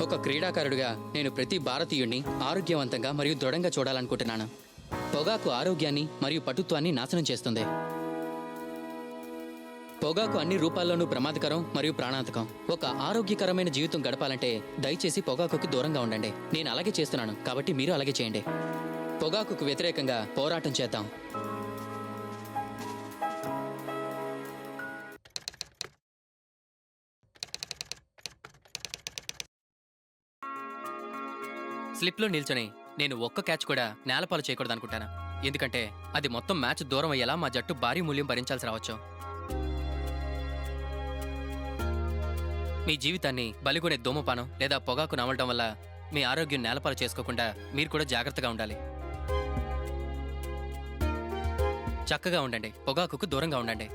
ఒక క్రీడాకారుడిగా నేను ప్రతి భారతీయుడిని ఆరోగ్యవంతంగా మరియు దృఢంగా చూడాలనుకుంటున్నాను. పొగాకు ఆరోగ్యాన్ని మరియు పటుత్వాన్ని నాశనం చేస్తుంది. పొగాకు అన్ని రూపాల్లోనూ ప్రమాదకరం మరియు ప్రాణాంతకం. ఒక ఆరోగ్యకరమైన జీవితం గడపాలంటే దయచేసి పొగాకుకి దూరంగా ఉండండి. నేను అలాగే చేస్తున్నాను, కాబట్టి మీరు అలాగే చేయండి. పొగాకుకు వ్యతిరేకంగా పోరాటం చేద్దాం. స్లిప్లో నిల్చొని నేను ఒక్క క్యాచ్ కూడా నేలపాలు చేయకూడదు అనుకుంటాను. ఎందుకంటే అది మొత్తం మ్యాచ్ దూరం అయ్యేలా మా జట్టు భారీ మూల్యం భరించాల్సి రావచ్చు. మీ జీవితాన్ని బలిగొనే ధూమపానం లేదా పొగాకు నమలడం వల్ల మీ ఆరోగ్యం నేలపాలు చేసుకోకుండా మీరు కూడా జాగ్రత్తగా ఉండాలి. చక్కగా ఉండండి, పొగాకుకు దూరంగా ఉండండి.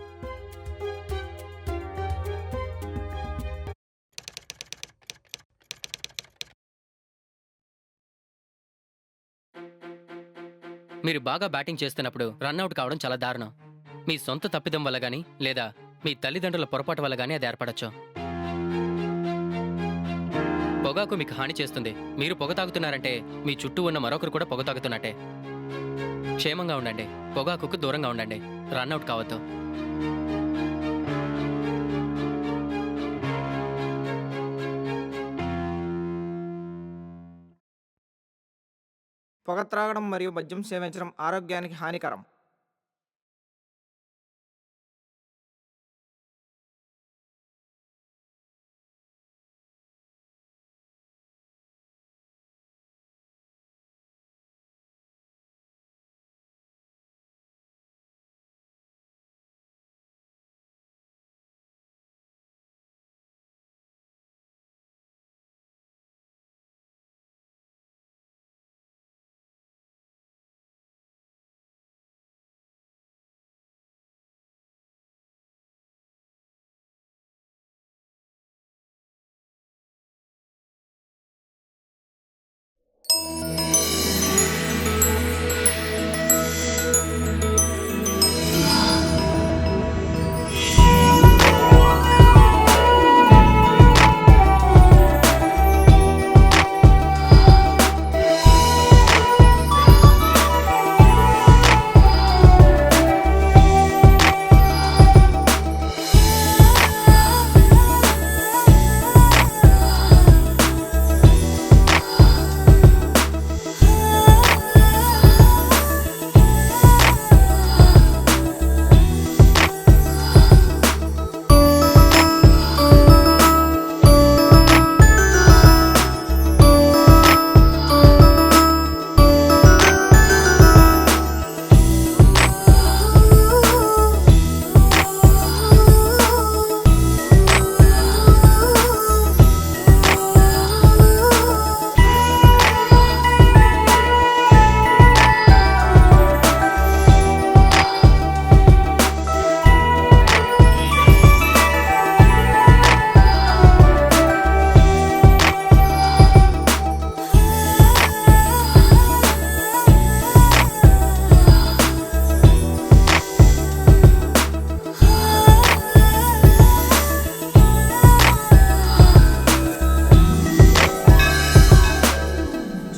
మీరు బాగా బ్యాటింగ్ చేస్తున్నప్పుడు రన్అట్ కావడం చాలా దారుణం. మీ సొంత తప్పిదం వల్ల గానీ లేదా మీ తల్లిదండ్రుల పొరపాటు వల్ల గానీ అది ఏర్పడచ్చు. పొగాకు మీకు హాని చేస్తుంది. మీరు పొగ తాగుతున్నారంటే మీ చుట్టూ ఉన్న మరొకరు కూడా పొగ తాగుతున్నట్టే. క్షేమంగా ఉండండి, పొగాకుకు దూరంగా ఉండండి, రన్అట్ కావద్దు. పొగ త్రాగడం మరియు మద్యం సేవించడం ఆరోగ్యానికి హానికరం.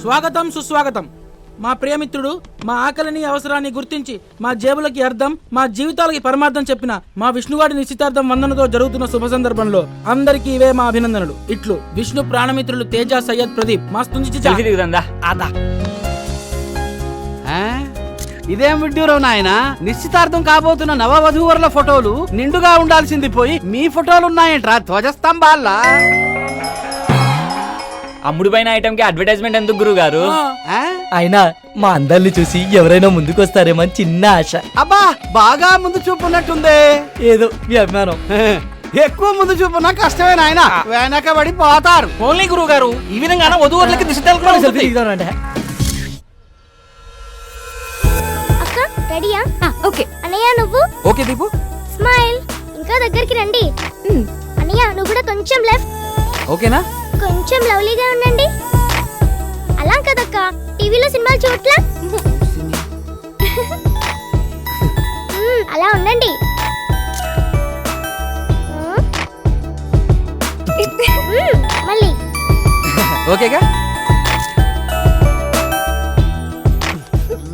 స్వాగతం, సుస్వాగతం. మా ప్రియమిత్రుడు మా ఆకలిని అవసరాన్ని గుర్తించి మా జేబులకి అర్థం, మా జీవితాలకి పరమార్థం చెప్పిన మా విష్ణువాడి నిశ్చితార్థం వందనతో జరుగుతున్న శుభ సందర్భంలో అందరికీ ఇవే మా అభినందనలు. ఇట్లు విష్ణు ప్రాణమిత్రులు తేజ, సయ్యద్, ప్రదీప్. మా ఇదేం విడ్డూరం నాయన. నిశ్చితార్థం కాబోతున్న నవవధూవరుల ఫోటోలు నిండుగా ఉండాల్సింది పోయి మీ ఫోటోలు ఉన్నాయంట్రా ధ్వజస్తంభాల్లా. అమ్ముడు పైన ఐటమ్ కి అడ్వర్టైజ్మెంట్ ఎందుకు గురువు గారు? అయినా మా అందరిని చూసి ఎవరైనా ముందుకొస్తారేమో అని చిన్న ఆశ. అబ్బా, బాగా ముందు చూపున్నట్టుందే. ఏదో మీ అభిమానం. ఎక్కువ ముందు చూపున్నా కష్టమే నాయన, వెనకబడి పోతారు. ఓన్లీ గురువు గారు ఈ విధంగా వధువులకి రెడీయా? ఓకే అన్నయ్య, నువ్వు ఓకే దీపు. స్మైల్. ఇంకా దగ్గరికి రండి. అన్నయ్య, నువ్వు కూడా కొంచెం లెఫ్ట్. ఓకేనా? కొంచెం లవ్లీగా ఉండండి. అలా కదక్క, టీవీలో సినిమాలు చూడట్లా? అలా ఉండండి. మళ్ళీ ఓకేగా?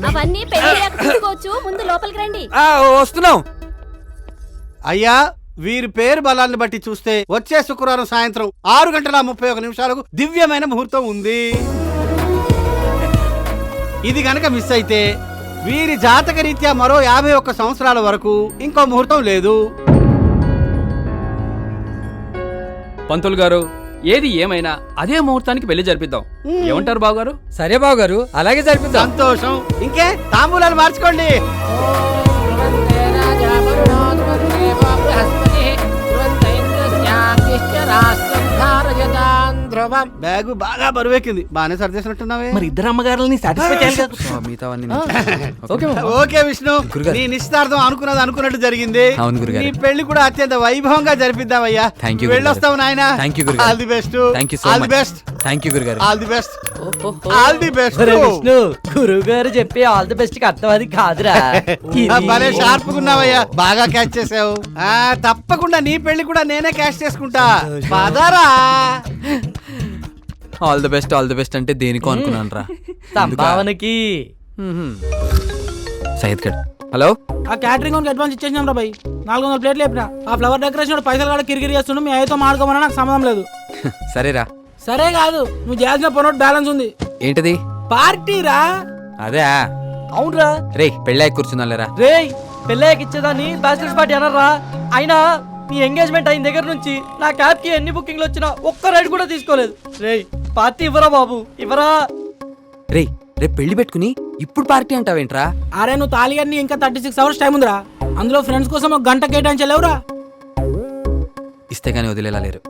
అవన్నీ పెళ్లి చూసుకోవచ్చు, ముందు లోపలికి రండి. వస్తున్నాం. అయ్యా, వీరి పేరు బలాన్ని బట్టి చూస్తే వచ్చే శుక్రవారం సాయంత్రం 6:31 దివ్యమైన ముహూర్తం ఉంది. ఇది గనక మిస్ అయితే వీరి జాతక రీత్యా మరో 51 సంవత్సరాల వరకు ఇంకో ముహూర్తం లేదు. పంతులు గారు, ఏది ఏమైనా అదే ముహూర్తానికి పెళ్లి జరిపిద్దాం. ఏమంటారు బావగారు? సరే బావగారు, అలాగే జరిపిద్దాం. సంతోషం. ఇంకే తాంబూలాలు మార్చుకోండి. బ్యాగు బాగా బరువెక్కింది. బాగానే సర్దేసినట్టున్నావే. మరి ఇద్దరు అమ్మగారులని సాటిస్ఫై చేయాలి కదా. ఓకే విష్ణు, నీ నిశ్చితార్థం అనుకున్నట్టు జరిగింది. అవును గురుగారు. నీ పెళ్లి కూడా అత్యంత వైభవంగా జరిపిద్దామయ్యా. Thank you, వెళ్ళొస్తావు నాయనా. Thank you, గురుగారు. All the best. Thank you so all the much. Best. Thank you గురుగారు. All the best. All the best. ఒరే విష్ణు, గురువు గారు చెప్పి ఆల్ ది బెస్ట్ కి అర్థం అది కాదురా. భలే షార్ప్ గున్నావయ్యా, బాగా క్యాచ్ చేసావు. తప్పకుండా నీ పెళ్లి కూడా నేనే క్యాచ్ చేసుకుంటా. పదరా. ఆల్ ది బెస్ట్ అంటే దేనికో అనుకున్నాను రా. సంభావనకి సయ్యద్ గడ్. హలో, ఆ క్యాటరింగ్ వానికి అడ్వాన్స్ ఇచ్చేసినాం రా భయ్. 400 ప్లేట్లు లేపినా. ఆ ఫ్లవర్ డెకరేషన్ పైసలు కూడా కిరికిరి చేస్తుండు. మీ అయ్యతో మాడుకోమన్నా నాకు సంబంధం లేదు. సరేరా. సరే కాదు, నువ్వు చేయాల్సిన పనోట్ బ్యాలెన్స్ ఉంది. ఏంటది? పార్టీ రా. అదే. అవునరా రే, పెళ్ళాయి కూర్చున్నాలేరా. రేయ్, పెళ్ళాకి ఇచ్చేదాన్ని బ్యాచిలర్స్ పార్టీ అనరా. అయినా మీ ఎంగేజ్మెంట్ అయిన దగ్గర నుంచి నా క్యాబ్ కి ఎన్ని బుకింగ్లు వచ్చినా ఒక్క రైడ్ కూడా తీసుకోలేదు. రేయ్, పార్టీ ఇవ్వరా బాబు, ఇవ్వరా. రే, రేపు పెళ్లి పెట్టుకుని ఇప్పుడు పార్టీ అంటావేంట్రా? అరే నువ్వు తాళి గారిని ఇంకా 36 అవర్స్ టైం ఉందిరా. అందులో ఫ్రెండ్స్ కోసం 1 గంట కేటాయించలేవురా. ఇస్తే గానీ వదిలేలా లేరు.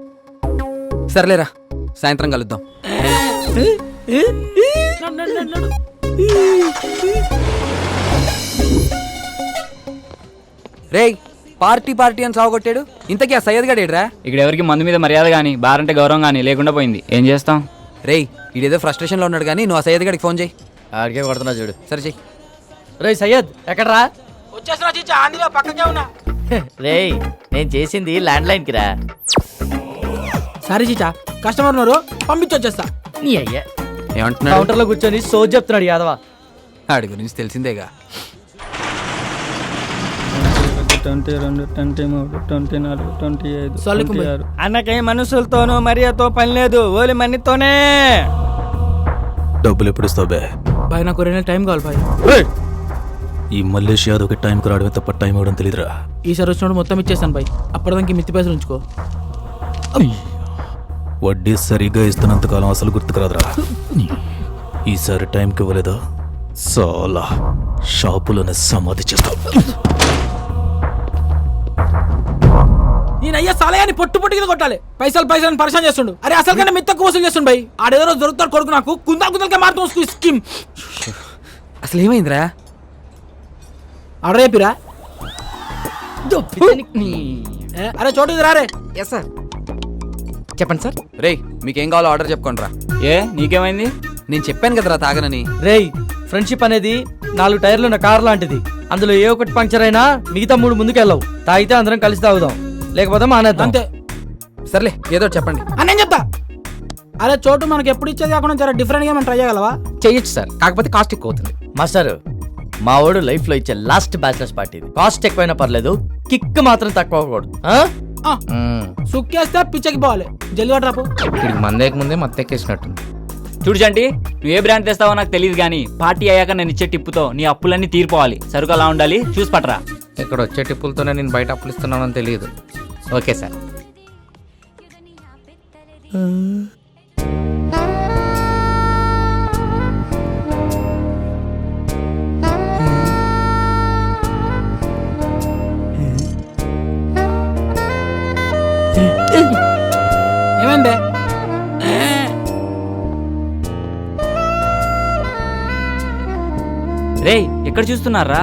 సర్లేరా, సాయంత్రం కలుద్దాం. రేయ్, పార్టీ అని సాగుకొట్టాడు. ఇంతకీ ఆ సయ్యద్ గడేడ్రా? ఇక్కడ ఎవరికి మందు మీద మర్యాద గానీ, బారంటే గౌరవం గానీ లేకుండా పోయింది. ఏం చేస్తాం? రేయ్, ఇదేదో ఫ్రస్ట్రేషన్ లో ఉన్నాడు కానీ నువ్వు ఆ సయ్యద్ గడికి ఫోన్ చేయి. ఆడికే కొడుతున్నా చూడు. సరే చెయ్యి. రేయ్ సయ్యద్, ఎక్కడరా? వచ్చేస్తున్నా చీచా, ఆంధ్రలో పక్కకే ఉన్నా. రేయ్, నేను చేసింది ల్యాండ్ లైన్ కి రా. సరే చీచా, కస్టమర్ ఉన్నారు, పంపించొచ్చేస్తా. నీ అయ్యా ఏమంటున్నాడు? కౌంటర్ లో కూర్చొని సోజ్ చెప్తున్నాడు యాదవ. ఆడి గురించి తెలిసిందేగా. 22, 23, 24, 25, సొల్లుకు పోయి. 26. అన్నకే మనుషులతోనూ మరియతో పని లేదు, ఓలి మనితోనే. డబ్బులు ఎప్పుడు ఇస్తావు బే? భాయ్ నాకు 2 నెలలు టైం కావాలి భాయ్. ఈ మల్లేష్ యాదవ్కి టైంకి రావడమే తప్ప టైం ఇవ్వడం తెలీదురా. ఈసారి వచ్చినప్పుడు మొత్తం ఇచ్చేస్తాను భాయ్. అప్పటిదానికి మిత్తి పైసలు ఉంచుకో. వడ్డీ సరిగ్గా ఇస్తున్నంతకాలం అసలు గుర్తుకురాదురా. ఈసారి టైంకి ఇవ్వలేదా చాలా షాపులోనే సమాధి చేస్తావు. నేను అయ్యా సలయాన్ని పొట్టు కింద కొట్టాలి. పైసలు పరిశాన్ చేస్తుండు. అరే అసలు కన్నా మిత్త వసూలు చేస్తుండు భాయ్. ఆడేదో రోజు దొరుకుతాడు కొడుకు నాకు. కుందలకే మారుతూ స్కీమ్. అసలు ఏమైందిరా? ఆర్డర్ చెప్పిరా. అరే చోటు ఇది రారే. Yes sir. చెప్పండి సార్. రేయ్, మీకేం కావాలో ఆర్డర్ చెప్పుకోండి రా. ఏ నీకేమైంది? నేను చెప్పాను కదరా తాగనని. రేయ్, ఫ్రెండ్షిప్ అనేది 4 టైర్లు ఉన్న కార్ లాంటిది. అందులో ఏ ఒక్కటి పంక్చర్ అయినా మిగతా 3 ముందుకెళ్ళవు. తాగితే అందరం కలిసి తాగుదాం, లేకపోతే మానేద్దాం. అంతే. సర్లే, ఏదో ఒకటి చెప్పండి. నేను చెప్తా. అరే చోటు మనకి ఎప్పుడు ఇచ్చేది కాకుండా జర డిఫరెంట్ గా మనం ట్రై చేయగలవా? చెయ్యొచ్చు సార్, కాకపోతే కాస్ట్ ఎక్కువ అవుతుంది. మాస్టర్, మా వాడు లైఫ్ లో ఇచ్చే లాస్ట్ బ్యాచిలర్స్ పార్టీ. కాస్ట్ ఎక్కువైనా పర్లేదు, కిక్ మాత్రం తక్కువ అవ్వకూడదు. సుక్కేస్తే పిచ్చకి పోవాలి. జల్లి పట్టరాపు. మందేక ముందే మత్తెక్కేసినట్టుంది. చూడు జంటి, నువ్వు ఏ బ్రాండ్ తెస్తావో నాకు తెలియదు కానీ పార్టీ అయ్యాక నేను ఇచ్చే టిప్పుతో నీ అప్పులన్నీ తీరిపోవాలి. సరుకు అలా ఉండాలి, చూసి పట్టరా. ఇక్కడ వచ్చే టిప్పులతోనే నేను బయట అప్పులు ఇస్తున్నానని తెలియదు. Okay sir. ఏమైందే? రేయ్, ఎక్కడ చూస్తున్నారా?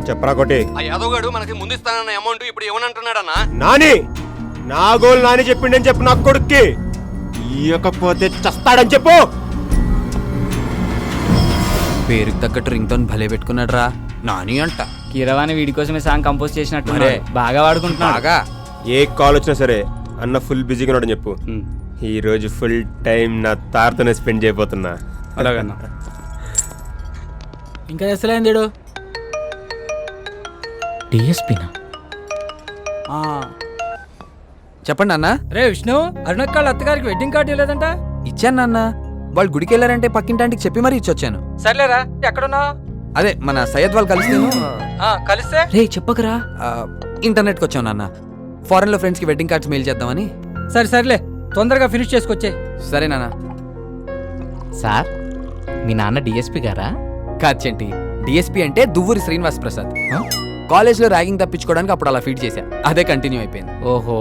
చెప్పరా కొట్టి. ఆ యాదవ్ గాడు మనకి ముందు ఇస్తానన్న అమౌంట్ ఇప్పుడు ఏమనంటున్నాడన్నా? నాని నా గోల్ నాని చెప్పిండని చెప్పు నా కొడుక్కి. ఇయ్యకపోతే చస్తాడని చెప్పు. పేరుకి తగ్గట్టు రింగ్ టోన్ భలే పెట్టుకున్నాడు రా. నాని అంట. కీరవాణి వీడి కోసమే సాంగ్ కంపోజ్ చేసినట్టు మరే. బాగా వాడుకుంటున్నా. బాగా ఏ కాల్ వచ్చినా సరే అన్న ఫుల్ బిజీగా ఉన్నాడని చెప్పు. ఈ రోజు ఫుల్ టైం నా తారతోనే స్పెండ్ చేయబోతున్నా. అలాగన్నా. ఇంకా ఎసలైంది డిఎస్పీనా? చెప్పండి అన్న. రే విష్ణు, అరుణక్కాళ్ళ అత్తగారికి వెడ్డింగ్ కార్డు ఇవ్వలేదంట. ఇచ్చాను నాన్న. వాళ్ళు గుడికి వెళ్ళారంటే పక్కింటాంటికి చెప్పి మరీ ఇచ్చొచ్చాను. సర్లేరా, ఎక్కడున్నావు? అదే మన సయ్యద్ వాళ్ళు కలిసి కలిస్తే రే చెప్పకరా. ఇంటర్నెట్కి వచ్చావు నాన్న. ఫారెన్ లో ఫ్రెండ్స్ కి వెడ్డింగ్ కార్డ్స్ మెయిల్ చేద్దామని. సర్లే తొందరగా ఫినిష్ చేసుకొచ్చే. సరే నాన్న. సార్, మీ నాన్న డిఎస్పీ గారా? కాచేంటి, డిఎస్పీ అంటే దువ్వూరి శ్రీనివాస్ ప్రసాద్. కాలేజ్లో ర్యాగింగ్ తప్పించుకోవడానికి అప్పుడు అలా ఫీడ్ చేశా. అదే కంటిన్యూ అయిపోయింది. ఓహో.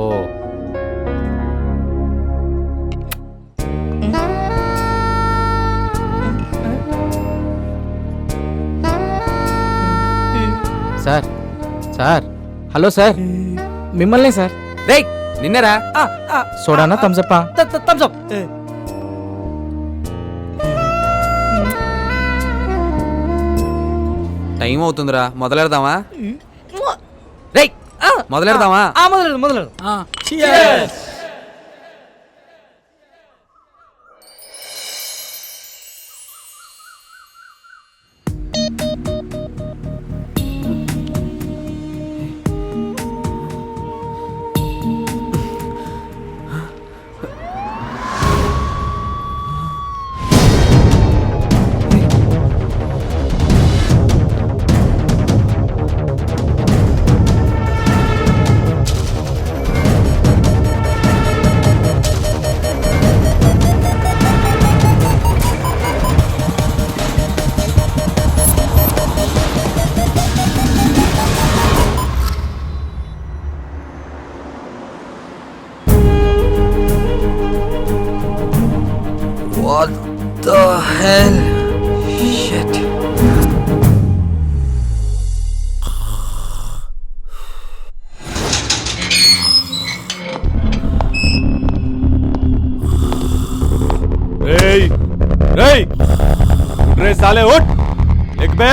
సార్, సార్, హలో సార్, మిమ్మల్ని సార్. రేయ్ నిన్నరా? సోడానా థమ్సప్పా? థమ్సప్. టైం అవుతుందిరా, మొదలెడదామా? రేయ్ మొదలెడదామా? మొదలెడు. What the hell? Shit. రే సాలే ఉठ एक बे.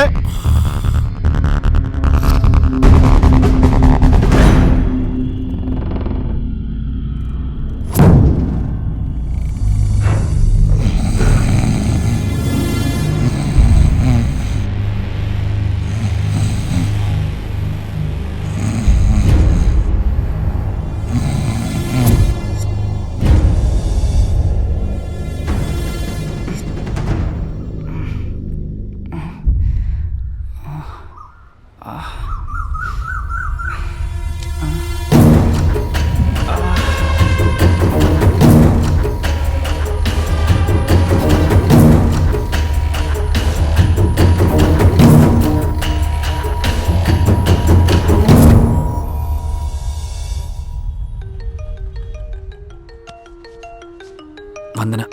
Vandana.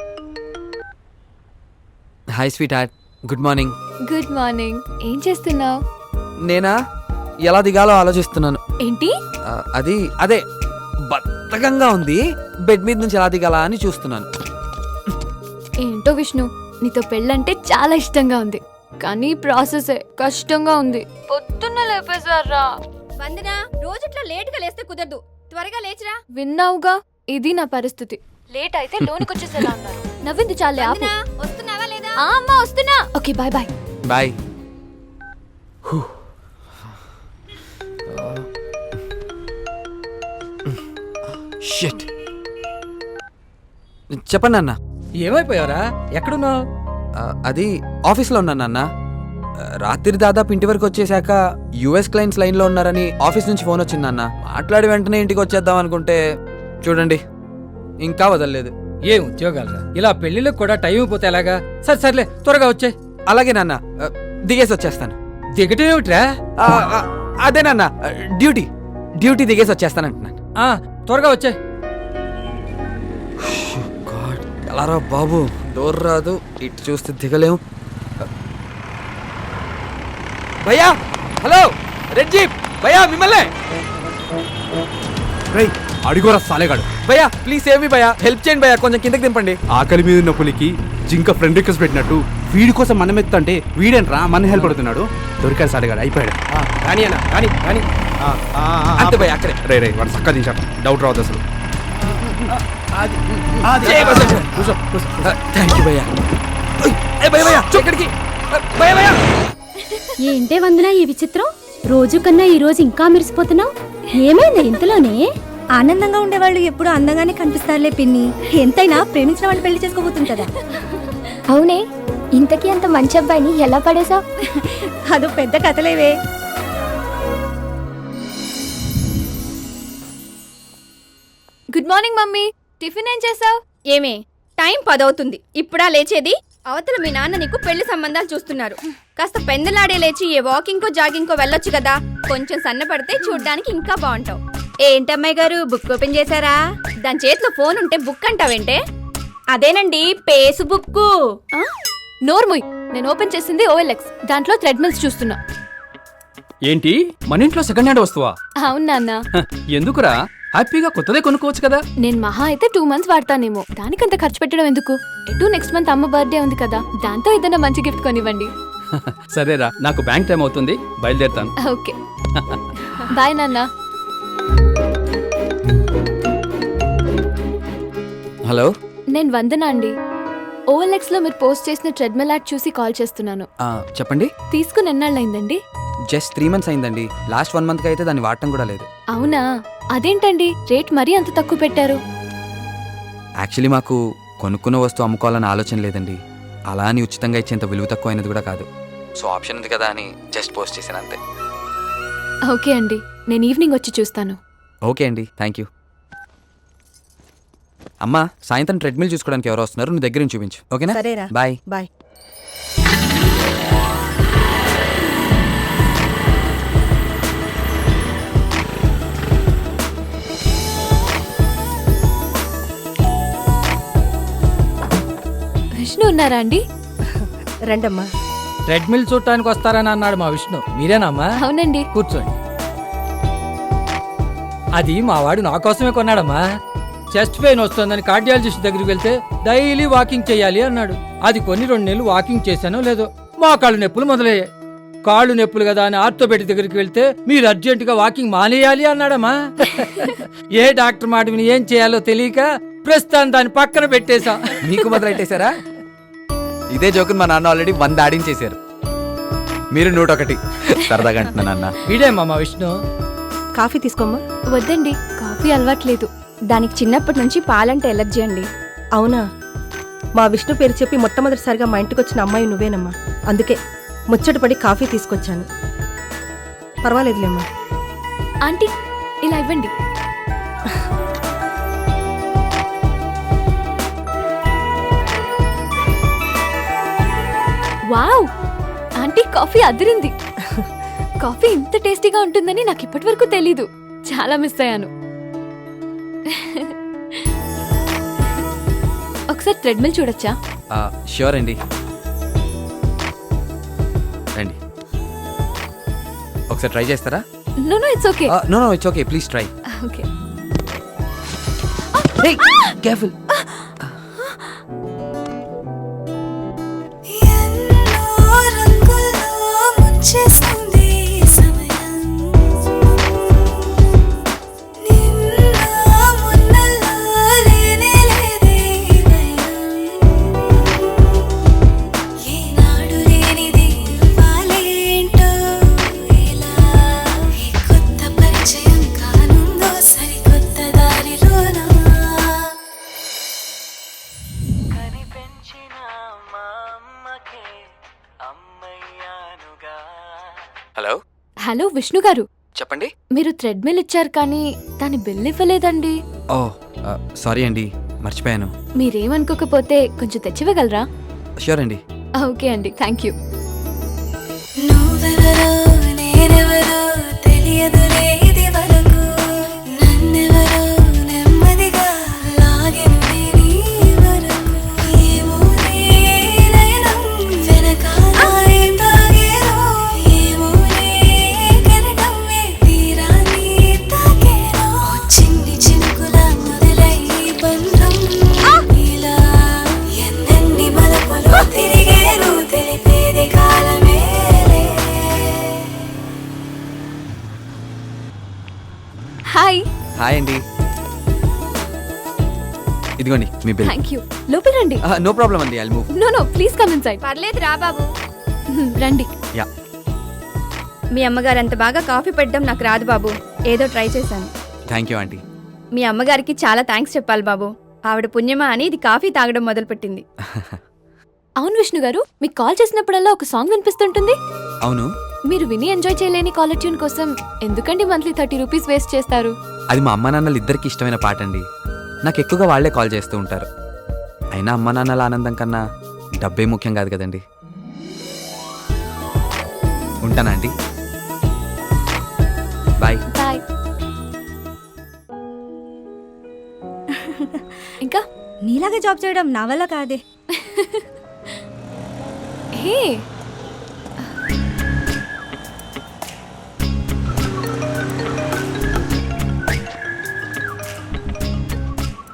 Hi sweetheart, good morning. Good morning. ఏం చేస్తున్నావు? నేనా, ఎలా దిగాలో ఆలోచిస్తున్నాను. ఏంటి? అదే బద్ధకంగా ఉంది. బెడ్ మీద నుంచి ఎలా దిగాలా అని చూస్తున్నాను. ఏంటో విష్ణు, నీతో పెళ్ళంటే చాలా ఇష్టంగా ఉంది, కానీ ప్రాసెస్ కష్టంగా ఉంది. పొద్దున్న లేపేశారా? వందనా, రోజు ఇట్లా లేట్ గా లేస్తే కుదరదు. త్వరగా లేచిరా. విన్నావుగా, ఇది నా పరిస్థితి. లేట్ అయితే లోనికి వచ్చేసేలా ఉన్నారు. నవ్వింది చాలే, ఆపు. వస్తున్నావా లేదా? అమ్మా వస్తున్నా. Okay, bye bye. Bye. Shit. చెప్పండి అన్న. ఏమైపోయావరా? ఎక్కడున్నావు? అది ఆఫీస్లో ఉన్నాను అన్న. రాత్రి దాదాపు ఇంటి వరకు వచ్చేసాక యుఎస్ క్లయింట్స్ లైన్లో ఉన్నారని ఆఫీస్ నుంచి ఫోన్ వచ్చిందన్న. మాట్లాడి వెంటనే ఇంటికి వచ్చేద్దాం అనుకుంటే చూడండి ఇంకా వదలలేదు. ఏ ఉద్యోగాలరా, ఇలా పెళ్లిళ్ళకి కూడా టైం అయిపోతే ఎలాగా? సర్లే త్వరగా వచ్చే. అలాగే నాన్న, దిగేసి వచ్చేస్తాను. దిగటేమిట్రా? అదే నాన్న, డ్యూటీ దిగేసి వచ్చేస్తానంటున్నాను. త్వరగా వచ్చే. ఎలారా బాబు, డోర్ రాదు, ఇటు చూస్తే దిగలేము. భయ్యా, హలో, రెడ్ జీప్ భయ్యా, మిమ్మల్ని. అడిగోరా సాలేగాడు. భయ్యా ప్లీజ్ సేవ్ మీ భయ్యా, హెల్ప్ చేయండి భయ్యా, కొంచెం కిందకి దింపండి. ఆకలి మీద ఉన్న పులికి జింక ఫ్రెండ్ రిక్వెస్ట్ పెట్టినట్టు వీడి కోసం మనం ఎత్తంటే వీడేంట్రా మన హెల్ప్ పడుతున్నాడు. దొరికాడు సాలేగాడు, అయిపోయాడు. కానీ అన్న కానీ అంతే భయ్యా అక్కడే. రే వాడు చక్కగా దించాడు, డౌట్ రావద్దు అసలు. థ్యాంక్ యూ భయ్యా. ఎక్కడికి భయ్యా? ఏంటే వందన ఈ విచిత్రం, రోజు కన్నా ఈ రోజు ఇంకా మెరిసిపోతున్నావు. ఏమైంది ఇంతలోనే? ఆనందంగా ఉండేవాళ్ళు ఎప్పుడు అందంగానే కనిపిస్తారులే పిన్ని. ఎంతైనా ప్రేమించిన వాళ్ళు పెళ్లి చేసుకోబోతుంది కదా. అవునే, ఇంతకీ అంత మంచి అబ్బాయిని ఎలా పడేశావు? అదో పెద్ద కథలేవే. గుడ్ మార్నింగ్ మమ్మీ, టిఫిన్ ఏం చేసావు? ఏమే, టైం 10 అవుతుంది, ఇప్పుడా లేచేది? అవతల మీ నాన్న నీకు పెళ్లి సంబంధాలు చూస్తున్నారు. కాస్త పెందలాడే లేచి ఏ వాకింగ్ కో జాగింగ్ కో వెళ్ళొచ్చు కదా. కొంచెం సన్నపడితే చూడ్డానికి ఇంకా బాగుంటావు. ఏంటమ్మాయి గారు, బుక్ ఓపెన్ చేశారా? దాని చేతిలో ఫోన్ ఉంటే బుక్ అంటావేంటే? అదేనండి, పేసు బుక్. నోర్ముయ్, నేను ఓపెన్ చేసింది OLX, దాంట్లో థ్రెడ్మిల్స్ చూస్తున్నా. ఏంటి మన ఇంట్లో సెకండ్ హ్యాండ్ వస్తువా? అవును నాన్న. ఎందుకురా, హ్యాపీగా కొత్తదే కొనుక్కోవచ్చు కదా. నేను మహా అయితే 2 months వాడతానేమో, దానికంత ఖర్చు పెట్టడం ఎందుకు? ఎటు నెక్స్ట్ మంత్ అమ్మ బర్త్డే ఉంది కదా, దాంతో ఏదైనా మంచి గిఫ్ట్ కొనివ్వండి. సరేరా, నాకు బ్యాంక్ టైం అవుతుంది, బయలుదేరుతాను. ఓకే బాయ్ నాన్న. హలో, నేను వందన అండి. OLX లో మీరు పోస్ట్ చేసిన ట్రెడ్మిల్ యాడ్ చూసి కాల్ చేస్తున్నాను. చెప్పండి. తీసుకుని ఎన్నాళ్ళైందండి? జస్ట్ 3 months అయిందండి. లాస్ట్ 1 month అయితే దాన్ని వాడటం కూడా లేదు. అవునా, అదేంటండి రేట్ మరీ అంత తక్కువ పెట్టారు? యాక్చువల్లీ మాకు కొనుక్కున్న వస్తువు అమ్ముకోవాలని ఆలోచన లేదండి. అలా అని ఉచితంగా ఇచ్చేంత విలువ తక్కువ అయినది కూడా కాదు. సో ఆప్షన్ ఉంది కదా అని జస్ట్ పోస్ట్ చేశాను అంతే. ఓకే అండి, నేను ఈవినింగ్ వచ్చి చూస్తాను. ఓకే అండి, థ్యాంక్ యూ. అమ్మా, సాయంత్రం ట్రెడ్మిల్ చూసుకోవడానికి ఎవరు వస్తున్నారు, నువ్వు దగ్గర నుంచి చూపించు. ఓకేనా? సరేరా, బాయ్ బాయ్. విష్ణు ఉన్నారా అండి? రండమ్మా. ట్రెడ్మిల్ చూడటానికి వస్తారని అన్నాడు మా విష్ణు, మీరేనమ్మా? అవునండి. కూర్చోండి. అది మా వాడు నా కోసమే కొన్నాడమ్మా. చెస్ట్ పెయిన్ వస్తుందని కార్డియాలజిస్ట్ దగ్గరికి వెళ్తే డైలీ వాకింగ్ చేయాలి అన్నాడు. అది కొన్ని 2 నెలలు వాకింగ్ చేశానో లేదో మా కాళ్ళు నొప్పులు మొదలయ్యాయి. కాళ్ళు నొప్పులు కదా అని ఆర్థోపెడిక్ దగ్గరికి వెళ్తే మీరు అర్జెంటుగా వాకింగ్ మానేయాలి అన్నాడమ్మా. ఏ డాక్టర్ మాట విని ఏం చేయాలో తెలియక ప్రస్తుతం దాన్ని పక్కన పెట్టేశా. మీకు మొదలెట్టేశారా? ఇదే జోకుని మా నాన్న ఆల్రెడీ 100 ఆడించేశారు, మీరు 101. సరదాగా అంటున్నా నాన్న. వీడేమ్మా మా విష్ణు. కాఫీ తీసుకోమ్మా. వద్దండి, కాఫీ అలవాట్లేదు. దానికి చిన్నప్పటి నుంచి పాలంటే ఎలర్జీ అండి. అవునా, మా విష్ణు పేరు చెప్పి మొట్టమొదటిసారిగా మా ఇంటికి వచ్చిన అమ్మాయి నువ్వేనమ్మా. అందుకే ముచ్చటపడి కాఫీ తీసుకొచ్చాను. పర్వాలేదులేమ్మా. ఆంటీ, ఇలా ఇవ్వండి. వావ్, ఆంటీ కాఫీ అదిరింది. కాఫీ ఇంత టేస్టీగా ఉంటుందని నాకు ఇప్పటి వరకు తెలీదు. చాలా మిస్ అయ్యాను. ఒకసారి ట్రెడ్మిల్ చూడొచ్చా? ష్యూర్ అండి, రండి. ఒకసారి ట్రై చేస్తారా? No no, it's okay. No no, it's okay, please try. Okay. Careful. Hello hello Vishnu garu, చెప్పండి. మీరు థ్రెడ్మిల్ ఇచ్చారు కానీ దాని బిల్ ఇవ్వలేదండి. ఓ సారీ అండి, మర్చిపోయాను. మీరేమనుకోకపోతే కొంచెం తెచ్చివ్వగలరా? ష్యూర్ అండి. ఓకే అండి, థ్యాంక్ యూ. చిన్ని చినుకు హాయ్ అండి. ఇదిగోండి మీ బిల్. Thank you. లోపల రండి. నో ప్రాబ్లం అండి, I move. No please come inside. పర్లేదు రా బాబు. రండి. యా. మీ అమ్మగారు అంత బాగా కాఫీ పెట్టడం నాకు రాదు బాబు, ఏదో ట్రై చేశాను. Thank you aunty. మీ అమ్మగారికి చాలా థ్యాంక్స్ చెప్పాలి బాబు. ఆవిడ పుణ్యమా అని ఇది కాఫీ తాగడం మొదలుపెట్టింది. అవును విష్ణు గారు, మీకు కాల్ చేసినప్పుడల్లా ఒక సాంగ్ వినిపిస్తుంటుంది. అవును, మీరు విని ఎంజాయ్ చేయలేని కాలర్ ట్యూన్ కోసం ఎందుకండి మంత్లీ 30 రూపీస్ వేస్ట్ చేస్తారు? అది మా అమ్మ నాన్నలు ఇద్దరికి ఇష్టమైన పాట అండి. నాకు ఎక్కువగా వాళ్లే కాల్ చేస్తూ ఉంటారు. అయినా అమ్మ నాన్నల ఆనందం కన్నా డబ్బే ముఖ్యం కాదు కదండి. ఉంటానా అండి? బాయ్. బాయ్. ఇంకా నీలాగా జాబ్ చేయడం నా వల్ల కాదే. హే,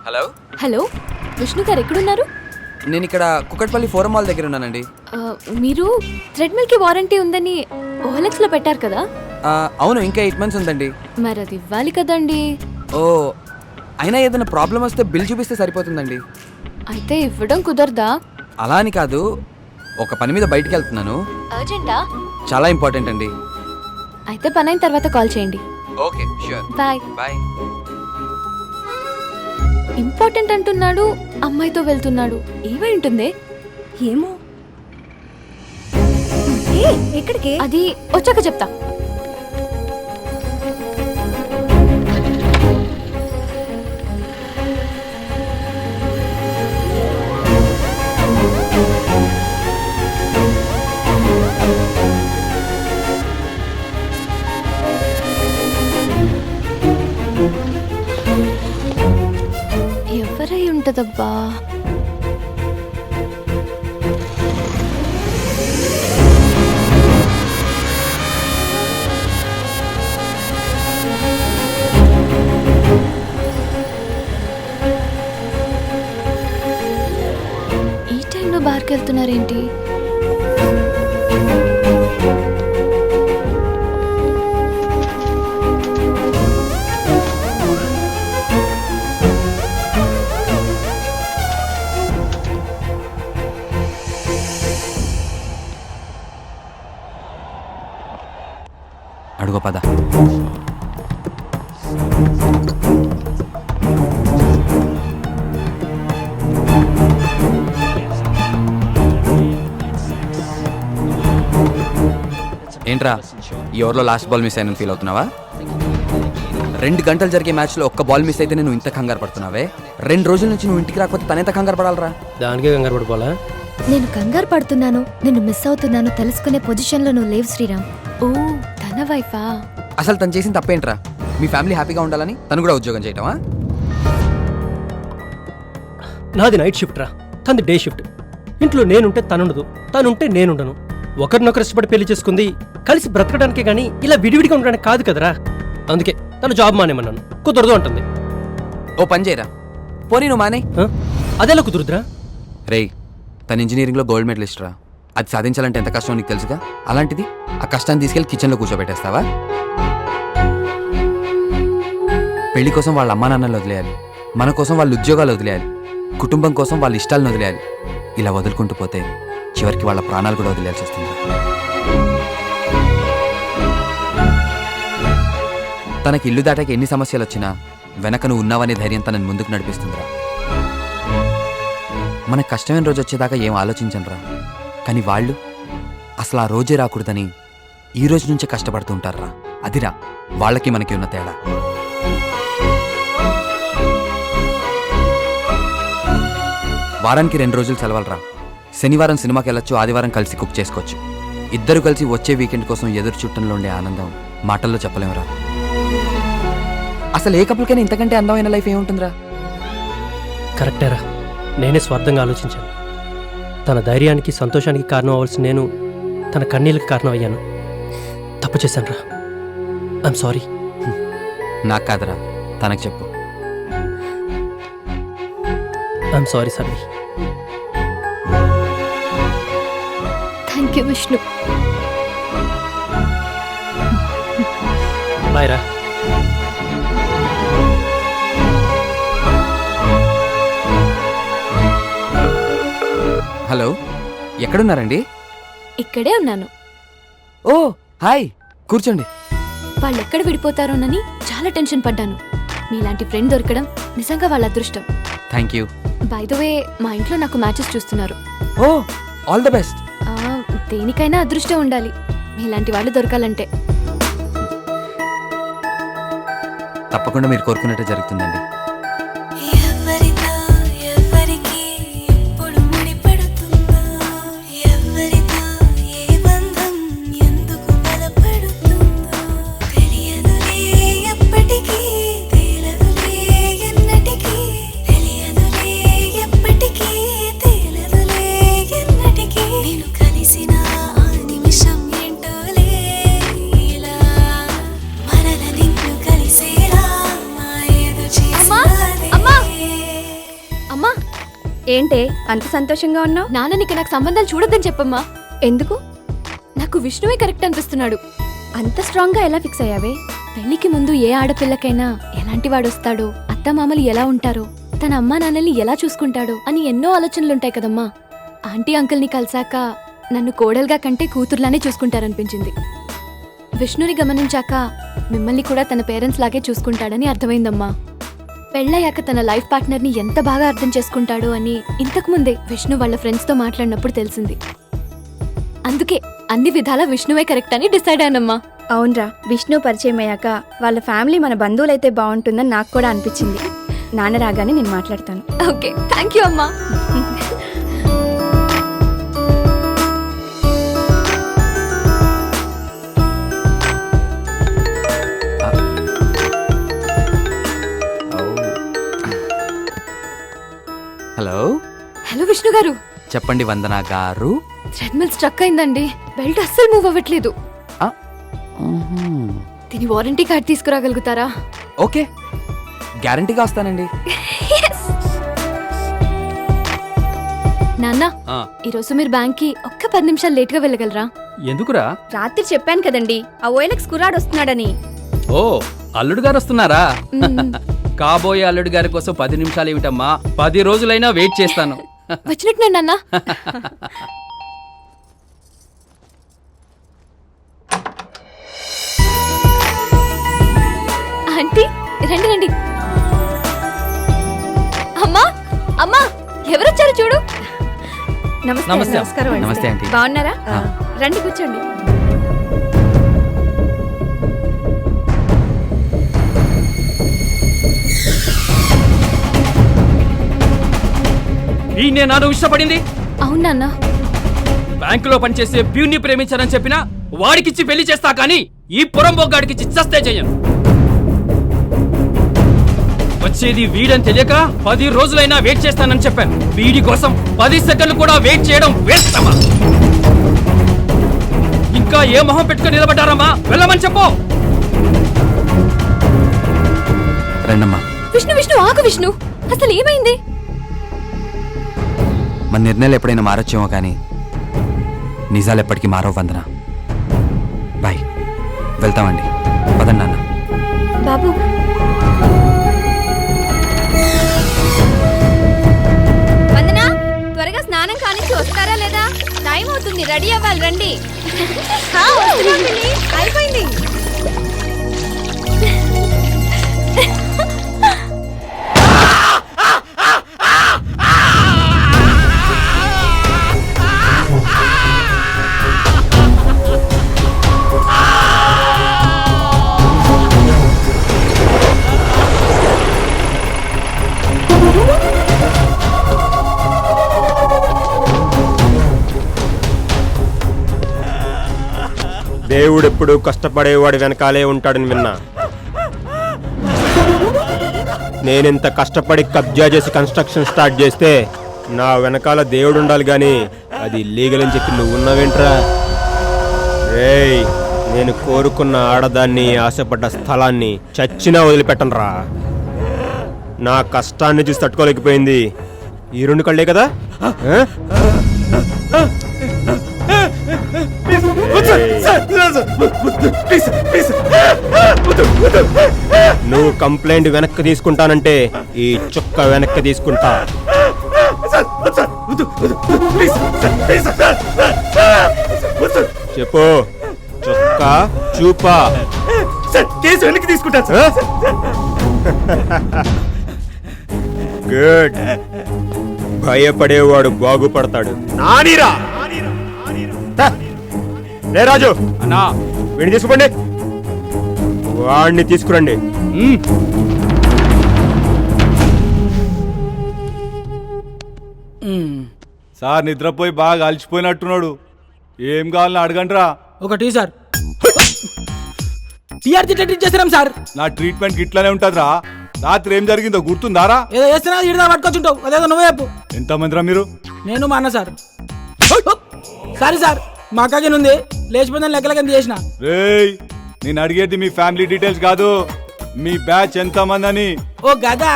హలో. హలో విష్ణు గారు, ఎక్కడున్నారు? నేను ఇక్కడ కుకట్పల్లి ఫోరం మాల్ దగ్గర ఉన్నానండి. మీరు థ్రెడ్మిల్ కి వారంటీ ఉందని OLX లో పెట్టారు కదా? అవును, ఇంకా 8 months ఉందండి. మరి అది ఇవ్వాలి కదండి. ఓ, అయినా ఏదైనా ప్రాబ్లం వస్తే బిల్ చూపిస్తే సరిపోతుందండి. అయితే ఇవ్వడం కుదరదా? అలా అని కాదు, ఒక పని మీద బయటికి వెళ్తున్నాను. అర్జెంటా? చాలా ఇంపార్టెంట్ అండి. అయితే పని అయిన తర్వాత కాల్ చేయండి. Okay, sure. Bye. Bye. Important అంటున్నాడు, అమ్మాయితో వెళ్తున్నాడు. ఏమై ఉంటుంది? ఏమో. ఎక్కడికి? అది వచ్చాక చెప్తా. ఎవరై ఉంటదబ్బా? ఈ టైంలో బార్కి వెళ్తున్నారేంటి? అడుగు పద. ఏంట్రా, ఈ ఓవర్లో లాస్ట్ బాల్ మిస్ అయినని ఫీల్ అవుతున్నావా? 2 గంటలు జరిగే మ్యాచ్లో ఒక్క బాల్ మిస్ అయితే నేను ఇంత కంగారు పడుతున్నావే. 2 రోజుల నుంచి నువ్వు ఇంటికి రాకపోతే తనెంత కంగారు పడాలరా? దానికే కంగారు పడిపోవాలా? నేను కంగారు పడుతున్నాను, నిన్ను మిస్ అవుతున్నాను తెలుసుకునే పొజిషన్లో నువ్వు లేవు శ్రీరామ్. ఓ, తన వైఫా? అసలు తను చేసిన తప్పేంట్రా? మీ ఫ్యామిలీ హ్యాపీగా ఉండాలని తను కూడా ఉద్యోగం చేయటమా? నాది నైట్ షిఫ్ట్ రా, తనది డే షిఫ్ట్. ఇంట్లో నేనుంటే తనుండదు, తనుంటే నేనుండను. ఒకరినొకరు ఇష్టపడి పెళ్లి చేసుకుంది కలిసి బ్రతకడానికే గానీ ఇలా విడివిడిగా ఉండడానికి కాదు కదరా. అందుకే తను జాబ్ మానేమన్నాను. కుదరదు అంటుంది. ఓ పని చేయరా, పోనీ నువ్వు మానే. అదెలా కుదురుద్రా? రేయ్, తన ఇంజనీరింగ్లో గోల్డ్ మెడలిస్ట్ రా. అది సాధించాలంటే ఎంత కష్టం నీకు తెలుసుగా. అలాంటిది ఆ కష్టాన్ని తీసుకెళ్లి కిచెన్లో కూర్చోబెట్టేస్తావా? పెళ్లి కోసం వాళ్ళ అమ్మా నాన్నలు వదిలేయాలి, మన కోసం వాళ్ళ ఉద్యోగాలు వదిలేయాలి, కుటుంబం కోసం వాళ్ళ ఇష్టాలను వదిలేయాలి. ఇలా వదులుకుంటూ పోతే చివరికి వాళ్ళ ప్రాణాలు కూడా వదిలేయాల్సి వస్తుంది. తనకి ఇల్లు దాటాక ఎన్ని సమస్యలు వచ్చినా వెనక నువ్వు ఉన్నావనే ధైర్యం తనని ముందుకు నడిపిస్తుందిరా. మనకు కష్టమైన రోజు వచ్చేదాకా ఏం ఆలోచించనురా, కానీ వాళ్ళు అసలు ఆ రోజే రాకూడదని ఈ రోజు నుంచే కష్టపడుతూ ఉంటారా. అదిరా వాళ్ళకి మనకి ఉన్న తేడా. వారానికి 2 రోజులు సెలవులరా. శనివారం సినిమాకి వెళ్ళొచ్చు, ఆదివారం కలిసి కుక్ చేసుకోవచ్చు. ఇద్దరు కలిసి వచ్చే వీకెండ్ కోసం ఎదురు చుట్టంలో ఉండే ఆనందం మాటల్లో చెప్పలేమురా. అసలు ఏ కపుల్కైనా ఇంతకంటే అందమైన లైఫ్ ఏముంటుందిరా? కరెక్టేరా, నేనే స్వార్థంగా ఆలోచించాను. తన ధైర్యానికి సంతోషానికి కారణం అవ్వాల్సిన నేను తన కన్నీళ్ళకి కారణం అయ్యాను. తప్పు చేశాను రా, ఐఎమ్ సారీ. నాకు కాదురా, తనకు చెప్పు. ఐఎమ్ సారీ సర్వి. Thank you Vishnu. బాయ్ రా. హలో, ఎక్కడున్నారండి? ఇక్కడే ఉన్నాను. ఓ హాయ్, కూర్చోండి. వాళ్ళు ఎక్కడ విడిపోతారోనని చాలా టెన్షన్ పడ్డాను. మీలాంటి ఫ్రెండ్ దొరకడం నిజంగా వాళ్ళ అదృష్టం. Thank you. By the way, మా ఇంట్లో నాకు మ్యాచెస్ చూస్తున్నారు. ఓ, ఆల్ ద బెస్ట్. దేనికైనా అదృష్టం ఉండాలి మీలాంటి వాళ్ళు దొరకాలంటే. తప్పకుండా మీరు కోరుకున్నట్టే జరుగుతుందండి. ఏంటే అంత సంతోషంగా ఉన్నావు? నాన్ననికి నాకు సంబంధాలు చూడొద్దని చెప్పమ్మా. ఎందుకు? నాకు విష్ణువే కరెక్ట్ అనిపిస్తున్నాడు. అంత స్ట్రాంగ్ గా ఎలా ఫిక్స్ అయ్యావే? పెళ్లికి ముందు ఏ ఆడపిల్లకైనా ఎలాంటి వాడొస్తాడో, అత్తమామలు ఎలా ఉంటారో, తన అమ్మా నాన్నల్ని ఎలా చూసుకుంటాడో అని ఎన్నో ఆలోచనలుంటాయి కదమ్మా. ఆంటీ అంకుల్ని కలిసాక నన్ను కోడలుగా కంటే కూతుర్లానే చూసుకుంటారనిపించింది. విష్ణుని గమనించాక మిమ్మల్ని కూడా తన పేరెంట్స్ లాగే చూసుకుంటాడని అర్థమైందమ్మా. పెళ్ళయ్యాక తన లైఫ్ పార్ట్నర్ ని ఎంత బాగా అర్థం చేసుకుంటాడో అని ఇంతకు ముందే విష్ణు వాళ్ళ ఫ్రెండ్స్ తో మాట్లాడినప్పుడు తెలిసింది. అందుకే అన్ని విధాలా విష్ణువే కరెక్ట్ అని డిసైడ్ అయ్యానమ్మా. అవునరా, విష్ణు పరిచయం అయ్యాక వాళ్ళ ఫ్యామిలీ మన బంధువులైతే బాగుంటుందని నాకు కూడా అనిపించింది. నాన్న రాగానే నేను మాట్లాడతాను. ఓకే, థ్యాంక్ యూ అమ్మా. హలో. హలో విష్ణు గారు. చెప్పండి వందనా గారు. థ్రెడ్మిల్ స్ట్రక్ అయిందండి. బెల్ట్ అస్సలు మూవ్ అవ్వట్లేదు. దీని వారంటీ కార్డ్ తీసుకురాగలుగుతారా? ఓకే, గ్యారంటీగా వస్తానండి. నాన్న, ఈరోజు మీరు బ్యాంక్ కి ఒక్క 10 నిమిషాలు లేట్ గా వెళ్ళగలరా? ఎందుకురా? రాత్రి చెప్పాను కదండి, ఆ ఓఎల్ఎక్స్ కుర్రాడు వస్తున్నాడని. ఓ, అల్లుడు గారు వస్తున్నారా? కాబోయే అల్లుడు గారి కోసం 10 నిమిషాలు ఏమిటమ్మా, 10 రోజులైనా వెయిట్ చేస్తాను. వచ్చినట్టున్నాడు నాన్న. ఆంటీ రండి రండి. అమ్మా అమ్మా, ఎవరొచ్చారు చూడు. నమస్తే. నమస్తే ఆంటీ. బాగున్నారా? రండి కూర్చోండి. ఈయనే నాను ఇష్టపడింది. అవునా? బ్యాంకులో పనిచేసే ప్యూన్ని ప్రేమించానని చెప్పినా వాడికిచ్చి పెళ్లి చేస్తా, కానీ ఈ పురంబొగ్గాడికిచ్చి చస్తే చెయ్యను. వచ్చేది వీడని తెలియక 10 రోజులైనా వెయిట్ చేస్తానని చెప్పాను. వీడి కోసం 10 సెకండ్లు కూడా వెయిట్ చేయడం వేస్తమా? ఇంకా ఏ మొహం పెట్టుకుని నిలబడ్డారమ్మా? వెళ్ళమని చెప్పు. రండమ్మా. విష్ణు విష్ణు ఆగు విష్ణు, అసలు ఏమైంది? మన నిర్ణయాలు ఎప్పుడైనా మారొచ్చేమో కానీ నిజాలు ఎప్పటికీ మారవు వందన. బాయ్, వెళ్తామండి. పదండి నాన్న. బాబు, వందనా, త్వరగా స్నానం కానిచ్చి వస్తారా లేదా? టైం అవుతుంది, రెడీ అవ్వాలి. రండి. అయిపోయింది. దేవుడెప్పుడు కష్టపడేవాడి వెనకాలే ఉంటాడని విన్నా. నేనింత కష్టపడి కబ్జా చేసి కన్స్ట్రక్షన్ స్టార్ట్ చేస్తే నా వెనకాల దేవుడు ఉండాలి కానీ అది లీగల్ అని చెప్పి నువ్వు ఉన్నావేంట్రా? రేయ్, నేను కోరుకున్న ఆడదాన్ని, ఆశపడ్డ స్థలాన్ని చచ్చినా వదిలిపెట్టనురా. నా కష్టాన్ని చూసి తట్టుకోలేకపోయింది ఈ 2 కళ్ళే కదా. నువ్వు కంప్లైంట్ వెనక్కి తీసుకుంటానంటే ఈ చుక్క వెనక్కి తీసుకుంటా. చెప్పు చొక్క చూపా కేసు వెనక్కి తీసుకుంటా గుడ్ భయపడేవాడు బాగుపడతాడు నానీరా రే రాజు అన్నా వీడిని తీసుకోండి వాడిని తీసుకురండి సార్ నిద్రపోయి బాగా అలసిపోయినట్టున్నాడు. ఏం కావాలని అడగండిరా. ఒక టీ సార్. టీఆర్జీ ట్రీట్ చేస్తాం సార్. నా ట్రీట్మెంట్ ఇట్లానే ఉంటుందిరా. రాత్రి ఏం జరిగిందో గుర్తుందారా? ఏదో చేస్తున్నా ఇడదా పట్టుకొచ్చుంటావు. అదేదో నువ్వే చెప్పు. ఎంతమందిరా మీరు? నేను మా అన్న సార్. సారీ సార్, మా అక్కకి ఉంది లేచిపోయిందని లెక్కలకి చేసిన. రేయ్, నేను అడిగేది మీ ఫ్యామిలీ డీటెయిల్స్ కాదు, మీ బ్యాచ్ ఎంతమంది అని. ఓ గదా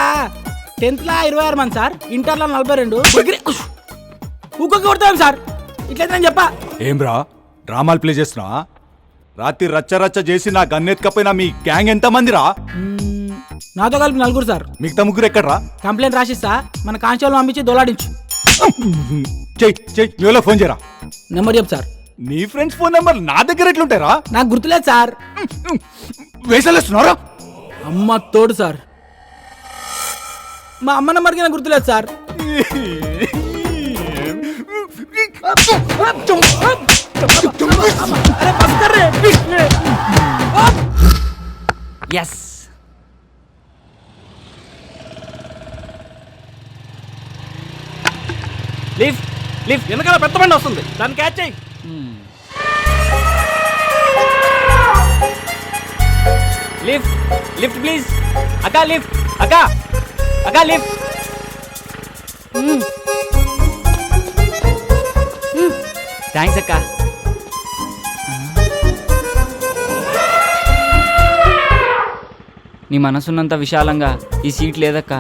10th లో 26 మంది సార్, ఇంటర్లో 42. ఊకొక్క కొడతాం సార్. ఇట్లయితే నేను చెప్పా. ఏం రా డ్రామాలు ప్లే చేస్తున్నావా? రాత్రి రచ్చ రచ్చ చేసి నా గన్నెత్తుకపోయినా మీ గ్యాంగ్ ఎంతమంది రా? నాతో కలిపి 4 సార్. మిగతా ముగ్గురు ఎక్కడ్రా? కంప్లైంట్ రాసిస్తా, మన కానిస్టేబుల్ పంపించి దొలాడించు. చెయ్యి చెయ్యి ఫోన్ చేయరా. నెంబర్ చెప్పు సార్. నీ ఫ్రెండ్స్ ఫోన్ నెంబర్ నా దగ్గర ఎట్లుంటారా? నాకు గుర్తులేదు సార్. వేసలేస్తున్నారా? అమ్మ తోడు సార్. మా అమ్మ నెంబర్కి నాకు గుర్తులేదు సార్. ఎస్ లిఫ్ట్ లిఫ్ట్ వెనకాల పెద్ద బండి వస్తుంది, దాన్ని క్యాచ్ చేయి. Lift lift please. అక్క లిఫ్ట్, అక్క అక్క లిఫ్ట్. థ్యాంక్స్ అక్క. నీ మనసున్నంత విశాలంగా ఈ సీట్ లేదక్క.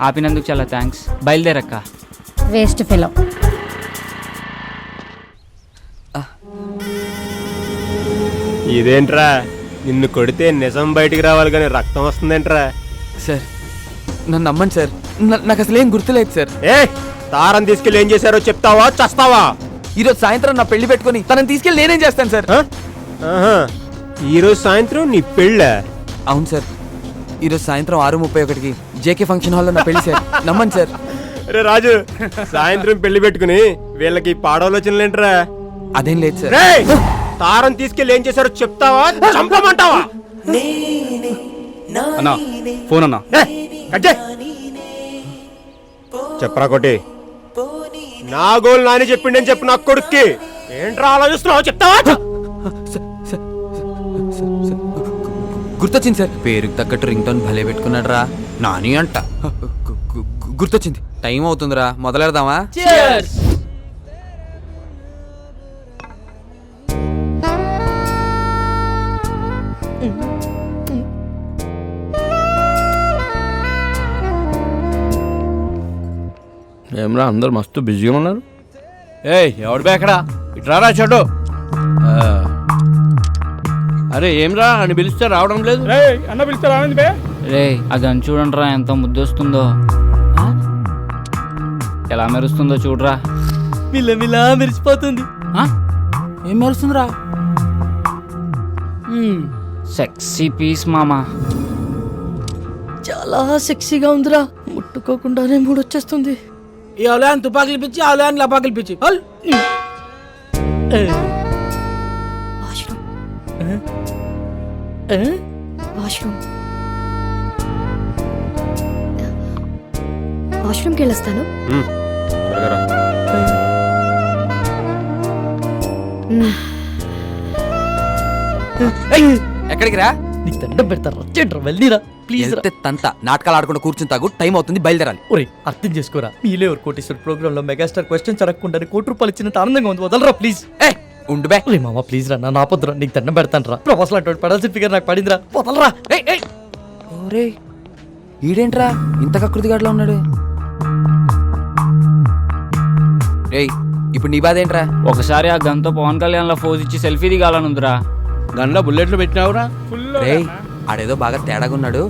ఆపినందుకు చాలా థ్యాంక్స్. బయలుదేరక్క. Waste fellow. ఇదేంట్రా నిన్ను కొడితే నిజం బయటికి రావాలి కానీ రక్తం వస్తుందేంట్రా? సార్ నన్ను నమ్మండి సార్, నాకు అసలు ఏం గుర్తులేదు సార్. ఏ తారం తీసుకెళ్ళి ఏం చేశారో చెప్తావా చస్తావా? ఈరోజు సాయంత్రం నా పెళ్లి పెట్టుకుని తనని తీసుకెళ్ళి నేనేం చేస్తాను సార్? ఈరోజు సాయంత్రం నీ పెళ్ళ? అవును సార్, ఈరోజు సాయంత్రం 6:31కి జేకే ఫంక్షన్ హాల్లో నా పెళ్లి సార్. నమ్మండి సార్. రే రాజు, సాయంత్రం పెళ్లి పెట్టుకుని వీళ్ళకి పాడవలోచనలేంట్రా? అదేం లేదు సార్. తారం తీసుకెళ్ళి ఏం చేశారో చెప్తావా చంపమంటావా? అన్నా ఫోన్ అన్నా. చెప్పరా కొట్టి. నా గోల్ నాని చెప్పిండని చెప్పు నా కొడుక్కి. ఏంట్రా ఆలోచిస్తున్నావు చెప్తావా? గుర్తొచ్చింది సార్, పేరుకి తగ్గట్టు రింగ్ టోన్ భలే పెట్టుకున్నాడు రా. నాని అంట. గుర్తొచ్చింది, టైం అవుతుందిరా, మొదలెడదామా? ఏమరా అందరు మస్తు బిజీగా ఉన్నారు. ఏయ్ ఎవడు బేకడా, ఇట్రారా చెడు. అరే ఏమ్రా అని పిలిస్తే రావడం లేదు. అన్న పిలిస్తే రావండి బే. రే ఆ గన్ చూడండిరా ఎంత ముద్దొస్తుందో, ఎలా మెరుస్తుందో చూడరా. మిల్లమిలా మెరిసిపోతుంది. ఏం మెరుస్తుందిరా? సెక్సీ పీస్ మామా. చాలా సెక్సీగా ఉందిరా, ముట్టుకోకుండానే మూడొచ్చేస్తుంది. ఈ అవలయాన్ని తుపాకులు పిచ్చి, అవలయాన్ని లపాకులు పిచ్చి. వాష్రూమ్కి వెళ్ళొస్తాను. ఎక్కడికి రా? నీకు దండం పెడతారా, చెడ్రా వెళ్ళిరా ప్లీజ్ రా. తంత నాటకాలు ఆడుకుంటూ కూర్చుని తాగు, టైం అవుతుంది, బయలుదేరాలి. ఒరే అర్థం చేసుకోరా, మీలే ఎవరు కోటేశ్వర ప్రోగ్రామ్ లో మెగాస్టార్ క్వశ్చన్స్ అడగకుండా ₹1 ఇచ్చినంత ఆనందంగా ఉంది. వదలరా ప్లీజ్. ఉండు బే. రే మామ ప్లీజ్ రా, నా పొద్దురా నీకు దండం పెడతాను రా. ప్రొఫెసర్ అటువంటి పడాల్సిన ఫిగర్ నాకు పడిందిరా, వదలరా. ఓరే ఈడేంట్రా ఇంత కకృతిగాడులో ఉన్నాడు? రేయ్ ఇప్పుడు నీ బాధ ఏంట్రా? ఒకసారి ఆ గన్తో పవన్ కళ్యాణ్ లా ఫోజ్ ఇచ్చి సెల్ఫీ దిగాలనుందిరా. గన్లో బుల్లెట్లు పెట్టినావురా? రేయ్ ఆడేదో బాగా తేడాగా ఉన్నాడు,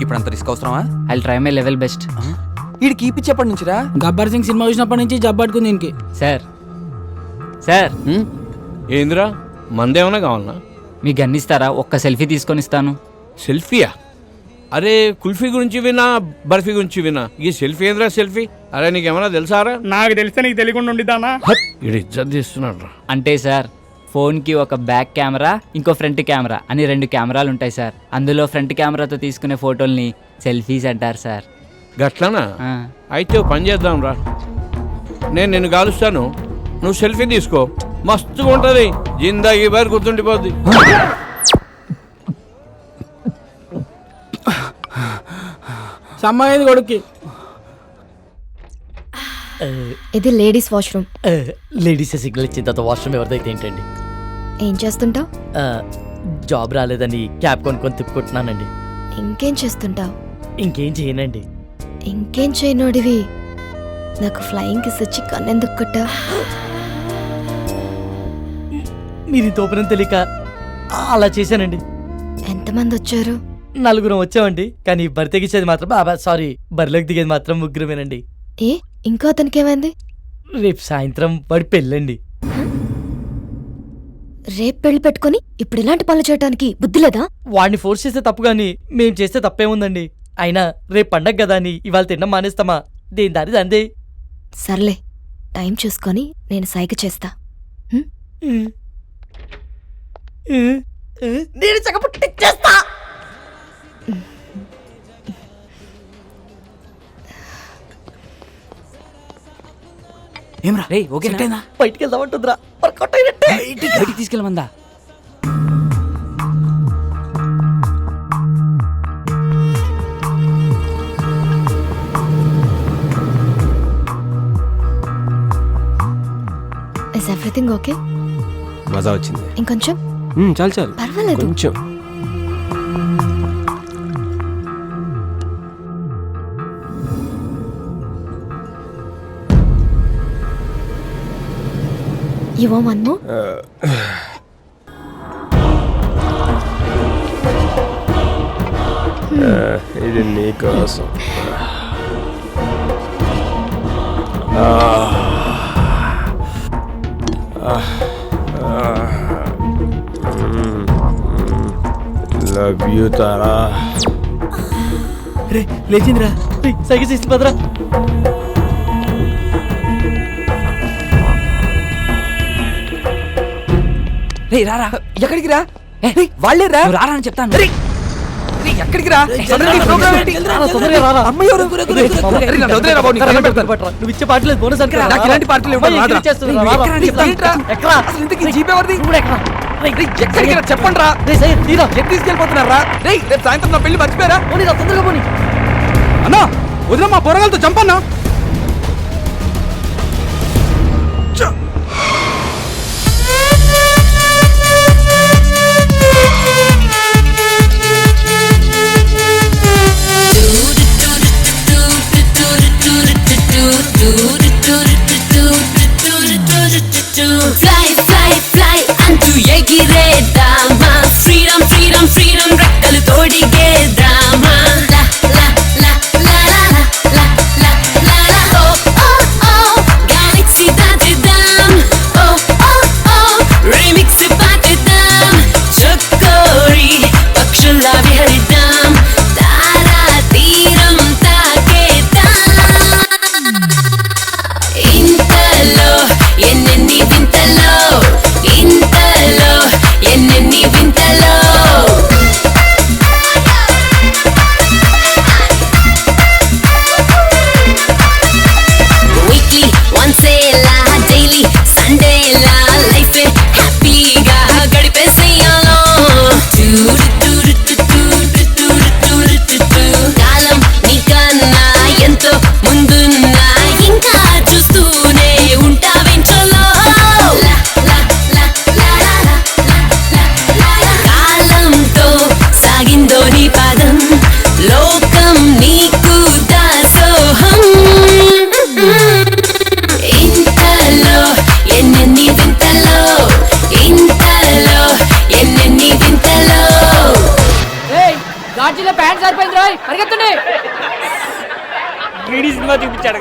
ఇప్పుడు అంత రిస్క్ అవసరమా? I try my level best. వీడికి కీపిచ్చేప్పటి నుంచిరా? గబ్బర్ సింగ్ సినిమా చూసినప్పటి నుంచి జబ్బట్టుకుంది దీనికి. సార్ సార్ ఏందిరా మందేమన్నా కావాలనా? మీకు గన్నిస్తారా? ఒక్క సెల్ఫీ తీసుకొని ఇస్తాను. సెల్ఫీయా? అరే కుల్ఫీ గురించి వినా, బర్ఫీ గురించి వినా, ఈ సెల్ఫీ ఏంద్రా సెల్ఫీ? అరే నీకేమన్నా తెలుసారా? నాకు తెలిస్తే నీకు తెలియకుండా ఉండిద్దానా? ఇది ఇజ్జత్ తీస్తున్నాడు రా. అంటే సార్ ఫోన్కి ఒక బ్యాక్ కెమెరా, ఇంకో ఫ్రంట్ కెమెరా అని 2 కెమెరాలు ఉంటాయి సార్. అందులో ఫ్రంట్ కెమెరాతో తీసుకునే ఫోటోల్ని సెల్ఫీస్ అంటారు సార్. గట్లనా? అయితే ఓ పని చేద్దాం రా, నేను నిన్ను కాలుస్తాను, నువ్వు సెల్ఫీ తీసుకో, మస్తుగా ఉంటుంది, జిందాగీ బారి గుర్తుండిపోద్ది. సమ్మాయింది కొడుక్కి. ఇది లేడీస్ వాష్రూమ్. లేడీస్ సిగ్నల్ ఇచ్చిన తర్వాత వాష్రూమ్ ఎవరిదైతే ఏంటండి? ఏం చేస్తుంటావు? జాబ్ రాలేదని క్యాబ్ కొనుక్కొని తిప్పుకుంటున్నానండి. ఇంకేం చేస్తుంటావు? ఇంకేం చేయనండి. ఇంకేం చేయనోడివి నాకు ఫ్లయింగ్ కిస్ ఇచ్చి కన్నెందుకు కొట్టా? మీరు తోపనం తెలియక అలా చేశానండి. ఎంతమంది వచ్చారు? 4 వచ్చామండి. కానీ బరి తెగించేది మాత్రం సారీ, బరిలోకి దిగేది మాత్రం 3 ఏ ఇంకో అతనికి ఏమైంది? రేపు సాయంత్రం వాడి పెళ్ళండి. రేపు పెళ్లి పెట్టుకుని ఇప్పుడు ఇలాంటి పనులు చేయడానికి బుద్ధి లేదా? వాడిని ఫోర్స్ చేస్తే తప్పు గాని మేం చేస్తే తప్పేముందండి? అయినా రేపు పండగ కదా అని ఇవాళ తినడం మానేస్తామా? దేని దారి అందే. సర్లే, టైం చూసుకొని నేను సైగ చేస్తా. నేను చక్కపుట్టిచ్చేస్తా. ఏమ్రా రే ఓకేనా? బయటికి వెళ్దామంటుందిరా. వర్కౌట్ అయినట్టే. బయటికి తీసుకెళ్ళమందా? Is everything okay? మజా వచ్చింది. ఇంకొంచెం? చాలు చాలు, పర్వాలేదు. కొంచెం. You want one more? ఇది నీకోసం. Love you Tara. రే లేచిందిరా. సైకిల్ చేసి పదరా. రే రారా. ఎక్కడికి రా? వాళ్ళే రా. రారా అని చెప్తాను. ఎక్కడికి రా? నువ్వు ఇచ్చే పాటలేదు బోనస్ అంటే నాకు ఇలాంటి పాటలు చెప్పండి రా. తీసుకెళ్ళిపోతున్నారా? రేపు సాయంత్రం నా పెళ్లి మర్చిపోయారా? తొందరగా పోనీ. అన్నా వదిన మా పొరగాలతో చంపన్నా. Fly, fly, fly అంటూ ఎగిరేద్దామా, ఫ్రీడమ్ ఫ్రీడమ్ ఫ్రీడమ్ రెక్కలు తోడిగేద్దామా. లా లా లా లా లా లా లా లా ఓ ఓ ఓ గెలాక్సీ దాటిద్దాం. ఓ ఓ ఓ రీమిక్స్ పాటిద్దాం. చక్కోరి పక్షుల్లా విహరిద్దాం. తారా తీరం తాకేద్దాం.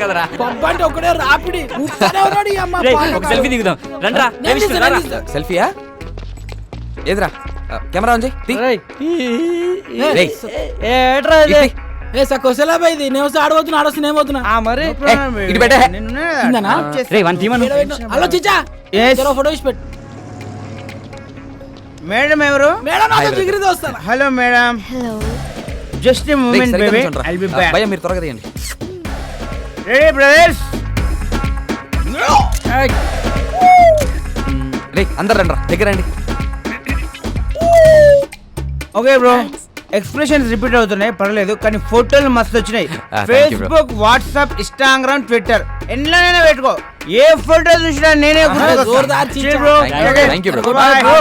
కదరా పబ్బ అంటే ఒకడే రాపిడి ఊపుతానే ఉన్నాడు ఈ అమ్మ రేయ్, పాట ఒక సెల్ఫీ దిగుదాం రండ్రా నేను తీస్తా, నేను తీస్తా. సెల్ఫీయా ఏదిరా కెమెరా ఆన్ చేయి తీ. రేయ్, ఏట్రా ఇది? ఇది. ఏ సకోసలా ఇది నేను వస్తే ఆడబోతున్నా ఆడొస్తే ఏమవుతున్నా మరి ఇటు పెట్టే ఇందనా రేయ్ వన్ తీమను హలో చిచ్చా జర ఫోటో ఇచ్చి పెట్టు మేడం ఎవరు? మేడం నాకు జిగిరితో వస్తాను హలో మేడం, హలో జస్ట్ రేయ్, మూమెంట్ సరిగ్గా బేబీ, నిల్చోండ్రా. I'll be back. భయ్యా మీరు త్వరగా తీయండి. Ready brothers? రేయ్ అందరు రండి దగ్గర రండి. ఓకే బ్రో, ఎక్స్ప్రెషన్స్ రిపీట్ అవుతున్నాయి పర్లేదు, కానీ ఫోటోలు మస్తు వచ్చినాయి. thank you, bro. Facebook, WhatsApp, Instagram, Twitter ఎన్నైనా పెట్టుకో, ఏ ఫోటో చూసినా నేనే జోర్దార్ చీచా. Bro. Thank you, bro. Bye, bro.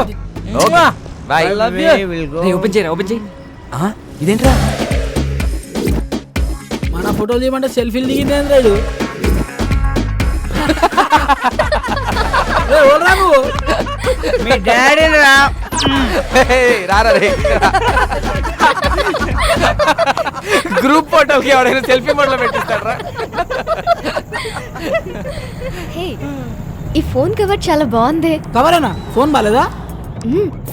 Okay bye. I love you. We'll go. రేయ్ ఓపెన్ చేయరా ఓపెన్ చేయి ఇదేంట్రా మన ఫోటోలు తీయమంటే సెల్ఫీలు దిగింది రాడు రాము మీ డాడీ రా. రారా రే గ్రూప్ ఫోటోకి ఎవడైనా సెల్ఫీ మోడ్లో పెట్టిస్తాడ్రా. హే ఈ ఫోన్ కవర్ చాలా బాగుంది. కవరేనా ఫోన్ బాలేదా?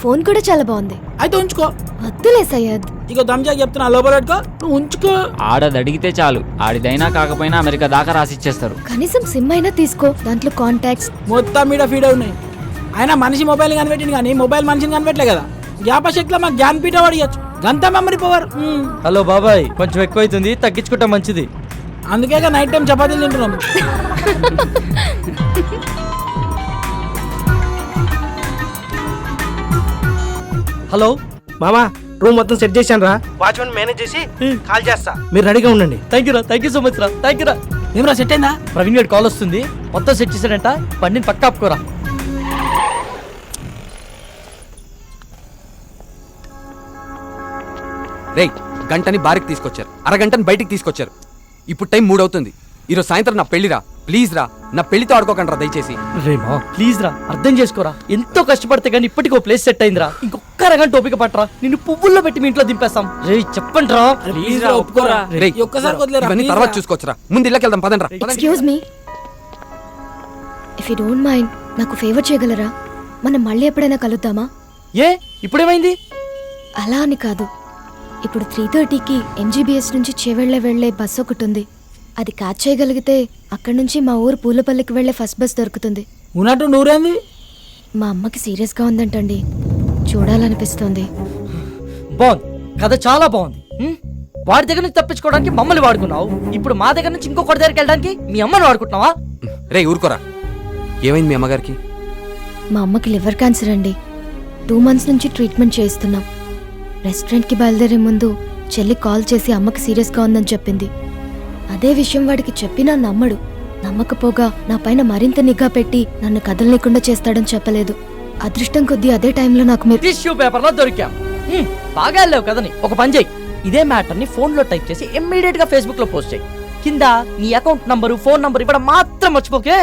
ఫోన్ కూడా చాలా బాగుంది. అయితే ఉంచుకో. వద్దులే సయ్యద్. ఇక దమ్జా చెప్తున్నా లోపల పెట్టుకో, నువ్వు ఉంచుకో. ఆడది అడిగితే చాలు ఆడిదైనా కాకపోయినా అమెరికా దాకా రాసిచ్చేస్తారు. కనీసం సిమ్ అయినా తీసుకో, దాంట్లో కాంటాక్ట్స్ మొత్తం మీద ఫీడ్ ఉన్నాయి. ఆయన మనిషి మొబైల్ కనిపెట్టింది కానీ మొబైల్ మనిషిని కనిపెట్టలే కదా. జ్ఞాపశక్తిలో మాకు జ్ఞానపీఠ అడిగచ్చు, గంత మెమరీ పవర్. హలో బాబాయ్, కొంచెం ఎక్కువ అవుతుంది, తగ్గించుకుంటా మంచిది. అందుకే నైట్ టైం చపాతీలు తింటున్నాం. హలో మామా రూమ్ మొత్తం సెట్ చేశాను రా. వాచ్మెన్ మేనేజ్ చేసి కాల్ చేస్తా. మీరు రెడీగా ఉండండి. థ్యాంక్ యూ సో మచ్ రా, థ్యాంక్ యూ రా. ఏమరా సెట్ అయిందా? ప్రవీణ్ గారి కాల్ వస్తుంది, మొత్తం సెట్ చేశాడంట, బండిని పక్క ఆపుకోరా. రేయ్ గంటని బారికి తీసుకొచ్చారు, అరగంటని బయటికి తీసుకొచ్చారు. ఇప్పుడు టైం 3 అవుతుంది. ఈరోజు సాయంత్రం నా పెళ్లిరా, ప్లీజ్ రా, నా పెళ్లితో ఆడుకోకండి రా దయచేసి. రేమా ప్లీజ్ రా, అర్థం చేసుకోరా. ఎంతో కష్టపడితే కానీ ఇప్పటికీ ఓ ప్లేస్ సెట్ అయిందిరా. ఇంకొక అరగంట ఓపిక పట్టరా, నిన్ను పువ్వుల్లో పెట్టి మీ ఇంట్లో దింపేస్తాం. రే చెప్పండి రా, ప్లీజ్ రా, ఒప్పుకోరా. రేయ్ ఒక్కసారి వదిలేరా, ఇవన్నీ please తర్వాత రా. చూసుకోవచ్చురా, ముందు ఇళ్ళకి వెళ్దాం పదండి రా. Excuse me, if you don't mind నాకు ఫేవర్ చేయగలరా? మనం మళ్ళీ ఎప్పుడైనా కలుద్దామా? ఏ ఇప్పుడేమైంది? అలా అని కాదు, ఇప్పుడు 3:30కి ఎంజీబీఎస్ నుంచి వెళ్లే బస్ ఒకటి ఉంది. అది క్యాచ్ చేయగలిగితే అక్కడి నుంచి మా ఊరు పూలపల్లికి వెళ్లే ఫస్ట్ బస్ దొరుకుతుంది. ఉన్నట్టు నూరేంది? మా అమ్మకి సీరియస్గా ఉందంటండి, చూడాలనిపిస్తుంది. బాగుంది, కథ చాలా బాగుంది. వాడి దగ్గర నుంచి తప్పించుకోవడానికి మమ్మల్ని వాడుకున్నావు, ఇప్పుడు మా దగ్గర నుంచి ఇంకొకటి దగ్గరికి వెళ్ళడానికి మీ అమ్మని వాడుకుంటున్నావా? రేయ్ ఊరుకోరా, ఏమైంది మీ అమ్మగారికి? మా అమ్మకి లివర్ క్యాన్సర్ అండి. 2 months నుంచి ట్రీట్మెంట్ చేయిస్తున్నాం. రెస్టారెంట్కి బయలుదేరే ముందు చెల్లి కాల్ చేసి అమ్మకి సీరియస్గా ఉందని చెప్పింది. అదే విషయం వాడికి చెప్పినా నమ్మడు. నమ్మకపోగా నా పైన మరింత నిఘా పెట్టి నన్ను కదలలేకుండా చేస్తాడని చెప్పలేదు. అదృష్టం కొద్దీ అదే టైంలో నాకు మీరు టిష్యూ పేపర్ లో దొరికాం. బాగా వెళ్ళావు కదని. ఒక పని చేయి, ఇదే మ్యాటర్ ని ఫోన్ లో టైప్ చేసి ఇమ్మీడియట్ గా ఫేస్బుక్ లో పోస్ట్ చేయి. కింద నీ అకౌంట్ నంబరు, ఫోన్ నంబర్ ఇవ్వడం మాత్రం మర్చిపోకే.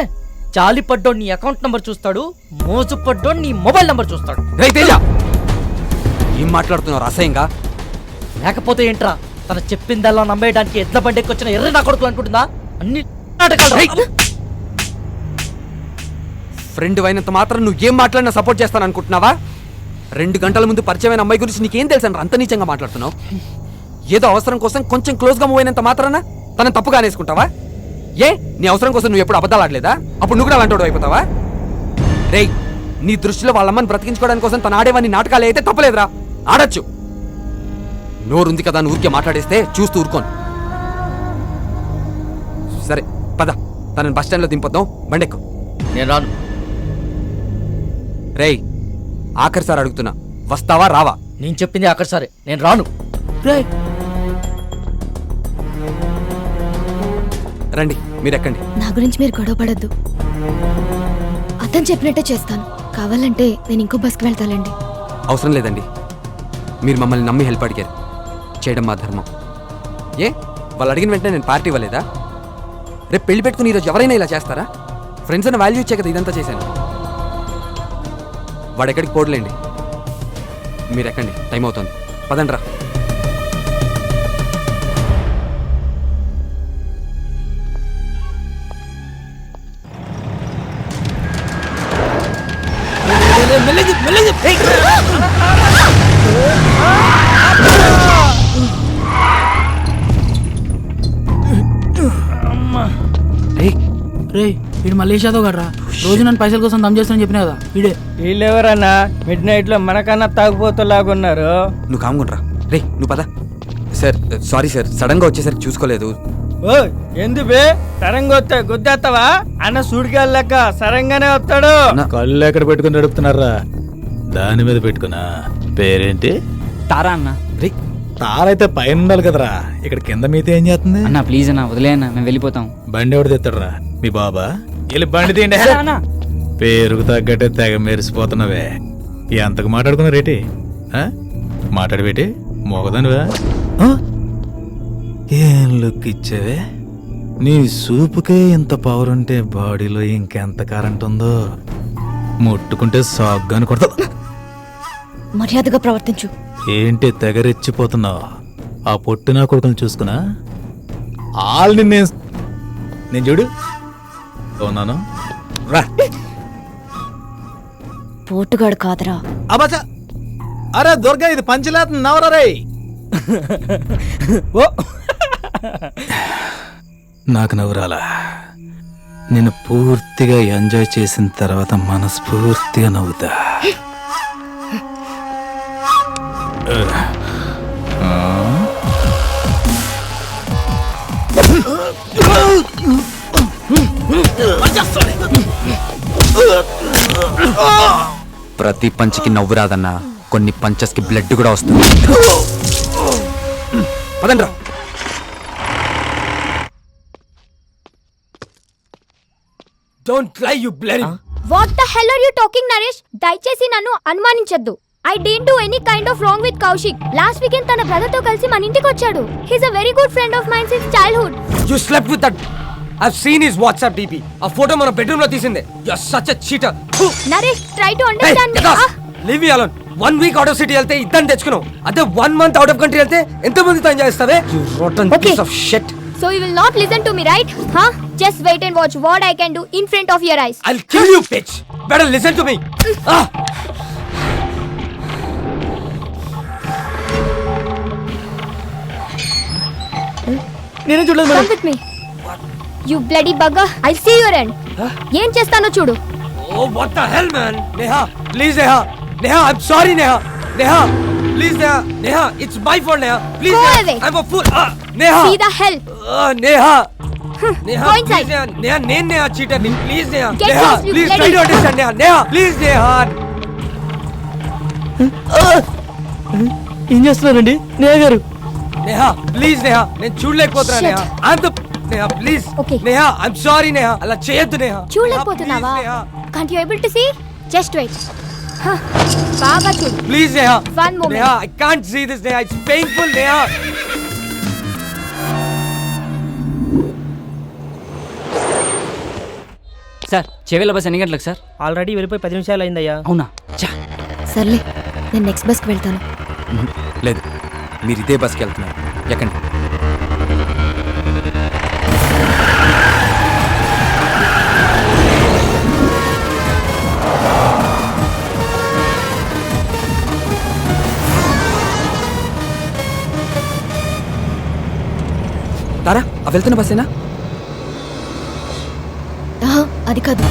జాలి పడ్డోడు నీ అకౌంట్ నంబర్ చూస్తాడు, మోజు పడ్డోడు నీ మొబైల్ నంబర్ చూస్తాడు. రేయ్ తేజ, ఏం మాట్లాడుతున్నావు అసహ్యంగా? లేకపోతే ఏంట్రా, తన చెప్పిందల్లా నమ్మేయడానికి ఎడ్ల బండికి వచ్చిన ఎర్ర నా కొడుకులు అనుకుంటుందా? అన్ని నాటకాలు. ఫ్రెండ్ అయినంత మాత్రం నువ్వు ఏం మాట్లాడినా సపోర్ట్ చేస్తాను అనుకుంటున్నావా? 2 గంటల ముందు పరిచయమైన అమ్మాయి గురించి నీకేం తెలుసండి అంత నీచంగా మాట్లాడుతున్నావు? ఏదో అవసరం కోసం కొంచెం క్లోజ్గా మూవ్ అయినంత మాత్రాన తనని తప్పుగా అనేసుకుంటావా? ఏ నీ అవసరం కోసం నువ్వు ఎప్పుడు అబద్ధాలు ఆడలేదా? అప్పుడు నువ్వు కూడా అలాంటి అయిపోతావా? రేయ్ నీ దృష్టిలో వాళ్ళమ్మని బ్రతికించుకోవడానికి కోసం తను ఆడేవన్నీ నాటకాలు అయితే తప్పలేదురా, ఆడచ్చు. నోరుంది కదా అని ఊరికే మాట్లాడేస్తే చూస్తూ ఊరుకోను. సరే పద, తనని బస్ స్టాండ్లో దింపొద్దాం, బండెక్కు. నేను రాను. రేయ్ ఆఖరిసారి అడుగుతున్నా, వస్తావా రావా? నేను చెప్పింది ఆఖరి సరే, నేను రాను. రండి మీరు ఎక్కండి. నా గురించి మీరు గొడవ పడద్దు. అతను చెప్పినట్టే చేస్తాను. కావాలంటే నేను ఇంకో బస్కి వెళ్తానండి. అవసరం లేదండి, మీరు మమ్మల్ని నమ్మి హెల్ప్ అడిగారు, చేయడం మా ధర్మం. ఏ వాళ్ళు అడిగిన వెంటనే నేను పార్టీ ఇవ్వలేదా? రేపు పెళ్లి పెట్టుకుని ఈరోజు ఎవరైనా ఇలా చేస్తారా? ఫ్రెండ్స్ అని వాల్యూ ఇచ్చే కదా ఇదంతా చేశాను. వాడు ఎక్కడికి పోడలేండి, మీరు ఎక్కండి, టైం అవుతుంది, పదండ్రా. రే వీడు మల్లేష్ యాదవ్ గడ్రా, రోజు నన్ను పైసల కోసం దమ్ చేస్తానని చెప్పినా కదా వీడే. వీళ్ళెవరన్నా మిడ్ నైట్ లో మనకన్నా తాగుపోతలాగున్నారు. నువ్వు కాముకుంట్రా. రే నువ్వు పద. సార్ సారీ సార్, సడన్ గా వచ్చేసరికి చూసుకోలేదు. ఓ ఎందుబే సరంగా వస్తే గుద్దేస్తావా? అన్న సుడిగాలి లెక్క సరంగానే వస్తాడు. కళ్ళు ఎక్కడ పెట్టుకుని నడుపుతున్నారా? దాని మీద పెట్టుకున్నా. పేరేంటి? తారా అన్న. రే తారైతే పైన ఉండాలి కదరా, ఇక్కడ కింద మీతో ఏం చేస్తుంది? అన్న ప్లీజ్ అన్న వదిలే అన్న, మేము వెళ్ళిపోతాం. బండి ఎవడు తెస్తాడరా? మీ బాబా? వెళ్ళి బండి తీయండి. పేరుకు తగ్గట్టే తెగ మెరిసిపోతున్నావే. ఎంతకు మాట్లాడుకున్నా రేటి? మాట్లాడబెట్టి మోగదానివా? ఏం లుక్ ఇచ్చావే? నీ సూపుకే ఇంత పవర్ ఉంటే బాడీలో ఇంకెంత కరెంట్ ఉందో. ముట్టుకుంటే సాగ్గాని కొడతా. మర్యాదగా ప్రవర్తించు. ఏంటి తెగరెచ్చిపోతున్నావు? ఆ పొట్టినా కొడుకుని చూసుకున్నా ఆల్ని నేను చూడు ఉన్నాను రా. పోటుగాడు కాదరా. అబ్బా అరే దుర్గా, ఇది పంచలేత నవరా రే. ఓ నాకు నవ్వురాలా? నేను పూర్తిగా ఎంజాయ్ చేసిన తర్వాత మనస్ఫూర్తిగా నవ్వుతా. ప్రతి పంచికి నవ్వు రాదన్నా, కొన్ని పంచెస్ కి బ్లడ్ కూడా వస్తుంది. పదండ్రా. Don't lie you bloody. What the hell are you talking Naresh? దయచేసి నన్ను అనుమానించొద్దు. I don't do any kind of wrong with Kaushik. Last weekend తన బ్రదర్ తో కలిసి మన ఇంటికి వచ్చాడు. He is a very good friend of mine since childhood. You slept with that. I have seen his WhatsApp DP. ఆ photo మన bedroom లో తీసిందే. You are such a cheater. Naresh try to understand me. Leave me alone. 1 week out of city వెళ్తే ఇద్దరిని తెచ్చుకున్నావు. అదే 1 month out of country వెళ్తే ఎంత మందితో ఎంజాయ్ చేస్తావే? You rotten piece of shit. So you will not listen to me, right? Huh? Just wait and watch what I can do in front of your eyes. I'll kill you, bitch. Better listen to me. నేనే చూడలేదు Come with me. You bloody bugger. I'll see your end. ఏం చేస్తానో చూడు. Oh, what the hell, man? Neha, please, Neha. Neha, I'm sorry, Neha. Neha, please, Neha. Neha, it's my fault, Neha. Please, Go Neha. away. I'm a fool. Neha. See the hell. Neha. Neha, Go inside. please, Neha. Neha, నేను Neha cheater. Please, Neha. Get Neha, lost, you please bloody- try to understand, Neha. Neha, please, Neha. ఏం చేస్తున్నారండి నేహ గారు? Neha, please, Neha. నేను చూడలేకపోతున్నా, Neha. I'm the Neha, please. Okay. Neha, I'm sorry, Neha. అలా చేయొద్దు, Neha. చూడలేకపోతున్నావా? Can't you able to see? Just wait. బాగా చూడు. Please, Neha. One moment. Neha, I can't see this, Neha. It's painful, Neha. Sir Chevella bus ఎన్ని గంటలకు sir? Already వెళ్ళిపోయి 10 నిమిషాలు అయిందయ్యా. అవునా? సర్లే నేను నెక్స్ట్ బస్కి వెళ్తాను. లేదు, మీరు ఇదే బస్కి వెళ్తున్నారు. ఎక్కండి. తారా, ఆ వెళ్తున్న బస్సేనా? అది కాదు.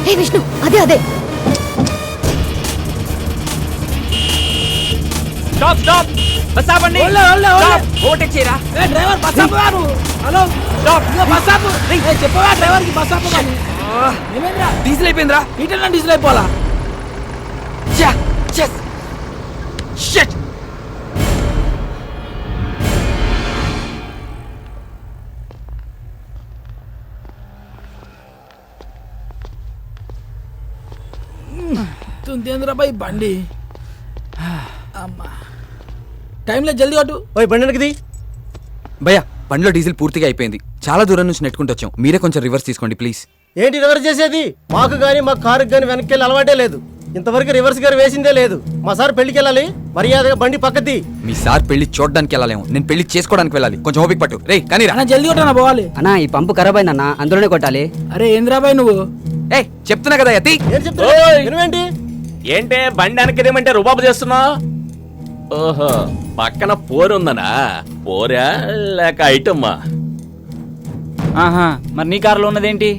హే విష్ణు, అదే అదే. స్టాప్ స్టాప్, బస్ ఆపండి. ఓవర్టేక్ చేయరా. డ్రైవర్ బస్ ఆపు. Hello stop. బస్ ఆపు. చెప్పవా డ్రైవర్ కి బస్ ఆపు. ఏమైందిరా? డీజిల్ అయిపోయిందిరా. ఇటన్నా డీజిల్ అయిపోవాలా? షిట్. తుందేంద్ర బాయ్ బండి. అమ్మా టైంలో జల్దీ కొట్టు. ఓయ్ బండి వెనక్కిది. భయ్యా, బండిలో డీజిల్ పూర్తిగా అయిపోయింది. చాలా దూరం నుంచి నెట్టుకుంటూ వచ్చాం. మీరే కొంచెం రివర్స్ తీసుకోండి ప్లీజ్. ఏంటి రివర్స్ చేసేది? మాకు కానీ మా కారుకి కానీ వెనక్కి వెళ్ళి అలవాటే లేదు. ఇంతవరకు రివర్స్ గారు వేసిందే లేదు. మా సార్ పెళ్లికి వెళ్ళాలి, మర్యాదగా బండి పక్కది. మీ సార్ పెళ్లి చూడడానికి వెళ్ళాలేమో, నేను పెళ్లి చేసుకోవడానికి వెళ్ళాలి. కొంచెం ఓపిక పట్టు. రే కానీ అన్న జల్దీ కొట్టనా పోవాలి. అన్నా ఈ పంపు ఖరాబ్ అయిందన్నా, అందులోనే కొట్టాలి. అరే ఏంద్రా బాయ్ నువ్వు? ఏ చెప్తున్నా కదా యతి. ఏం చెప్తా? ఏంటి ఏంటే బండి వెనకదేమంటే రుబాబు చేస్తున్నావు? ఓహో, పక్కన పోరు ఉందనా? పోరా లేక ఐటమ్మా? ఆహా, మరి నీ కారులో ఉన్నదేంటి?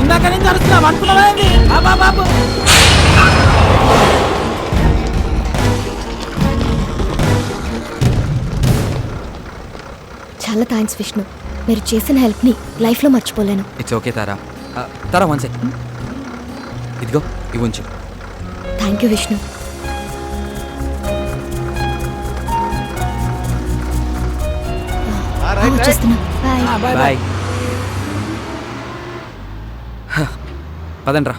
ఇందాక నుంచి అరుస్తున్నాం అనుకున్నావా? బాబు చాలా థ్యాంక్స్ విష్ణు, మీరు చేసిన హెల్ప్ని లైఫ్లో మర్చిపోలేను. It's okay Tara. Tara one sec, ఇదిగో ఇవి ఉంచు. Thank you Vishnu. వచ్చేస్తున్నా. బాయ్. బాయ్. పదండ్రా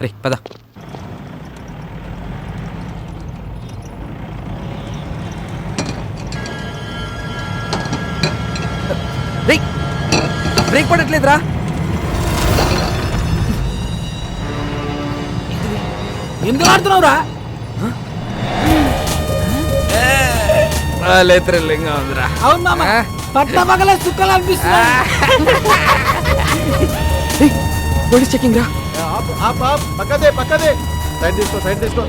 రే పద. బ్రేక్ పడట్లేదురా. ఎందుకు ఆడుతున్నావురా? థ్రిల్లింగ్ ఉందిరా. అవును మామ, పట్ల పగల సుక్కలు అనిపిస్తున్నా. పోలీస్ చెకింగ్ రా. పక్కదే సైడ్ తీసుకో.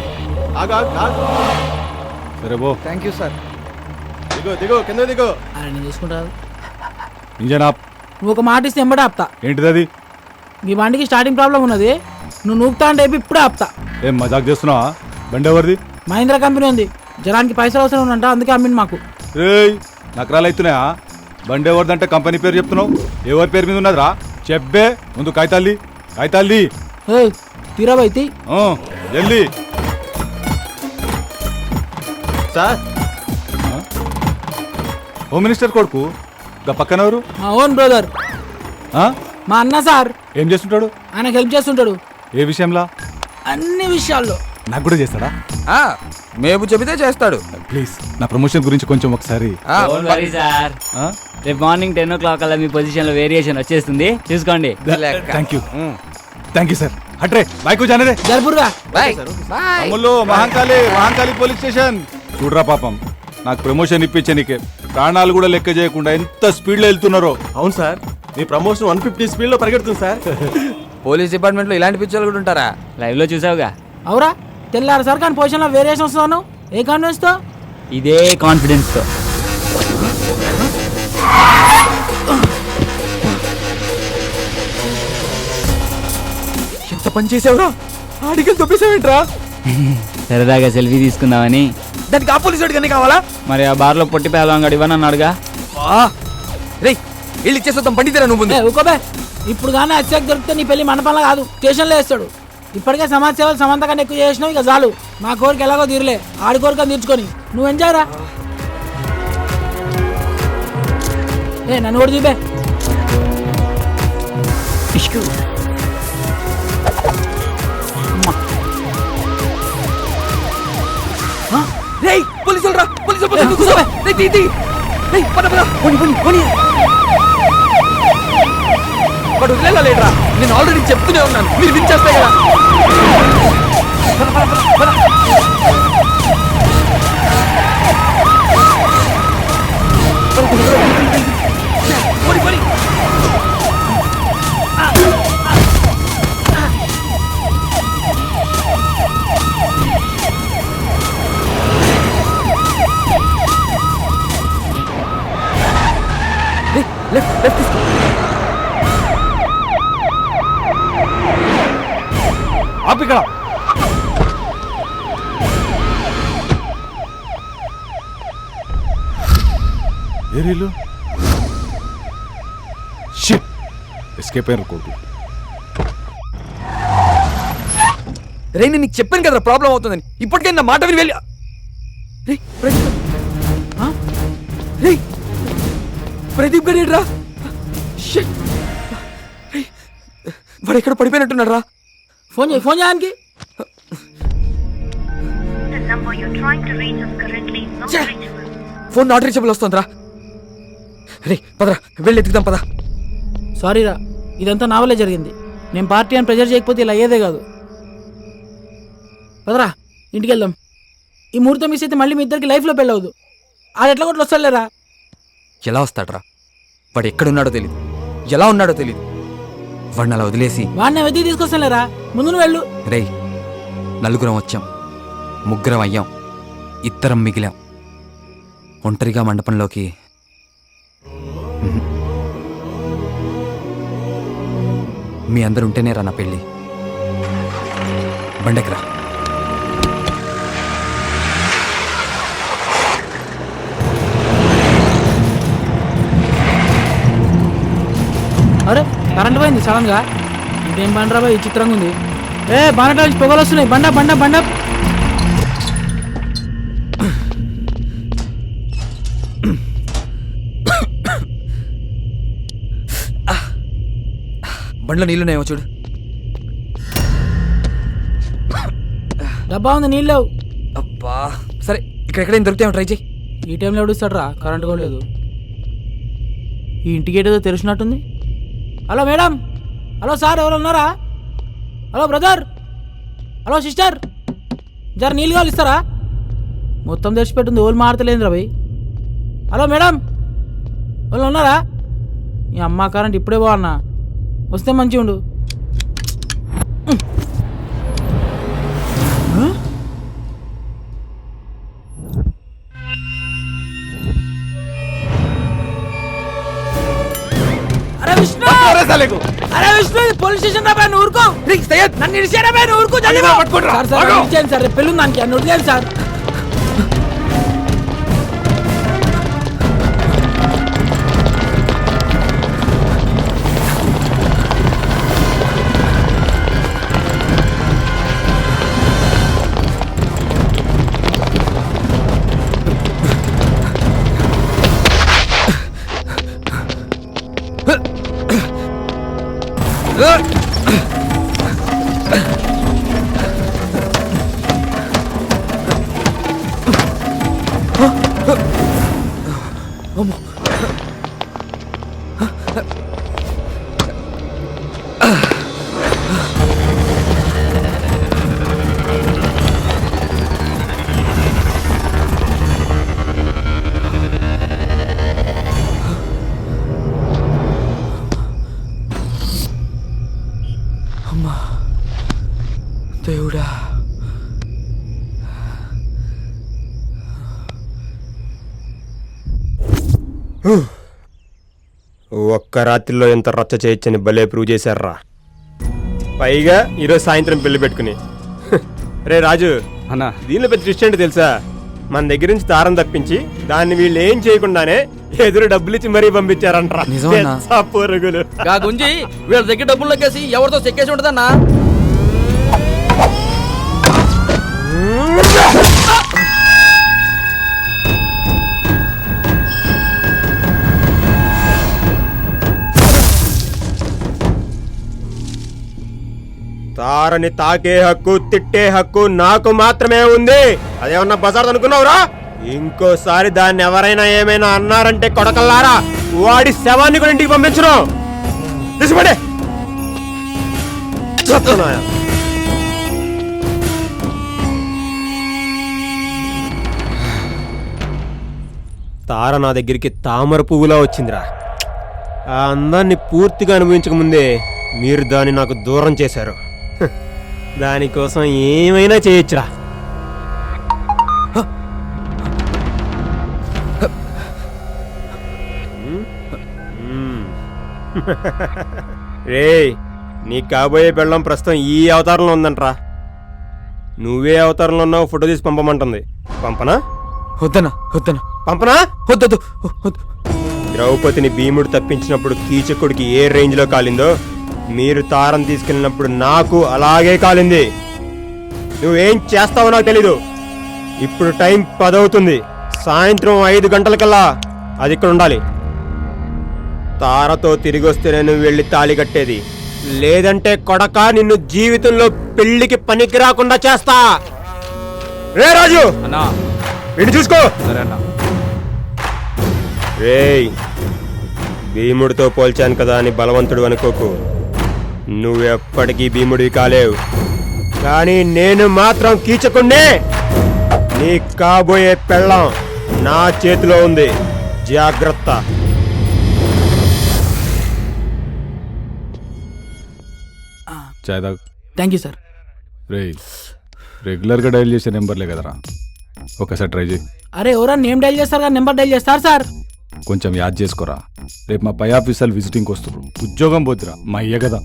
సరే బో. Thank you sir. దిగో కింద దిగో. అరే నేను చూసుకుంటాను. ఇంజన్ ఆప్. నువ్వు ఒక మాట ఇస్తే ఎంబడే ఆపుతా. ఏంటిది అది? మీ బండికి స్టార్టింగ్ ప్రాబ్లం ఉన్నది, నువ్వు నూపుతా అంటే ఇప్పుడే ఆపుతా. ఏం మజాక్ చేస్తున్నావా? బండి ఎవరిది? మహీంద్రా కంపెనీ ఉంది, జనానికి పైసలు అవసరం ఉందంట, అందుకే అమ్మింది మాకు. రేయ్ నకరాలు అవుతున్నాయా? బండి ఎవరిదంటే కంపెనీ పేరు చెప్తున్నావు, ఎవరి పేరు మీద ఉన్నదిరా? చెప్పే ముందు కాగితాల్ది. తీరాబైతి జల్దీ. సార్, హోమ్ మినిస్టర్ కొడుకు గా పక్కన ఎవరు? మా ఓన్ బ్రదర్, మా అన్న సార్. ఏం చేస్తుంటాడు? ఆయనకు హెల్ప్ చేస్తుంటాడు. ఏ విషయంలో? అన్ని విషయాల్లో. నాకు కూడా చేస్తాడా? మేబు చెబితే చేస్తాడు. ప్లీజ్ నా ప్రమోషన్ గురించి కొంచెం ఒకసారి. సార్ రేపు మార్నింగ్ 10 o'clock అలా మీ పొజిషన్ లో వేరియేషన్ వచ్చేస్తుంది, చూసుకోండి. Thank you sir. హట్రే బైక్ జానరే జరుపురుగా. అమ్ముల్లో మహాంకాళి పోలీస్ స్టేషన్. చూడరా పాపం, నాకు ప్రమోషన్ ఇప్పించే నీకే ప్రాణాలు కూడా లెక్క చేయకుండా ఎంత స్పీడ్ లో వెళ్తున్నారో. అవును సార్, మీ ప్రమోషన్ 150 స్పీడ్ లో పరిగెడుతుంది సార్. పోలీస్ డిపార్ట్మెంట్ లో ఇలాంటి పిక్చర్లు కూడా ఉంటారా? లైవ్ లో చూసావుగా. అవురా, తెల్లారు సార్ కానీ పొజిషన్ లో వేరియేషన్ వస్తున్నాను. ఏ కాన్ఫిడెన్స్ తో? ఇదే కాన్ఫిడెన్స్ తో. ఎంత పని చేసావురా? ఆడికి తొప్పేసావేంట్రా? సరదాగా సెల్ఫీ తీసుకుందామని. దానికి ఆ పోలీసు వాడికి కావాలా? మరి ఆ బార్ లో పొట్టి పేలవాడు ఇవ్వనన్నాడుగా. రే వెళ్ళి ఇచ్చేస్తాం, బండి తీరా నువ్వు. ఊకోబే, ఇప్పుడు కానీ అత్యాక్ దొరికితే నీ పెళ్లి మన పనులు కాదు, స్టేషన్లో వేస్తాడు. ఇప్పటికే సమాజ సేవలు సమంత కన్నా ఎక్కువ చేసినావు, ఇక చాలు. మా కోరిక ఎలాగో తీరలే, ఆడి కోరిక తీర్చుకొని నువ్వు ఎంజాయ్ రా. నన్ను కూడా చూపే. పోలీసులు రా, వాడు వదిలేరా? నేను ఆల్రెడీ చెప్తూనే ఉన్నాను, మీరు వినిచేస్తాయి కదా. లెఫ్ట్ తీసుకో. ఆపిక్కడ. ఏరీలు ఎస్కేప్ అయ్యారు కొడుకు. రే నేను నీకు చెప్పాను కదా ప్రాబ్లం అవుతుందని, ఇప్పటికే నా మాట విని వెళ్ళి. ప్రదీప్ గారు రా, వాడు ఎక్కడ పడిపోయినట్టున్నాడు రా. ఫోన్ చేయడానికి ఫోన్ నాట్ రీచబుల్ వస్తుందిరా. రే పదరా, వెళ్ళి ఎత్తుకుదాం పద. సారీ రా, ఇదంతా నా వల్లే జరిగింది. నేను పార్టీ అని ప్రెజర్ చేయకపోతే ఇలా అయ్యేదే కాదు. పదరా ఇంటికి వెళ్దాం. ఈ ముహూర్తం మిస్ అయితే మళ్ళీ మీ ఇద్దరికి లైఫ్లో పెళ్ళవద్దు. అది ఎట్లా కొట్లు వస్తాడులేరా? ఎలా వస్తాడ్రా? వాడు ఎక్కడున్నాడో తెలీదు, ఎలా ఉన్నాడో తెలీదు. వాడిని అలా వదిలేసి వాడిని వెతికి తీసుకొస్తానులేరా, ముందు నువ్వు వెళ్ళు. రేయ్, నలుగురం వచ్చాం, ముగ్గురం అయ్యాం, ఇద్దరం మిగిలాం. ఒంటరిగా మండపంలోకి మీ అందరు ఉంటేనే రా నా పెళ్ళి. బండెకరా. అరే కరెంట్ పోయింది సడన్గా. ఇదేం బండరా బాయ్, చిత్రంగా ఉంది. బండ నుంచి పొగలు వస్తున్నాయి. బండ బండ బండ బండ్లో నీళ్ళున్నాయేమో చూడు. డబ్బా ఉంది, నీళ్ళు లేవు. అబ్బా సరే, ఇక్కడెక్కడైనా దొరికితేమో ట్రై చేయి. ఈ టైంలో ఎవడుస్తాడు రా, కరెంట్ కూడా లేదు. ఈ ఇంటికి ఏదో తెరిచినట్టుంది. హలో మేడం, హలో సార్, ఎవరు ఉన్నారా? హలో బ్రదర్, హలో సిస్టర్, జర నీళ్ళు కావాలి ఇస్తారా? మొత్తం తెరిచిపెట్టుంది, ఓళ్ళు మారతలేదు రా భయ్. హలో మేడం, వాళ్ళు ఉన్నారా? ఈ అమ్మ కరెంట్ ఇప్పుడే బాగున్నా, వస్తే మంచిగా ఉండు. అరే విష్ణు, అరే విష్ణు, పోలీస్ స్టేషన్ రా బాయ్, నువ్వు ఊరుకో. నన్ను ఇడిచారా బాయ్, నువ్వు ఊరుకో. సార్ సార్ పెళ్ళి దానికి అన్ను వదిలేను సార్. దేవుడా, ఒక్క రాత్రిలో ఎంత రచ్చ చేయొచ్చని భలే ప్రూవ్ చేశారా. పైగా ఈరోజు సాయంత్రం పెళ్లి పెట్టుకుని. రే రాజు అన్న, దీనిలో పెద్ద ట్విస్ట్ ఏంటి తెలుసా? మన దగ్గర నుంచి దారం తప్పించి దాన్ని వీళ్ళు ఏం చేయకుండానే ఎదురు డబ్బులు ఇచ్చి మరీ పంపించారంటారా. పొరుగులు గుంజి వీళ్ళ దగ్గర డబ్బులు లెక్కేసి ఎవరితో చెక్కేసి ఉంటుందన్నా. తారని తాకే హక్కు, తిట్టే హక్కు నాకు మాత్రమే ఉంది. అదేమన్నా బజార్ అనుకున్నావురా? ఇంకోసారి దాన్ని ఎవరైనా ఏమైనా అన్నారంటే కొడకల్లారా, వాడి శవాన్ని కూడా ఇంటికి పంపించను. తీసుపడే. తార నా దగ్గరికి తామర పువ్వులా వచ్చిందిరా. ఆ అందాన్ని పూర్తిగా అనుభవించక ముందే మీరు దాన్ని నాకు దూరం చేశారు. దానికోసం ఏమైనా చేయొచ్చురా. రేయ్, నీ కాబోయే పెళ్ళం ప్రస్తుతం ఈ అవతారంలో ఉందంట్రా. నువ్వే అవతారంలో ఉన్నావు, ఫోటో తీసి పంపమంటుంది. పంపనా? వద్దనా వద్దనా పంపనా? వద్దొద్దు. ద్రౌపదిని భీముడు తప్పించినప్పుడు కీచకుడికి ఏ రేంజ్లో కాలిందో, మీరు తారం తీసుకెళ్ళినప్పుడు నాకు అలాగే కాలింది. నువ్వేం చేస్తావో నాకు తెలీదు. ఇప్పుడు టైం 10 అవుతుంది. సాయంత్రం 5 గంటలకల్లా అది ఇక్కడ ఉండాలి. తారతో తిరిగి వస్తేనే నువ్వు వెళ్ళి తాళి కట్టేది. లేదంటే కొడక నిన్ను జీవితంలో పెళ్లికి పనికి రాకుండా చేస్తా. రే రాజు, వీడిని చూసుకో. రేయ్, భీముడితో పోల్చాను కదా అని బలవంతుడు అనుకోకు. నువ్వెప్పటికీ భీముడివి కాలేవు. కానీ నేను మాత్రం కీచకుండే. నీ కాబోయే పెళ్ళం నా చేతిలో ఉంది, జాగ్రత్త. చాయ్ తాగు. Thank you sir. రే రెగ్యులర్గా డైల్ చేసే నెంబర్లే కదరా, ఒకసారి ట్రై చేయి. అరే ఎవరా నేమ్ డైల్ చేస్తారు కానీ నెంబర్ డైల్ చేస్తారు సార్. కొంచెం యాద్ చేసుకోరా, రేపు మా పై ఆఫీసర్లు విజిటింగ్కి వస్తున్నారు. ఉద్యోగం పోతురా, మా అయ్య కదా.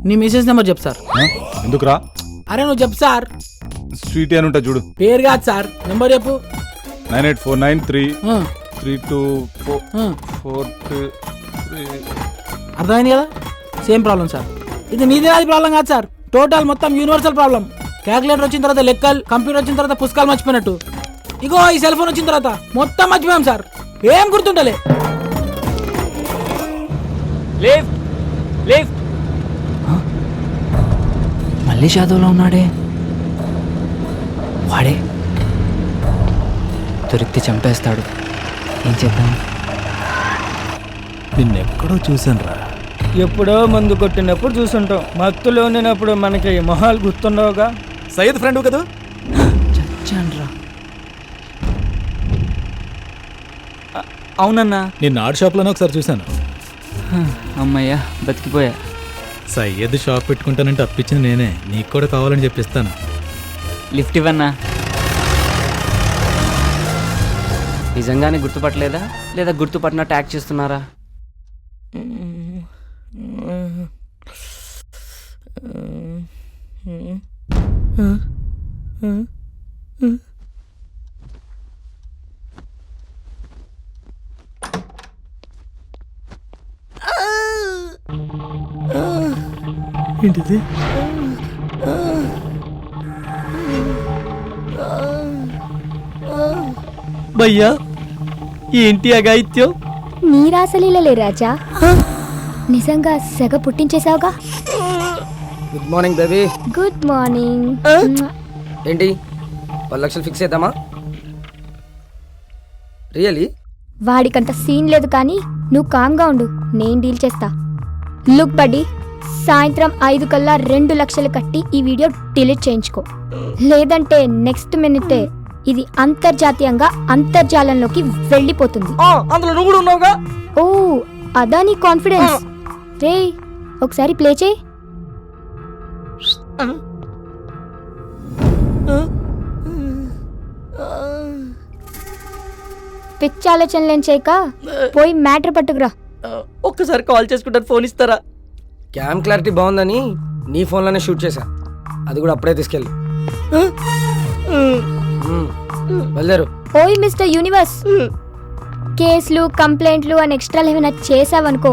నీ మెసేజ్ నెంబర్ చెప్పు సార్. ఎందుకురా? అరే నువ్వు చెప్పు సార్. స్వీట్ అని ఉంటా చూడు. పేరు కాదు సార్, నెంబర్ చెప్పు. 98493324. అర్థమైంది కదా? Same problem sir. ఇది నీదే అది ప్రాబ్లం కాదు సార్, టోటల్ మొత్తం యూనివర్సల్ ప్రాబ్లం. క్యాలిక్యులేటర్ వచ్చిన తర్వాత లెక్కలు, కంప్యూటర్ వచ్చిన తర్వాత పుస్తకాలు మర్చిపోయినట్టు. ఇగో ఈ సెల్ ఫోన్ వచ్చిన తర్వాత మొత్తం మర్చిపోయాం సార్, ఏం గుర్తుంటలే. మళ్ళీ షాదోలో ఉన్నాడే. వాడే దొరికితే చంపేస్తాడు. ఏం చేద్దాం? నిన్నెక్కడో చూశాను రా. ఎప్పుడో మందు కొట్టినప్పుడు చూసుంటాం, మత్తులో ఉన్నప్పుడు మనకి మొహాలు గుర్తుండవుగా. సయ్యద్ ఫ్రెండ్ కదా? చచ్చాన్రా. అవునన్నా, నిన్న ఆర్ట్ షాప్లోనే ఒకసారి చూశాను. అమ్మయ్యా బతికిపోయా. సయ్యద్ షాప్ పెట్టుకుంటానంటే అప్పించింది నేనే, నీకు కూడా కావాలని చెప్పిస్తాను. లిఫ్ట్ ఇవ్వన్నా. నిజంగానే గుర్తుపట్టలేదా లేదా గుర్తుపట్టినట్టు యాక్ట్ చేస్తున్నారా? ఏంటిది? భయ్యా ఏంటి అగాయిత్యం? నీ రాసలీలలే రాజా, నిజంగా సెగ పుట్టించేసావుగా. Good morning baby. Good morning. ఏంటి 10 లక్షలు ఫిక్స్ చేద్దామా? రియలీ? వాడికంత సీన్ లేదు కానీ నువ్వు కామ్గా ఉండు, నేను డీల్ చేస్తా. లుక్ బడ్డీ, సాయంత్రం 5 కల్లా 2 లక్షలు కట్టి ఈ వీడియో డిలీట్ చేయించుకో, లేదంటే నెక్స్ట్ మినిటే ఇది అంతర్జాతీయంగా అంతర్జాలంలోకి వెళ్ళిపోతుంది. అందులో నువ్వు కూడా ఉన్నావుగా. ఓ అదా నీ కాన్ఫిడెన్స్. రే ఒకసారి ప్లే చేయి. పిచ్చి ఆలోచనలేం చేయక పోయి మ్యాటర్ పట్టుకురా. ఒక్కసారి కాల్ చేసుకుంటాను, ఫోన్ ఇస్తారా? క్యామ్ క్లారిటీ బాగుందని నీ ఫోన్లోనే షూట్ చేశా, అది కూడా అప్పుడే తీసుకెళ్ళి వెళ్ళారు. ఓయ్ మిస్టర్ యూనివర్స్, కేసులు కంప్లైంట్లు అని ఎక్స్ట్రాలు ఏమైనా చేసావనుకో,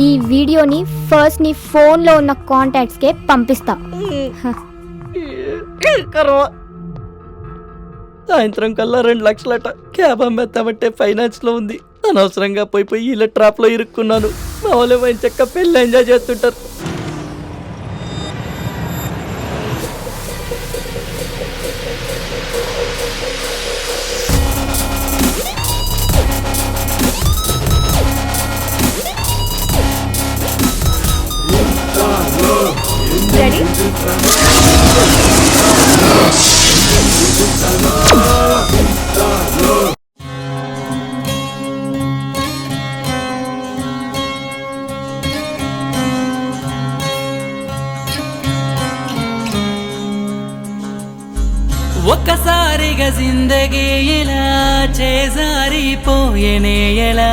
ఈ వీడియోని ఫస్ట్ నీ ఫోన్లో ఉన్న కాంటాక్ట్స్కే పంపిస్తా. సాయంత్రం కల్లా 2 లక్షలట. క్యాబ్ అమ్మేస్తామంటే ఫైనాన్స్ లో ఉంది. అనవసరంగా పోయి ఇలా ట్రాప్ లో ఇరుక్కున్నాను. మా వాళ్ళు మంచి చక్క పెళ్ళి ఎంజాయ్ చేస్తుంటారు. ఒక్కసారిగా జిందగీ ఇలా చేజారిపోయేనే ఎలా,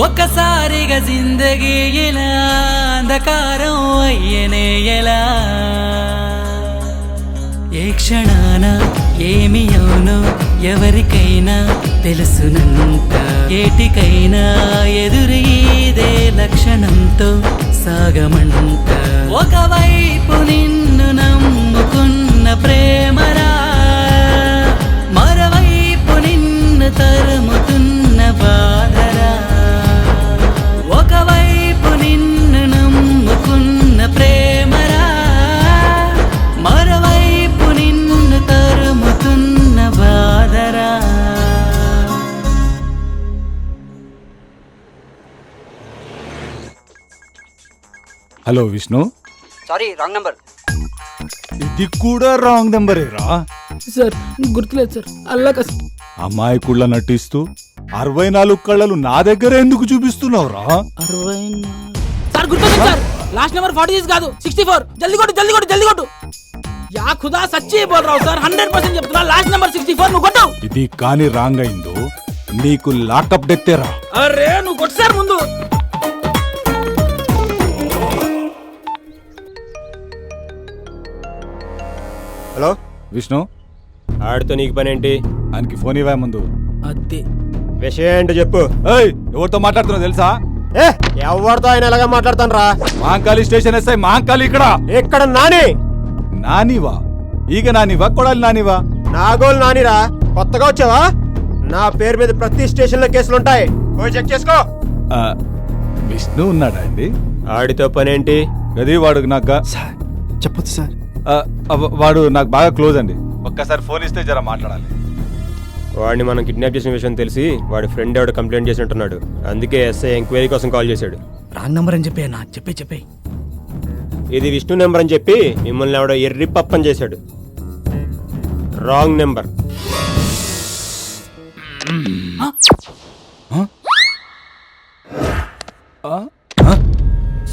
ఒక్కసారిగా జిందగీ ఇలా అంధకారం అయ్యేనే ఎలా, ఏ క్షణాన ఏమి అవునో ఎవరికైనా తెలుసునంత, ఏటికైనా ఎదురీదే లక్షణంతో సాగమంట. ఒకవైపు నిన్ను నమ్ముకున్న ప్రేమరా, మరోవైపు నిన్ను తరుముతున్న బాధరా. ఒకవైపు నిన్ను నమ్ముకున్న ప్రేమరా, మరోవైపు నిన్ను తరుముతున్న బాధరా. Hello Vishnu. Sorry wrong number. ఇది కూడా రాంగ్ నెంబరేరా. సార్ గుర్తులేదు సార్, అల్లా కస్. అమాయకుళ్ళ నటిస్తూ 64 కళ్ళలు నా దగ్గర ఎందుకు చూపిస్తున్నావురా? 60 సార్ గుర్తుంది సార్. లాస్ట్ నెంబర్ 46 కాదు 64. జల్దీ కొట్టు జల్దీ కొట్టు జల్దీ కొట్టు. యా ఖుదా సచ్చి బోల్ రావు సార్, 100% చెప్తున్నా. లాస్ట్ నెంబర్ 64 నువ్వు కొట్టు. ఇది కానీ రాంగ్ అయిందో నీకు లాకప్ డెత్తేరా. అరే నువ్వు కొట్టు సార్ ముందు. హలో విష్ణు, ఆడితో నీకు పని ఏంటి? ఆయనకి ఫోన్ ఇవ్వా ముందు. అదే విషయం ఏంటో చెప్పు. ఏయ్, ఎవరితో మాట్లాడుతున్నావు తెలుసా? ఎవరితో ఆయన ఎలాగా మాట్లాడతాను రా? మహంకాళి స్టేషన్ ఎస్ఐ మహంకాళి ఇక్కడ. ఎక్కడ నాని? నానివా? ఈగ నానివా కొడాలి నానివా? నాగోలు నానిరా, కొత్తగా వచ్చావా? నా పేరు మీద ప్రతి స్టేషన్ లో కేసులుంటాయి, పోయి చెక్ చేసుకో. విష్ణు ఉన్నాడా అండి? ఆడితో పని ఏంటి? అది వాడు నాకు చెప్పొచ్చు సార్. వాడు నాకు బాగా క్లోజ్ అండి. ఒక్కసారి ఫోన్ ఇస్తే జర మాట్లాడాలి. వాడిని మనం కిడ్నాప్ చేసిన విషయం తెలిసి వాడి ఫ్రెండ్ ఎవడు కంప్లైంట్ చేసినట్టున్నాడు. అందుకే ఎస్ఐ ఎంక్వైరీ కోసం కాల్ చేశాడు. రాంగ్ నెంబర్ అని చెప్పి నా చెప్పే ఇది విష్ణు నెంబర్ అని చెప్పి మిమ్మల్ని ఎవడో ఎర్రి పప్పని చేశాడు. Wrong number.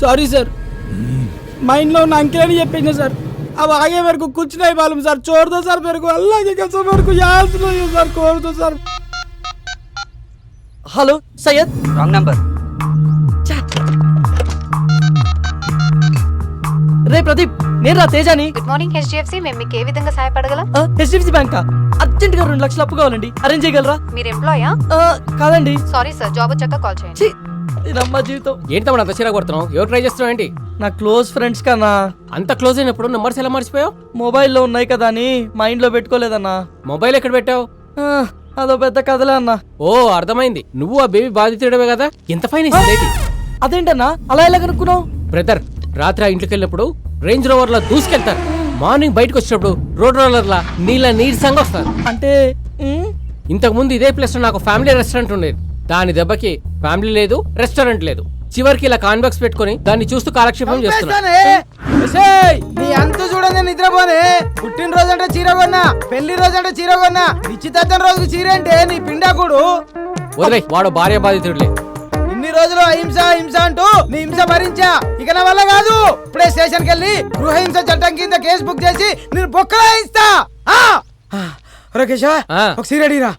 Sorry sir, mind లో ఉన్న అంకెల్ అని చెప్పేసిన సార్. अब आगे मेरे को कुछ नहीं मालूम सर, छोड़ दो सर मेरे को, अल्लाह की कसम मेरे को याद नहीं है सर, छोड़ दो sir. Hello Syed. Wrong number. రే ప్రదీప్, నేను రా తేజాని. గుడ్ మార్నింగ్ హెచ్డిఎఫ్సి, మేము మీకు ఏ విధంగా సహాయపడగలం? హెచ్డిఎఫ్సి బ్యాంకా? అర్జెంట్ గా 2 లక్షలు అప్పు కావాలండి, అరేంజ్ చేయగలరా? మీరు ఎంప్లాయా? కాదండి. సారీ సార్, జాబ్ వచ్చాక కాల్ చేయండి. ఇదమ్మా జీవితం. ఏంటి తమ్ముడు అంత చిరా కొడుతున్నావు? ఎవరు ట్రై చేస్తున్నావు ఏంటి? నా క్లోజ్ ఫ్రెండ్స్ కన్నా. అంత క్లోజ్ అయినప్పుడు నెంబర్స్ ఎలా మర్చిపోయావు? మొబైల్లో ఉన్నాయి కదా అని మైండ్ లో పెట్టుకోలేదన్నా. మొబైల్ ఎక్కడ పెట్టావు? అదో పెద్ద కథలే అన్నా. ఓ అర్థమైంది, నువ్వు ఆ బేబీ బాధితుడవే కదా. ఎంత ఫైన్ ఇస్తుంది? అదేంటన్నా అలా ఎలా కనుక్కున్నావు? బ్రదర్, రాత్రి ఆ ఇంటికి వెళ్ళినప్పుడు రేంజ్ రోవర్ లా దూసుకెళ్తారు, మార్నింగ్ బయటకు వచ్చినప్పుడు రోడ్ రోలర్ లా నీరసంగా వస్తారు. అంటే ఇంతకు ముందు ఇదే ప్లేస్ లో నాకు ఫ్యామిలీ రెస్టారెంట్ ఉండేది. దాని దెబ్బకి ఫ్యామిలీ లేదు, రెస్టారెంట్ లేదు. చివరికి ఇలా కాన్బాక్స్ పెట్టుకుని దాన్ని చూస్తూ కాలక్షేపం చేస్తున్నాను. నీ అంత చూడండి, నిద్రపోనే. పుట్టినరోజు అంటే చీర కొన్నా, పెళ్లి రోజు అంటే చీర కొన్నా, నిశ్చితార్థం రోజుకి చీర అంటే నీ పిండాకుడు. వదిలే, వాడు భార్య బాధితుడులే. ఇన్ని రోజులు అహింస హింస అంటూ నీ హింస భరించా, ఇక నా వల్ల కాదు. ఇప్పుడే స్టేషన్ కెళ్ళి గృహహింస చట్టం కింద కేసు బుక్ చేసి నేను బొక్కలా ఇస్తా. ఒక సీరడీరా.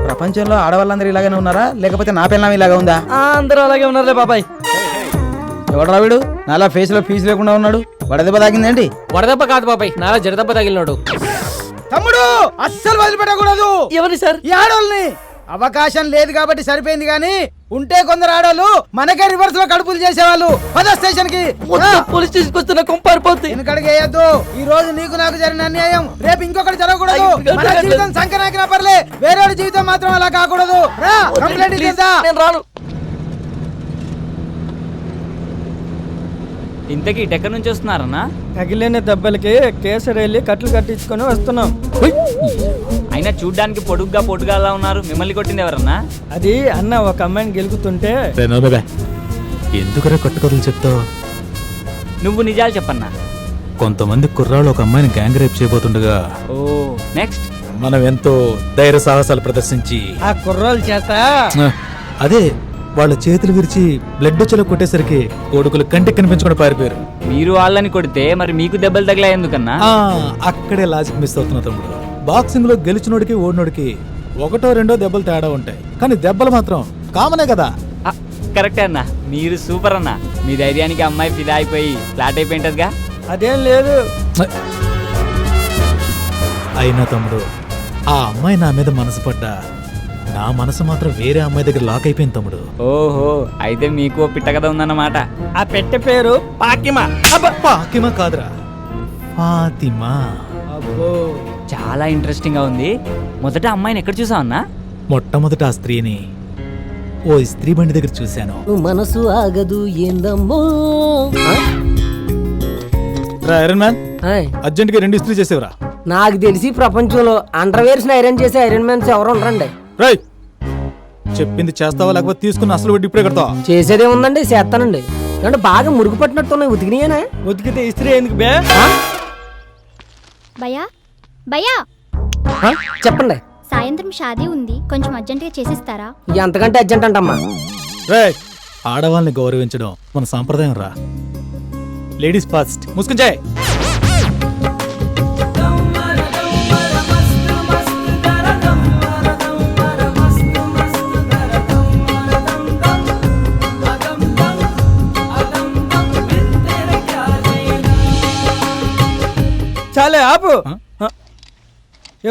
ప్రపంచంలో ఆడవాళ్ళందరూ ఇలాగే ఉన్నారా, లేకపోతే నా పిల్లం ఇలాగా ఉందా? అందరూ అలాగే ఉన్నారులే బాబాయ్. ఎవడరా వీడు నాలా ఫేస్ లో ఫీజు లేకుండా ఉన్నాడు? వడదెబ్బ తాగిందేంటి? వడదెబ్బ కాదు బాబాయ్, నాలా జడదెబ్బ తగిలినాడు. తమ్ముడు అస్సలు వదిలిపెట్టకూడదు. ఎవరి సార్? ఈ ఆడోళ్ళని. అవకాశం లేదు కాబట్టి సరిపోయింది, గానీ ఉంటే కొందరు ఆడోళ్ళు మనకే రివర్స్ లో కడుపులు చేసేవాళ్ళు. పద స్టేషన్ కి. పోలీస్ స్టేషన్ వస్తున్న కొంపారిపోతుంది. వెనకడిగేయద్దు. ఈ రోజు నీకు నాకు జరిగిన అన్యాయం రేపు ఇంకొకటి జరగకూడదు. మన జీవితం సంకనాకినా పర్లే, వేరే జీవితం మాత్రం అలా కాకూడదు. రా కంప్లైంట్ ఇద్దా. నేను రాను. ఇంతకీ ఎక్కడి నుంచి వస్తున్నారన్నా? తగిలిన దెబ్బలకి కేసరి వెళ్ళి కట్లు కట్టించుకొని వస్తున్నాం. అయినా చూడ్డానికి పొడుగ్గా పొడుగాలా ఉన్నారు, మిమ్మల్ని కొట్టింది ఎవరన్నా? అది అన్న ఒక అమ్మాయిని గెలుకుతుంటే. ఎందుకురా కట్టుకథలు చెప్తావు? నువ్వు నిజాలు చెప్పన్నా. కొంతమంది కుర్రాళ్ళు ఒక అమ్మాయిని గ్యాంగ్ రేప్ చేయబోతుండగా ఓ నెక్స్ట్ మనం ఎంతో ధైర్య సాహసాలు ప్రదర్శించి ఆ కుర్రాళ్ళ చేత అదే వాళ్ళ చేతులు విరిచి బ్లడ్ వచ్చేలా కొట్టేసరికి కొడుకులు కంటికి కనిపించకుండా పారిపోయారు. మీరు వాళ్ళని కొడితే మరి మీకు దెబ్బలు తగిలా ఎందుకన్నా? అక్కడే లాజిక్ మిస్ అవుతున్నా తమ్ముడు. బాక్సింగ్ లో గెలిచినోడికి ఓడినోడికి 1-2 దెబ్బలు తేడా ఉంటాయి, కానీ దెబ్బలు మాత్రం కామనే కదా. కరెక్టే అన్న, మీరు సూపర్ అన్న. మీ ధైర్యానికి అమ్మాయి ఫిదా అయిపోయి ఫ్లాట్ అయిపోయింటదిగా. అదేం లేదు. అయినా తమ్ముడు, ఆ అమ్మాయి నా మీద మనసు పడ్డా నా మనసు మాత్రం వేరే అమ్మాయి దగ్గర లాక్ అయిపోయింది తమ్ముడు. ఓహో, అయితే మీకు పిట్ట కథ ఉందన్నమాట. ఆ పెట్టె పేరు పాకిమా. పాకిమా కాదురా, ఫాతిమా. అబ్బో, చాలా ఇంట్రెస్టింగ్ గా ఉంది. మొదట అమ్మాయిని ఎక్కడ చూసావు అన్నా? మొట్టమొదట ఆ స్త్రీని ఓ ఇస్త్రీ బండి దగ్గర చూశాను. మనసు ఆగదు ఏందమ్మో. ఐరన్ మ్యాన్, అర్జెంట్ గా 2 ఇస్త్రీ చేసేవరా. నాకు తెలిసి ప్రపంచంలో అండర్వేర్స్ ఐరన్ చేసే ఐరన్ మ్యాన్స్ ఎవరు ఉండరండి. చెప్పింది చేస్తావా లేకపోతే తీసుకుని అసలు వడ్డీ ఇప్పుడే కడతావా? చేసేదే ఉందండి, చేస్తానండి. అంటే బాగా మురుగు పట్టినట్టున్నాయి, ఉతికినాయేనా? ఉతికితే ఇస్త్రీ ఎందుకు బే? భయ్యా భయ్యా చెప్పండి. సాయంత్రం షాదీ ఉంది, కొంచెం అర్జెంటుగా చేసిస్తారా? ఎంతకంటే అర్జెంట్ అంటమ్మా. ఆడవాళ్ళని గౌరవించడం మన సాంప్రదాయం రా. Ladies first. ముసుకుంచాయి. చాలే ఆపు.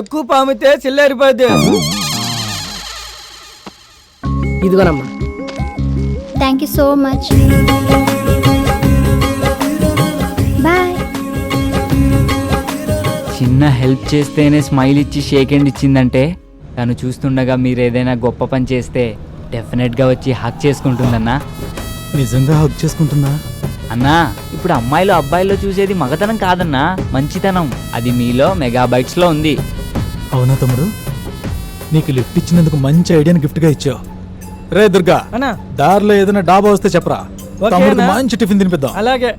ఎక్కువ పామితే చిల్లరిపోద్ది. ఇదిగోనమ్మా. Thank you so much. Bye. చిన్న హెల్ప్ చేస్తేనే స్మైల్ ఇచ్చి షేక్ హ్యాండ్ ఇచ్చిందంటే తను చూస్తుండగా మీరు ఏదైనా గొప్ప పని చేస్తే డెఫినెట్గా వచ్చి హక్ చేసుకుంటుందన్నా. నిజంగా హక్ చేసుకుంటుందా? అన్నా, ఇప్పుడు అమ్మాయిలు అబ్బాయిల్లో చూసేది మగతనం కాదన్నా, మంచితనం. అది మీలో మెగాబైట్స్లో ఉంది. అవునా తమ్ముడు? నీకు లిఫ్ట్ ఇచ్చినందుకు మంచి ఐడియాని గిఫ్ట్ గా ఇచ్చావు. రే దుర్గా, దారిలో ఏదైనా డాబా వస్తే చెప్పరా, తమ్ముడికి మంచి టిఫిన్ తినిపిద్దాం. అలాగే.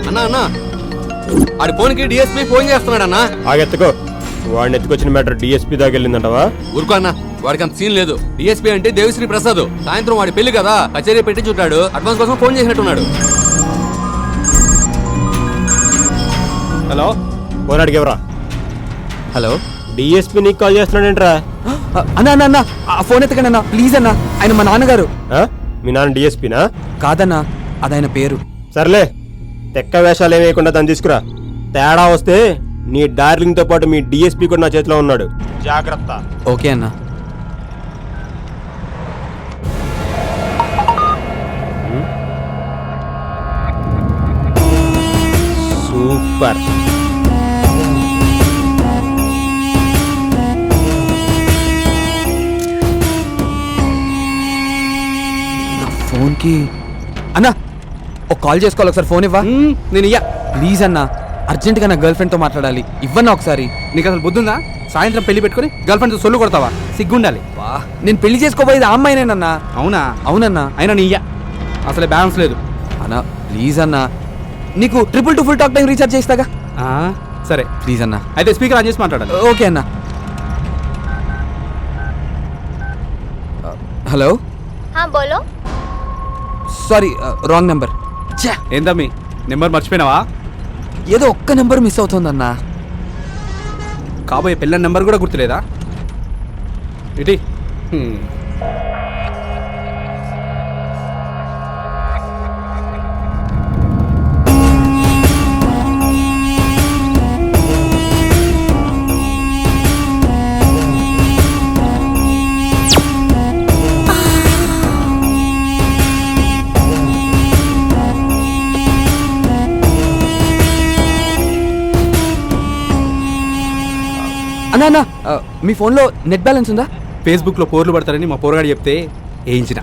అన్నా అన్నా, ఆడి ఫోన్కి డిఎస్పీ ఫోన్ చేస్తున్నాడు అన్నా. ఆగెత్తుకో. వాడిని ఎత్తుకొచ్చిన మ్యాటర్ డిఎస్పీ దాకా వెళ్ళిందంటవా? ఊరుకో అన్న, వాడికి అంత సీన్ లేదు. డిఎస్పీ అంటే దేవిశ్రీ ప్రసాద్. సాయంత్రం వాడి పెళ్లి కదా, కచేరీ పెట్టి చుట్టాడు. అడ్వాన్స్ కోసం ఫోన్ చేసినట్టున్నాడు. హలో, ఫోన్ అడిగేవరా? హలో, డిఎస్పీ నీకు కాల్ చేస్తున్నాడేంట్రా? అన్నా అన్న అన్న, ఆ ఫోన్ ఎత్తకండి అన్న ప్లీజ్ అన్న. ఆయన మా నాన్నగారు. మీ నాన్న డిఎస్పీనా? కాదన్నా, అదైన పేరు. సర్లే, తెక్క వేషాలు ఏమి వేయకుండా దాన్ని తీసుకురా. తేడా వస్తే నీ డార్లింగ్ తో పాటు మీ డిఎస్పీ కూడా నా చేతిలో ఉన్నాడు. జాగ్రత్త. ఓకే అన్న. సూపర్. ఫోన్కి అన్నా ఒక కాల్ చేసుకోవాలి, ఒకసారి ఫోన్ ఇవ్వా. నేను ఇయ్యా ప్లీజ్ అన్నా, అర్జెంట్గా నా గర్ల్ ఫ్రెండ్తో మాట్లాడాలి. ఇవ్వన్నా ఒకసారి. నీకు అసలు బుద్ధుందా? సాయంత్రం పెళ్లి పెట్టుకుని గర్ల్ ఫ్రెండ్తో సొల్లు కొడతావా? సిగ్గుండాలి. నేను పెళ్లి చేసుకోబోయేది ఆ అమ్మాయినేనన్నా. అవునా? అవునన్నా. అయినా నీ ఇయ్యా అసలే బ్యాలెన్స్ లేదు అన్నా, ప్లీజ్ అన్నా. నీకు 222 ఫుల్ టాక్ టైం రీఛార్జ్ చేస్తాగా. సరే ప్లీజ్ అన్నా. అయితే స్పీకర్ ఆన్ చేసి మాట్లాడాలి. ఓకే అన్నా. హలో, బోలో. Sorry, wrong number. ఏందమ్మి, నెంబర్ మర్చిపోయినావా? ఏదో ఒక్క నెంబర్ మిస్ అవుతుందన్నా. కాబోయే పిల్లల నెంబర్ కూడా గుర్తులేదా? ఇటీ అన్నా అన్నా, మీ ఫోన్లో నెట్ బ్యాలెన్స్ ఉందా? ఫేస్బుక్లో పోర్లు పడతారని మా పోరగాడు చెప్తే వేయించిన.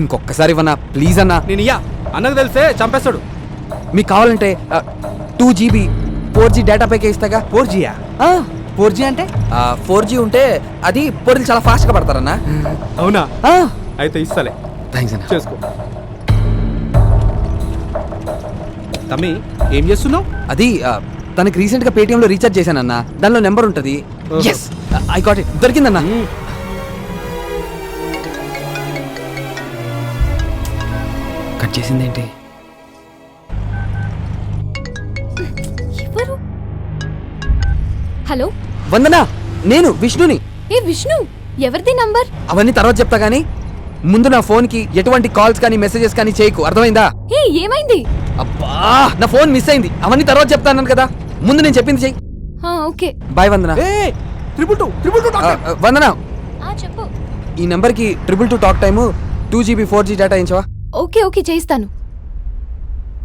ఇంకొకసారి ఇవ్వనా ప్లీజ్ అన్నా. నేను ఇయ్యా, అన్నకు తెలిస్తే చంపేస్తాడు. మీకు కావాలంటే 2GB 4G డేటా ప్యాకే ఇస్తాగా. 4Gయా? 4G అంటే 4G ఉంటే అది పోర్లు చాలా ఫాస్ట్గా పడతారన్నా. అవునా? అయితే ఇస్తాలే. థ్యాంక్స్ అన్న. చేసుకో. తమ్మి ఏం చేస్తున్నావు? అది తనకి రీసెంట్గా పేటిఎంలో రీఛార్జ్ చేశానన్నా. దానిలో నెంబర్ ఉంటుంది. Yes, I got it. దొరికిందన్నా. కట్ చేసిందేంటి? ఎవరు? హలో వందనా, నేను విష్ణుని. ఏ విష్ణు, ఎవరిది నంబర్? అవన్నీ తర్వాత చెప్తా గానీ ముందు నా ఫోన్కి ఎటువంటి కాల్స్ కానీ మెసేజెస్ కానీ చేయకు, అర్థమైందా? ఏ ఏమైంది? అబ్బా, నా ఫోన్ మిస్ అయింది. అవన్నీ తర్వాత చెప్తాను కదా, ముందు నేను చెప్పింది చెయ్యి. ఓకే బాయ్ వందనా. వందనా, చెప్పు. ఈ నెంబర్కి 222 talk time 2GB 4G data ఇచ్చావా? ఓకే ఓకే చేయిస్తాను.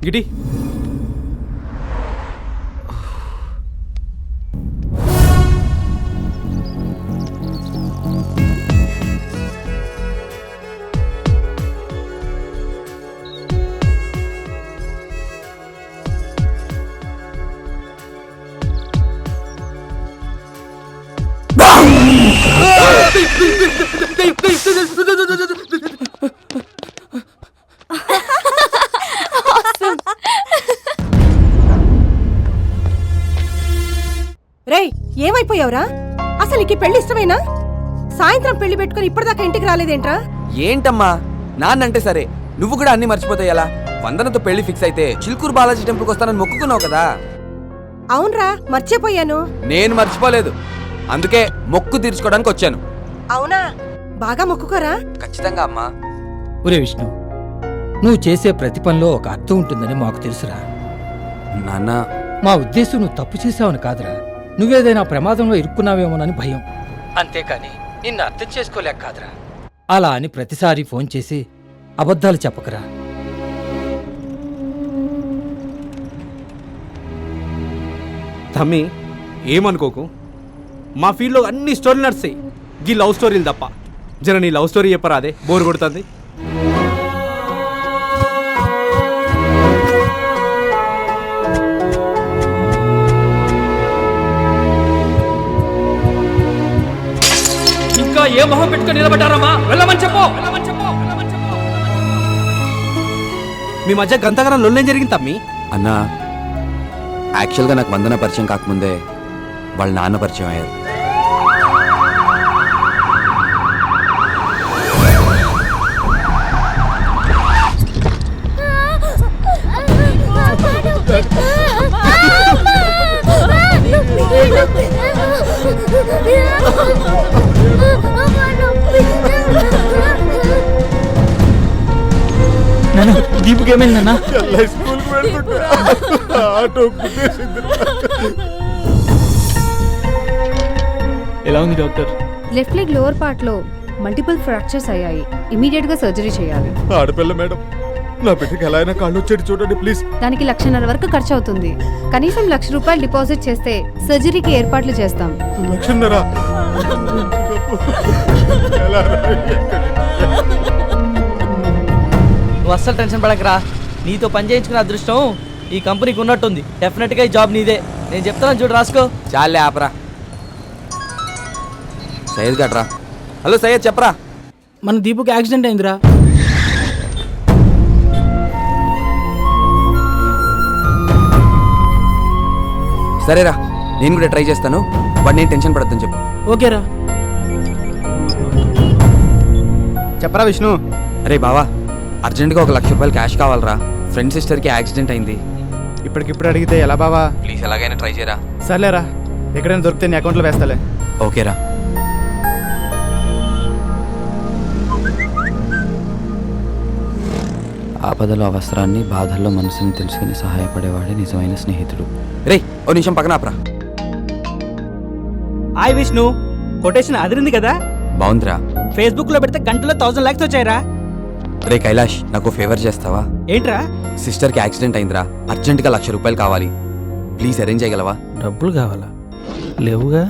గిటి నువ్వేనా సాయంత్రం పెళ్లి పెట్టుకుని ఇప్పటిదాకా ఇంటికి రాలేదేంట్రా? ఏంటమ్మా నాన్నంటే సరే నువ్వు కూడా అన్ని మర్చిపోతాయి ఎలా? వందనతో పెళ్లి ఫిక్స్ అయితే చిలుకూరు బాలాజీ టెంపుల్కి వస్తానని మొక్కుకున్నావు కదా. అవునరా, మర్చిపోయాను. నేను మర్చిపోలేదు, అందుకే మొక్కు తీర్చుకోవడానికి వచ్చాను. అవునా, బాగా మొక్కుకోరా. ఖచ్చితంగా అమ్మా. ఒరే విష్ణు, నువ్వు చేసే ప్రతి పనిలో ఒక అర్థం ఉంటుందని మాకు తెలుసురా నాన్న. మా ఉద్దేశం నువ్వు తప్పు చేసావని కాదురా, నువ్వేదైనా ప్రమాదంలో ఇరుక్కున్నావేమోనని భయం. అంతేకాని నిన్ను అర్థం చేసుకోలేక కాదురా. అలా అని ప్రతిసారి ఫోన్ చేసి అబద్ధాలు చెప్పకరా. తమ్మి ఏమనుకోకు, మా ఫీల్డ్లో అన్ని స్టోరీలు నడుస్తాయి, గీ లవ్ స్టోరీలు తప్ప. జర నీ లవ్ స్టోరీ చెప్పరా, అదే బోర్ కొడుతుంది. ఇంకా ఏ మొహం పెట్టుకుని నిలబడ్డారమ్మా? వెళ్ళమని చెప్పు. మీ మధ్య గంతగానం లొల్లేం జరిగింది తమ్మి? అన్నా, యాక్చువల్గా నాకు వందన పరిచయం కాకముందే వాళ్ళ నాన్న పరిచయం అయ్యారు. దీపుకి ఏమైందన్నా? ఎలా ఉంది doctor? Left leg lower part లో మల్టిపుల్ ఫ్రాక్చర్స్ అయ్యాయి. ఇమీడియట్ గా సర్జరీ చేయాలి. ఆడపిల్ల మేడం, నా బిడ్డకి ఎలా అయినా కాళ్ళు వచ్చేది చూడండి ప్లీజ్. దానికి 1,50,000 వరకు ఖర్చు అవుతుంది. కనీసం ₹1,00,000 డిపాజిట్ చేస్తే సర్జరీకి ఏర్పాట్లు చేస్తాం. 1,00,000? నువ్వు అస్సలు టెన్షన్ పడకరా. నీతో పని చేయించుకున్న అదృష్టం ఈ కంపెనీకి ఉన్నట్టుంది. డెఫినెట్ గా ఈ జాబ్ నీదే. నేను చెప్తాను చూడు, రాసుకో. చాలే ఆపరా. సయ్యద్ గట్రా. హలో సయ్యద్, చెప్పరా. మన దీపుకి యాక్సిడెంట్ అయిందిరా. సరేరా, నేను కూడా ట్రై చేస్తాను. వాడు నేను టెన్షన్ పడద్దని చెప్పు. ఓకేరా. చెప్పరా విష్ణు. అరే బావా, అర్జెంట్గా ఒక ₹1,00,000 క్యాష్ కావాలరా. ఫ్రెండ్ సిస్టర్కి యాక్సిడెంట్ అయింది. ఇప్పటికిప్పుడు అడిగితే ఎలా బావా? ప్లీజ్ ఎలాగైనా ట్రై చేయరా. సర్లేరా, ఎక్కడైనా దొరికితే నీ అకౌంట్లో వేస్తాలే. ఓకేరా. ఆపదలో అవసరాన్ని, బాధల్లో మనసుని తెలుసుకుని సహాయపడేవాడే నిజమైన స్నేహితుడు. రే, ఓ నిమిషం పక్కన ఆపరా. హాయ్ విష్ణు, కొటేషన్ అదిరింది కదా? బాగుందిరా. ఫేస్బుక్ లో పెడితే గంటలో 1,000 లైక్స్ వచ్చాయిరా. రే కైలాష్, నాకు ఫేవర్ చేస్తావా? ఏంట్రా? సిస్టర్కి యాక్సిడెంట్ అయిందిరా. అర్జెంటుగా ₹1,00,000 కావాలి. ప్లీజ్ అరేంజ్ చేయగలవా? డబ్బులు కావాలా? లేవుగా.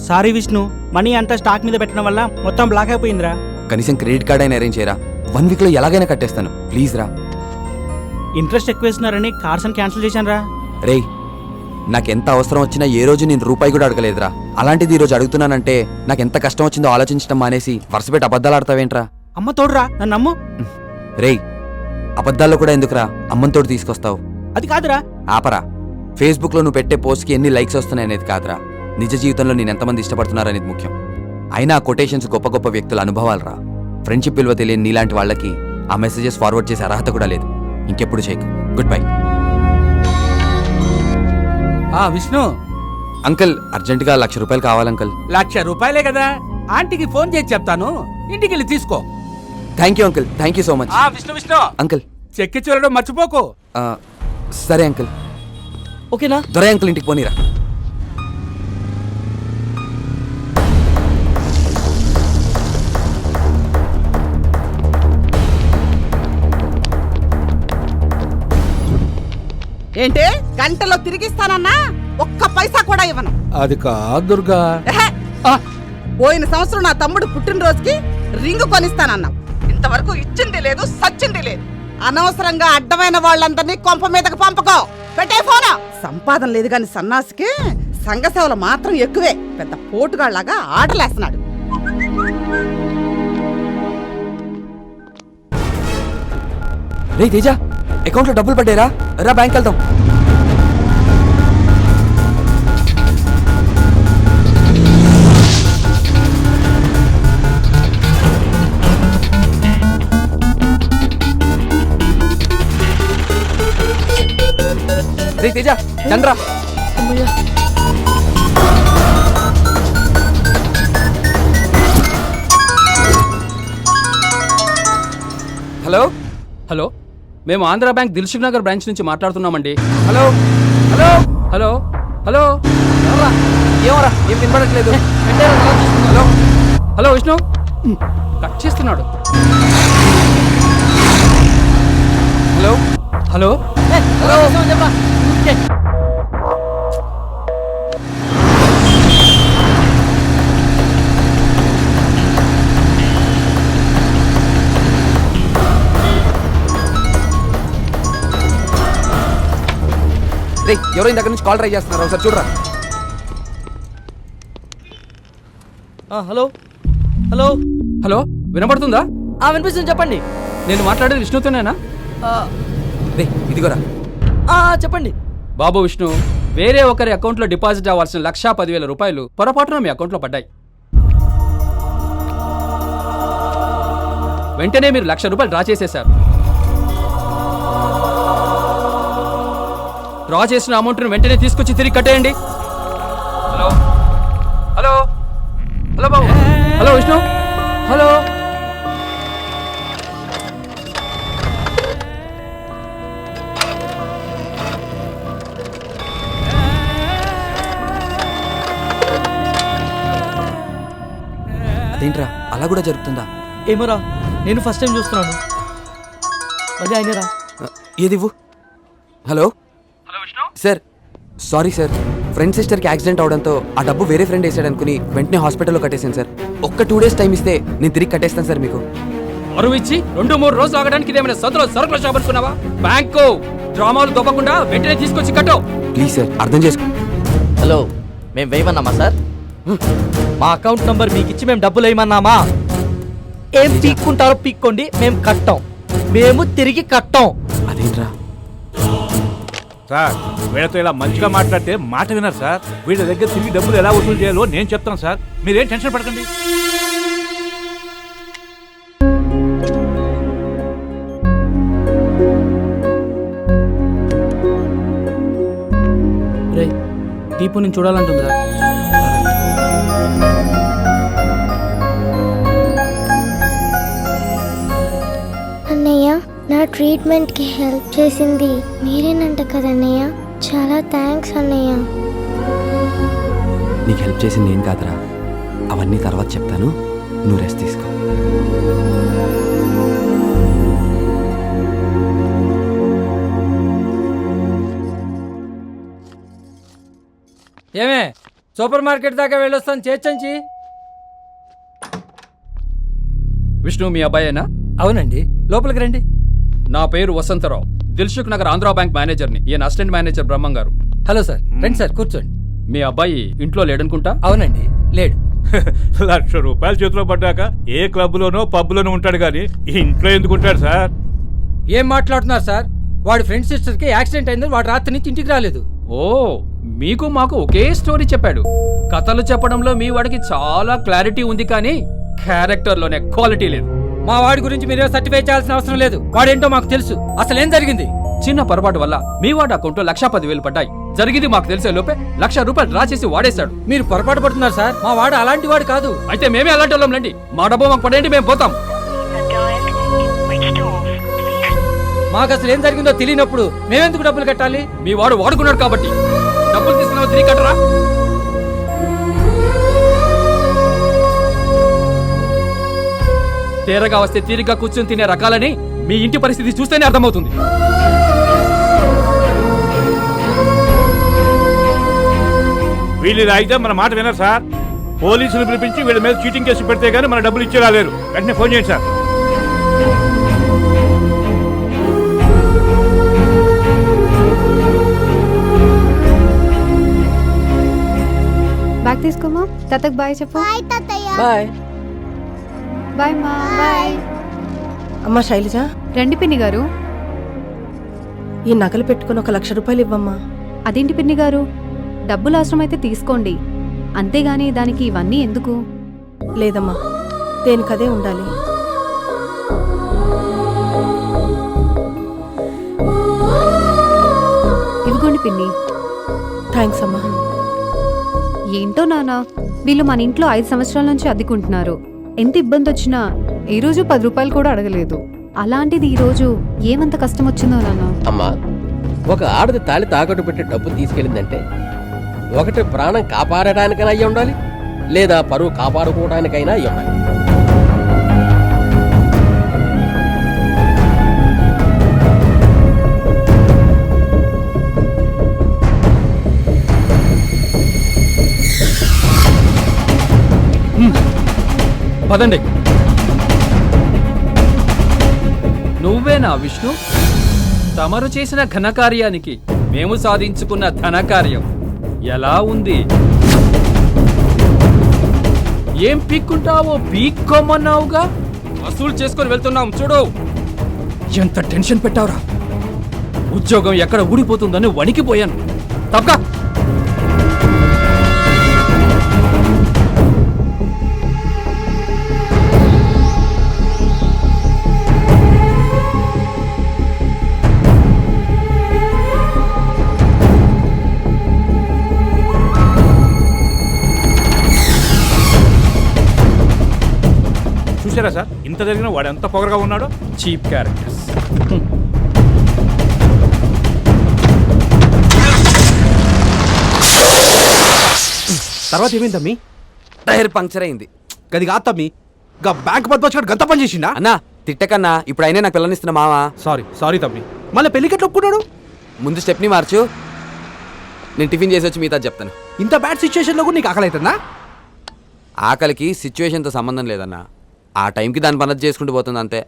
సారీ విష్ణు, మనీ అంతా స్టాక్ మీద పెట్టడం వల్ల మొత్తం బ్లాక్ అయిపోయిందిరా. కనీసం క్రెడిట్ కార్డ్ అయినా అరేంజ్ చేయరా. 1 వీక్లో ఎలాగైనా కట్టేస్తాను, ప్లీజ్ రా. ఇంట్రెస్ట్ ఎక్కువ ఇస్తున్నారని కార్స్ అని క్యాన్సిల్ చేశాను రా. రే, నాకెంత అవసరం వచ్చినా ఏ రోజు నేను రూపాయి కూడా అడగలేదురా. అలాంటిది ఈ రోజు అడుగుతున్నానంటే నాకెంత కష్టం వచ్చిందో ఆలోచించడం మానేసి వరుసపెట్టి అబద్ధాలు ఆడతావేంట్రా? అమ్మ తోడురా, నన్ను నమ్ము. రేయ్, అబద్ధాల్లో కూడా ఎందుకురా అమ్మంతోడు తీసుకొస్తావు? అది కాదురా. ఆపరా. ఫేస్బుక్లో నువ్వు పెట్టే పోస్ట్కి ఎన్ని లైక్స్ వస్తున్నాయి అనేది కాదురా, నిజ జీవితంలో నేను ఎంతమంది ఇష్టపడుతున్నారనేది ముఖ్యం. అయినా ఆ కొటేషన్స్ గొప్ప గొప్ప వ్యక్తుల అనుభవాలరా. ఫ్రెండ్షిప్ విలువ తెలియని నీలాంటి వాళ్ళకి ఆ మెసేజెస్ ఫార్వర్డ్ చేసే అర్హత కూడా లేదు. ఇంకెప్పుడు చేయకు. Good bye. విష్ణు అంకుల్, అర్జెంటుగా ₹1,00,000 కావాలంకుల్. ₹1,00,000 కదా, ఆంటీకి ఫోన్ చేసి చెప్తాను, ఇంటికి వెళ్ళి తీసుకో. Thank you uncle, thank you so much. Vishnu uncle, చెక్కి చూడడం మర్చిపోకు. సరే అంకుల్. ఓకేనా? దొరై అంకుల్ ఇంటికి పోనీరా. ఏంటి గంటలో తిరిగిస్తానన్నా ఒక్క పైసా కూడా ఇవ్వను. అది కాదు దుర్గా. ఎహె. పోయిన సంవత్సరం నా తమ్ముడు పుట్టినరోజుకి రింగు కొనిస్తానన్నావు. ఇంతవరకు ఇచ్చింది లేదు, సచ్చింది లేదు. అనవసరంగా అడ్డమైన వాళ్ళందరినీ కొంప మీదకి పంపకో. పెట్టే ఫోన్. సంపాదన లేదు గాని సన్నాసికి సంఘ సేవలు మాత్రం ఎక్కువే. పెద్ద పోటుగాళ్లాగా ఆటలేస్తున్నాడు. రే తేజ, అకౌంట్లో డబ్బులు పడ్డారా? రా బ్యాంక్ వెళ్దాం. రే తేజ దండ్రా. హలో హలో మేము ఆంధ్రా బ్యాంక్ దిల్సుఖ్ నగర్ బ్రాంచ్ నుంచి మాట్లాడుతున్నామండి. హలో హలో హలో హలో ఏమరా ఏం వినపడట్లేదు. హలో హలో విష్ణు కట్ చేస్తున్నాడు. హలో హలో హలో రే ఎవరో ఇందాక నుంచి కాల్ ట్రై చేస్తున్నారు, ఒకసారి చూడరా. హలో హలో హలో వినపడుతుందా? వినిపిస్తుంది, చెప్పండి. నేను మాట్లాడేది విష్ణుతోనేనా? రే ఇదిగోరా. చెప్పండి. బాబు విష్ణు, వేరే ఒకరి అకౌంట్లో డిపాజిట్ అవ్వాల్సిన 1,10,000 రూపాయలు పొరపాటున మీ అకౌంట్లో పడ్డాయి. వెంటనే మీరు 1,00,000 రూపాయలు డ్రా చేసేశారు. డ్రా చేసిన అమౌంట్ను వెంటనే తీసుకొచ్చి తిరిగి కట్టేయండి. హలో హలో హలో బాబు. హలో విష్ణు. హలో అదేంట్రా అలా కూడా జరుగుతుందా? ఏమోరా, నేను ఫస్ట్ టైం చూస్తున్నాను. మళ్ళీ అయినరా? ఏదివ్వు. Hello sir, sorry sir, friend సిస్టర్కి యాక్సిడెంట్ అవడంతో ఆ డబ్బు వేరే ఫ్రెండ్ వేసాడు అనుకుని వెంటనే హాస్పిటల్లో కట్టేశాను సార్. ఒక్క 2 days టైం ఇస్తే నేను తిరిగి కట్టేస్తాను సార్ మీకు. అరువు ఇచ్చి 2-3 రోజులు ఆగడానికి ఇదేమైనా సొంతలో సరుకుల షాప్ అనుకున్నావా? బ్యాంకు డ్రామాలు దొబ్బకుండా వెంటనే తీసుకొచ్చి కట్టు. ప్లీజ్ సార్ అర్థం చేసుకో. హలో, మేము వేయమన్నామా సార్? మా అకౌంట్ నంబర్ మీకు ఇచ్చి మేము డబ్బులు వేయమన్నామా? ఏం పీక్కుంటారో పీక్కోండి, మేము కట్టాం. మేము తిరిగి కట్టాం. అదేంట్రా సార్, వీళ్ళతో ఇలా మంచిగా మాట్లాడితే మాట విన్నారు సార్. వీళ్ళ దగ్గర తిరిగి డబ్బులు ఎలా వసూలు చేయాలో నేను చెప్తాను సార్. మీరేం టెన్షన్ పడకండి. రే దీపు నేను చూడాలంటుందిరా. అన్నయ్య, నా ట్రీట్మెంట్కి హెల్ప్ చేసింది మీరేనంట కదన్నయ్య. చాలా థ్యాంక్స్ అన్నయ్య. నీకు హెల్ప్ చేసింది ఏం కాదురా, అవన్నీ తర్వాత చెప్తాను, నువ్వు రెస్ట్ తీసుకో. ఏమే సూపర్ మార్కెట్ దాకా వెళ్ళొస్తాను చేర్చంచి. విష్ణు మీ అబ్బాయేనా? అవునండి, లోపలికి రండి. నా పేరు వసంతరావు, దిల్సుఖ్ నగర్ ఆంధ్రా బ్యాంక్ మేనేజర్ని. ఈయన అసిస్టెంట్ మేనేజర్ బ్రహ్మం గారు. హలో సార్, రండి సార్ కూర్చోండి. మీ అబ్బాయి ఇంట్లో లేడనుకుంటా? అవునండి, లేడు. 1,00,000 రూపాయలు చేతిలో పడ్డాక ఏ క్లబ్లోనో పబ్లోనో ఉంటాడు కానీ ఇంట్లో ఎందుకు ఉంటాడు సార్? ఏం మాట్లాడుతున్నారు సార్? వాడి ఫ్రెండ్ సిస్టర్కి యాక్సిడెంట్ అయిందని వాడు రాత్రి నుంచి ఇంటికి రాలేదు. ఓ, మీకు మాకు ఒకే స్టోరీ చెప్పాడు. కథలు చెప్పడంలో మీ వాడికి చాలా క్లారిటీ ఉంది కానీ క్యారెక్టర్లోనే క్వాలిటీ లేదు. మా వాడి గురించి మీరే సర్టిఫై చేయాల్సిన అవసరం లేదు. వాడేంటో మాకు తెలుసు. అసలు ఏం జరిగింది? చిన్న పొరపాటు వల్ల మీ వాడి అకౌంట్లో 1,10,000 పడ్డాయి. జరిగింది మాకు తెలిసే లోపే 1,00,000 రూపాయలు డ్రా చేసి వాడేశాడు. మీరు పొరపాటు పడుతున్నారు సార్. మా వాడు అలాంటి వాడు కాదు. అయితే మేమే అలాంటి వాళ్ళం రండి. మా డబ్బు మాకు పడేయండి, మేము పోతాం. మాకు అసలు ఏం జరిగిందో తెలియనప్పుడు మేమెందుకు డబ్బులు కట్టాలి? మీ వాడు వాడుకున్నాడు కాబట్టి డబ్బులు తీసుకున్నావు, తిరిగి కట్టరా. తేరగా వస్తే తీరిగ్గా కూర్చొని తినే రకాలని మీ ఇంటి పరిస్థితి చూస్తేనే అర్థమవుతుంది. వీళ్ళు ఇలా అయితే మన మాట వినరు సార్. పోలీసులు పిలిపించి వీళ్ళ మీద చీటింగ్ కేసు పెడితే గానీ మన డబ్బులు ఇచ్చేలా లేరు. వెంటనే ఫోన్ చేయండి సార్. బ్యాగ్ తీసుకోమా. తాతకు బాయ్ చెప్పు. బాయ్ బాయ్ మా. బాయ్ అమ్మా శైలజ, రండి పిన్ని గారు. ఈ నగలు పెట్టుకుని 1,00,000 రూపాయలు ఇవ్వమ్మా. అదేంటి పిన్ని గారు, డబ్బులు అవసరమైతే తీసుకోండి, అంతేగాని దానికి ఇవన్నీ ఎందుకు? లేదమ్మా, దేనికదే ఉండాలి. ఇవిగోండి పిన్ని. థ్యాంక్స్ అమ్మా. ఏంటో నానా, వీళ్ళు మన ఇంట్లో 5 సంవత్సరాల నుంచి అద్దెకుంటున్నారు. ఎంత ఇబ్బంది వచ్చినా ఈ రోజు 10 రూపాయలు కూడా అడగలేదు. అలాంటిది ఈ రోజు ఏమంత కష్టం వచ్చిందో నాన్న. అమ్మా, ఒక ఆడది తాళి తాకట్టు పెట్టి డబ్బు తీసుకెళ్ళిందంటే ఒకటి ప్రాణం కాపాడటానికైనా అయ్యి ఉండాలి, లేదా పరువు కాపాడుకోవడానికైనా అయ్యి ఉండాలి. పదండి. నువ్వేనా విష్ణు? తమరు చేసిన ఘనకార్యానికి మేము సాధించుకున్న ధనకార్యం ఎలా ఉంది? ఏం పీక్కుంటావో పీక్కోమన్నావుగా, వసూలు చేసుకొని వెళ్తున్నాం చూడు. ఎంత టెన్షన్ పెట్టావురా! ఉద్యోగం ఎక్కడ ఊడిపోతుందని వణికిపోయాను. తప్పక చూసారా సార్, ఇంత జరిగిన వాడు ఎంత పొగరగా ఉన్నాడో. Cheap characters. తర్వాత ఏమైంది తమ్మి? టైర్ పంక్చర్ అయింది. గది కాదు తమ్మి, గా బ్యాంక్ బద్మాష్ గంత పని చేసిండా? అన్నా తిట్టకన్నా, ఇప్పుడు అయినా నాకు పిల్లనిస్తున్నా మావా. సారీ తమ్మి. మళ్ళీ పెళ్లికెట్లు ఒప్పుకున్నాడు? ముందు స్టెప్ని మార్చు, నేను టిఫిన్ చేసి వచ్చి మీతో చెప్తాను. ఇంత బ్యాడ్ సిచ్యువేషన్లో కూడా నీకు ఆకలి అవుతుందా? ఆకలికి సిచ్యువేషన్తో సంబంధం లేదన్నా, ఆ టైంకి దాని పని చేసుకుంటూ పోతుంది అంతే.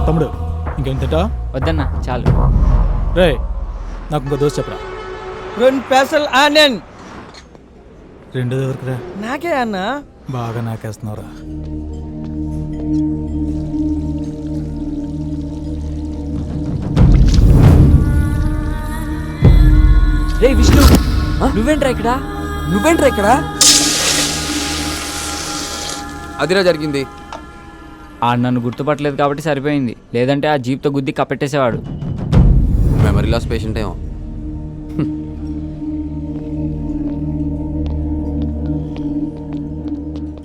తమ్ముడు ఇంకేం తింటా? వద్దన్నా చాలు. రే, నాకు ఇంకో దోశ చెప్పరా. 2 పెసలు ఆనియన్. రెండోది ఎవరికిరా? నాకే అన్నా. బాగా నాకేస్తున్నావురా. రే విష్ణు, నువ్వేంట్రా ఇక్కడ? అదిరా జరిగింది. ఆ నన్ను గుర్తుపట్టలేదు కాబట్టి సరిపోయింది, లేదంటే ఆ జీప్తో గుద్ది కప్పెట్టేసేవాడు. మెమరీ లాస్ పేషెంట్ ఏమో.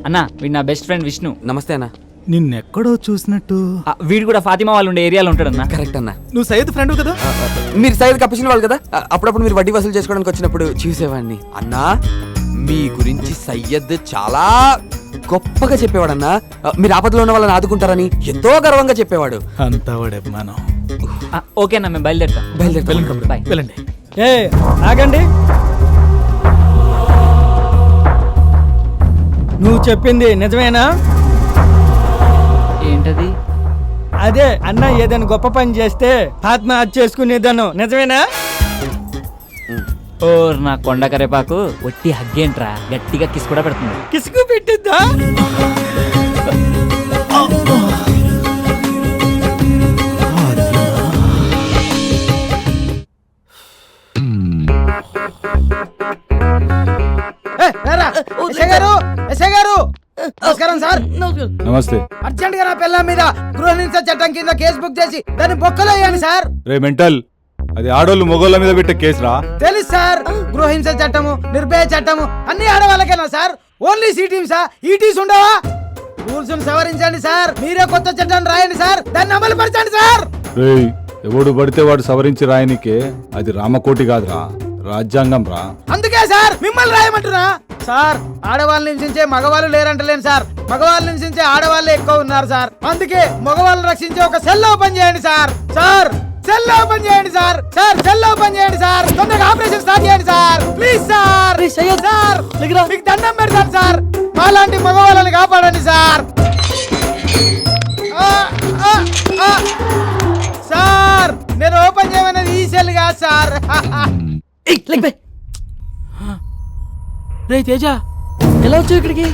అన్నా, వీడు నా బెస్ట్ ఫ్రెండ్ విష్ణు. నమస్తే అన్న. నిన్నెక్కడో చూసినట్టు. వీడు కూడా ఫాతిమా వాళ్ళు ఉండే ఏరియాలో ఉంటాడన్నా. కరెక్ట్ అన్న. నువ్వు సయ్యద్ ఫ్రెండ్ కదా? మీరు సైడ్ కప్పించిన వాళ్ళు కదా, అప్పుడప్పుడు మీరు వడ్డీ వసూలు చేసుకోవడానికి వచ్చినప్పుడు చూసేవాడిని. అన్నా, మీ గురించి సయ్యద్ చాలా గొప్పగా చెప్పేవాడన్నా. మీరు ఆపదలో ఉన్న వాళ్ళని ఆదుకుంటారని ఎంతో గర్వంగా చెప్పేవాడు. అంతా వాడే మనం. ఓకేనా, మేము బయలుదేరుతాం. బాయ్. వెళ్ళండి. ఆగండి. నువ్వు చెప్పింది నిజమేనా? ఏంటది? అదే అన్న ఏదైనా గొప్ప పని చేస్తే ఆత్మహత్య చేసుకునేదాను నిజమేనా? ఓ నా కొండ కరేపాకు, ఒట్టి హగ్గేంట్రా, గట్టిగా కిస్ కూడా పెడుతుంది. కిసుకు పెట్టిద్దా? నమస్కారం సార్. నమస్తే. అర్జెంట్ గా నా పిల్లల మీద గృహహింస చట్టం కింద కేసు బుక్ చేసి దాన్ని బొక్కలో వేయండి సార్. రే మెంటల్, అది ఆడోళ్ళు మొగోళ్ళ మీద పెట్టే కేసురా. తెలుసు సార్, గృహహింస చట్టము, నిర్భయ చట్టము అన్ని ఆడవాళ్ళకేనా సార్? ఓన్లీ సి టీమ్సా, ఈ టీమ్స్ ఉండవా? రూల్స్ సవరించండి సార్. మీరే కొత్త చట్టాన్ని రాయండి సార్, దాన్ని అమలు పరచండి సార్. రేయ్, ఎవడు పడితే వాడు సవరించి రాయనికే అది రామకోటి కాదురా, రాజ్యాంగం రా. అందుకే సార్ మిమ్మల్ని రాయమంటున్నా సార్. ఆడవాళ్ళు నివసించే మగవాళ్ళు లేరంటలేను సార్, మగవాళ్ళు నివసించే ఆడవాళ్ళే ఎక్కువ ఉన్నారు సార్. అందుకే మగవాళ్ళని రక్షించే ఒక సెల్ ఓపెన్ చేయండి సార్. సార్ సెల్ ఓపెన్ చేయండి సార్. సెల్ ఓపెన్ చేయండి సార్. తొందరగా ఆపరేషన్ స్టార్ట్ చేయండి సార్. Please sir. సార్ మీకు దండం పెడతాను సార్. మాలాంటి మగవాళ్ళని కాపాడండి సార్. సార్ నేను ఓపెన్ చేయమనేది ఈ సెల్ కాదు సార్. రే తేజ, ఎలా వచ్చావు ఇక్కడికి?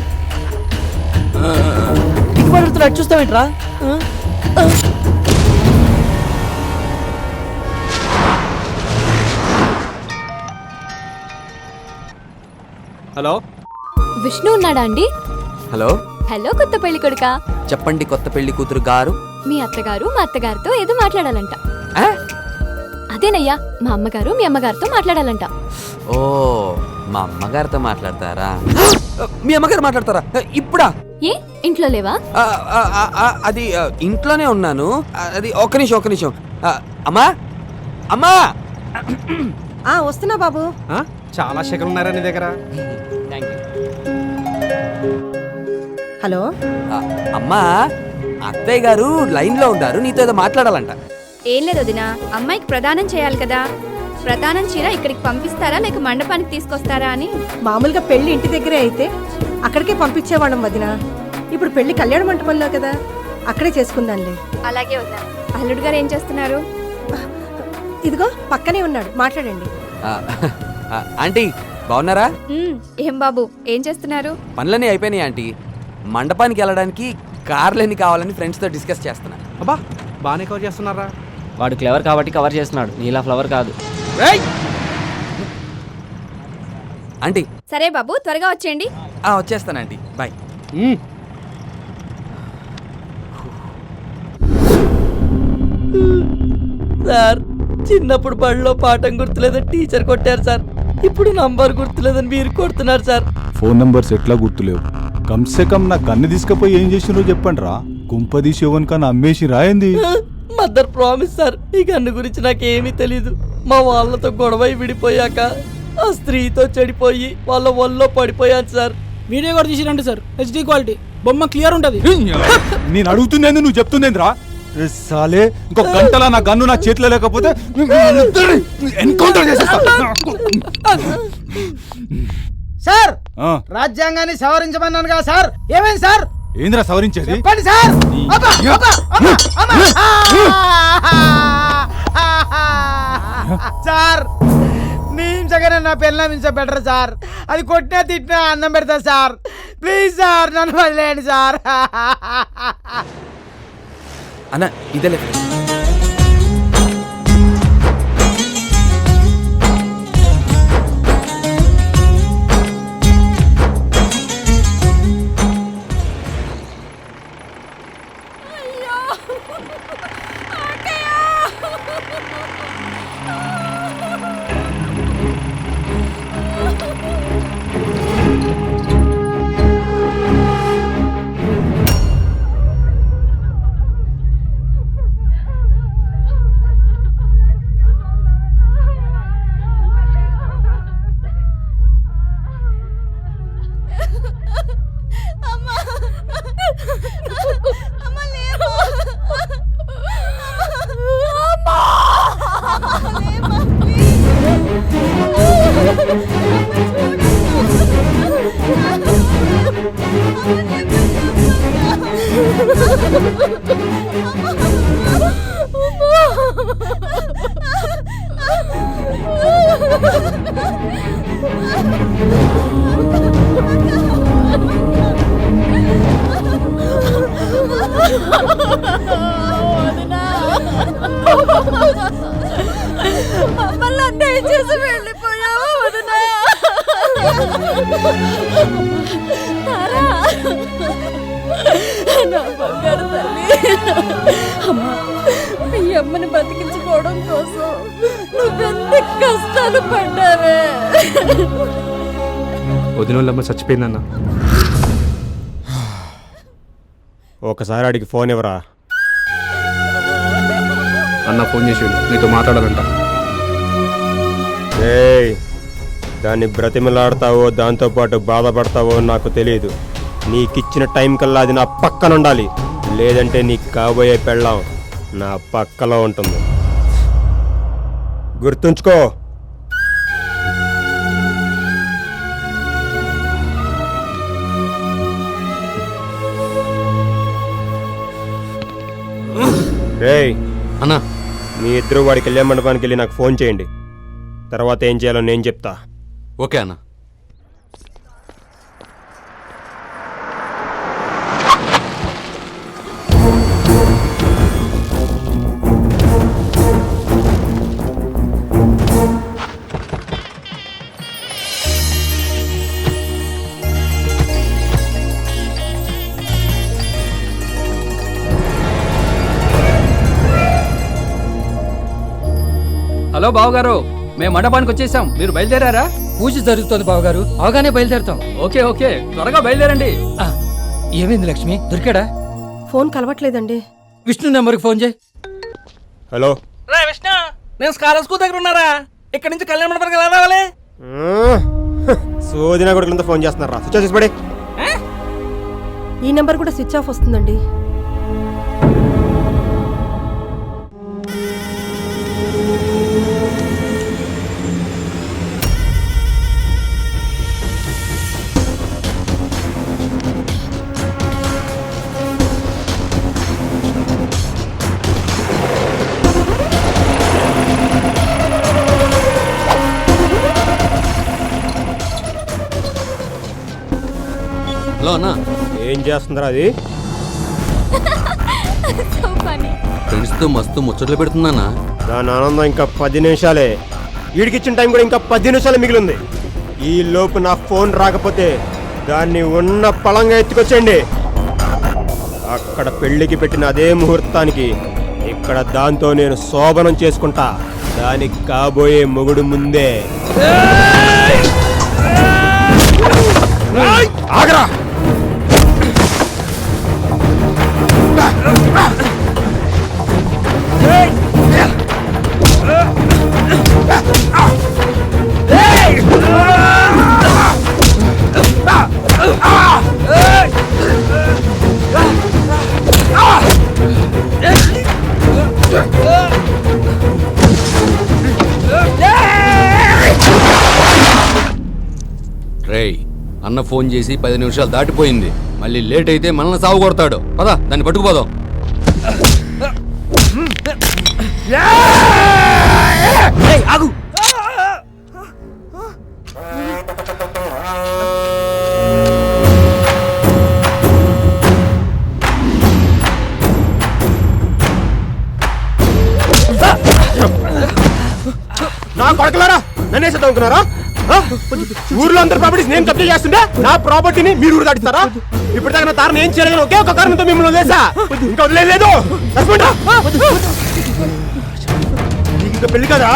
దిగుబడుతున్నా చూస్తావేంట్రా? హలో విష్ణు ఉన్నాడా అండి? హలో హలో కొత్త పెళ్లి కొడుకా, చెప్పండి కొత్త పెళ్లి కూతురు గారు. మీ అత్తగారు మా అత్తగారితో ఏదో మాట్లాడాలంట. అదేనయ్యా, మా అమ్మగారు మీ అమ్మగారితో మాట్లాడాలంట. ఓ మా అమ్మగారితో మాట్లాడతారా? మీ అమ్మగారు మాట్లాడతారా ఇప్పుడా? ఏ ఇంట్లో లేవా? అది ఇంట్లోనే ఉన్నాను. అది ఒక్క నిమిషం. అమ్మా అమ్మా వస్తున్నా బాబు. చాలా శకలు ఉన్నారా నీ దగ్గర? హలో అమ్మా, అత్తయ్య గారు లైన్ లో ఉన్నారు, నీతో ఏదో మాట్లాడాలంట. ఏం లేదు వదినా, అమ్మాయికి ప్రదానం చేయాలి కదా. ప్రదానం చీర ఇక్కడికి పంపిస్తారా లేక మండపానికి తీసుకొస్తారా అని. మామూలుగా పెళ్లి ఇంటి దగ్గరే అయితే అక్కడికే పంపించేవాళ్ళం వదినా. ఇప్పుడు పెళ్లి కళ్యాణ మంటపంలో కదా, అక్కడే చేసుకుందాంలే. అలాగే వదినా. అల్లుడు గారు ఏం చేస్తున్నారు? ఇదిగో పక్కనే ఉన్నాడు, మాట్లాడండి. ఆంటీ బాగున్నారా? ఏం బాబు ఏం చేస్తున్నారు? పనులన్నీ అయిపోయినాయి ఆంటీ. మండపానికి వెళ్ళడానికి కార్లన్నీ కావాలని ఫ్రెండ్స్ తో డిస్కస్ చేస్తున్నా. అబ్బా బాగానే కవర్ చేస్తున్నారా? వాడు క్లవర్ కాబట్టి కవర్ చేస్తున్నాడు, నీలా ఫ్లవర్ కాదు. ఆంటీ సరే బాబు త్వరగా వచ్చేయండి. వచ్చేస్తాను ఆంటీ, బాయ్. సార్, చిన్నప్పుడు బడిలో పాఠం గుర్తులేదని టీచర్ కొట్టారు సార్. ఇప్పుడు నంబర్ గుర్తులేదని మీరు కొడుతున్నారు సార్. ఫోన్ నంబర్స్ ఎట్లా గుర్తులేవు? కమ్సే కమ్ నా గన్ను తీసుకపోయి ఏం చేసినో చెప్పండి రా. కుంపదీసి ఎవరి కన్నా అమ్మేసి రాయింది. మదర్ ప్రామిస్ సార్, ఈ గన్ను గురించి నాకేమీ తెలీదు. మా వాళ్ళతో గొడవ విడిపోయాక ఆ స్త్రీతో చెడిపోయి వాళ్ళ ఒళ్ళో పడిపోయాను సార్. వీడియో కూడా తీసిరండి సార్, హెచ్డి క్వాలిటీ, బొమ్మ క్లియర్ ఉంటది. నేను అడుగుతుందేంది, నువ్వు చెప్తుందేంద్రా? సాలే, ఇంకో గంటలా నా గన్ను నా చేతిలో లేకపోతే ఎన్కౌంటర్ చేసేస్తా. సార్, రాజ్యాంగాన్ని సవరించమన్నాను కదా సార్, ఏమైంది సార్? ఏంద్రా సవరించేది? చెప్పండి సార్. సార్, నీంచగానే నా పెళ్ళ బెటర్ సార్. అది కొట్టినా తిట్టినా అన్నం పెడతా సార్. ప్లీజ్ సార్, నన్ను వదిలేయండి సార్. అన్న ఇదేలే. మీ అమ్మని బతికించుకోవడం కోసం నువ్వెంత కష్టాలు పడ్డావే. వదినోళ్ళమ్మ చచ్చిపోయిందన్న. ఒకసారి అడిగి ఫోన్ ఇవ్వరా. అన్న ఫోన్ చేసిండు, నీతో మాట్లాడాలంట. ఏయ్, దాన్ని బ్రతిమలాడతావో దాంతోపాటు బాధపడతావో నాకు తెలియదు. నీకిచ్చిన టైం కల్లా అది నా పక్కన ఉండాలి, లేదంటే నీకు కాబోయే పెళ్ళాం నా పక్కలో ఉంటుంది. గుర్తుంచుకో. రేయ్ అన్నా, మీ ఇద్దరు వాడి కళ్యాణ మండపానికి వెళ్ళి నాకు ఫోన్ చేయండి. తర్వాత ఏం చేయాలో నేను చెప్తా. ఓకే అన్న. హలో బావగారు, మేము మండపానికి వచ్చేసాం. మీరు బయలుదేరారా? పూజ జరుగుతోంది బావగారు, అవగానే బయలుదేరుతాం. ఓకే ఓకే, త్వరగా బయలుదేరండి. ఏమైంది లక్ష్మి, దొరికాడా? ఫోన్ కలవట్లేదండి. విష్ణు నెంబర్కి ఫోన్ చేయి. హలో రా విష్ణు, నేను స్కాలర్ స్కూల్ దగ్గర ఉన్నారా? ఇక్కడ నుంచి కళ్యాణ మండపానికి ఎలా రావాలి? సోదిన కొడుకులంతా ఫోన్ చేస్తున్నారా? స్విచ్ ఆఫ్ చేసి పడే. ఈ నెంబర్ కూడా స్విచ్ ఆఫ్ వస్తుందండి. హలో అన్నా, ఏం చేస్తుందిరా అది? ఫ్రెండ్స్తో మస్తు ముచ్చట్లు పెడుతుందన్నా. దాని ఆనందం ఇంకా 10 నిమిషాలే. వీడికిచ్చిన టైం కూడా ఇంకా 10 నిమిషాలు మిగిలింది. ఈ లోపు నా ఫోన్ రాకపోతే దాన్ని ఉన్న పళంగా ఎత్తుకొచ్చేయండి. అక్కడ పెళ్లికి పెట్టిన అదే ముహూర్తానికి ఇక్కడ దాంతో నేను శోభనం చేసుకుంటా. దానికి కాబోయే మొగుడు ముందే. ఆగరా! రేయ్, అన్న ఫోన్ చేసి 10 నిమిషాలు దాటిపోయింది. మళ్ళీ లేట్ అయితే మనల్ని సాగు కొడతాడు. పదా, దాన్ని పట్టుకుపోదాం. ఆగు. నా కొడకలారా, నన్నే చదువుకున్నారా? ఊర్లో అందరు ప్రాపర్టీస్ నేను కబ్జా చేస్తుంటే నా ప్రాపర్టీని మీరు ఊరు దాటిస్తారా? ఇప్పుడు దాకా నా తారణ ఏం చేయలేదు. ఒకే ఒక కారణంతో మిమ్మల్ని వదిలేసా. ఇంకా వదిలేదు. ఇంకా పెళ్లి కదా,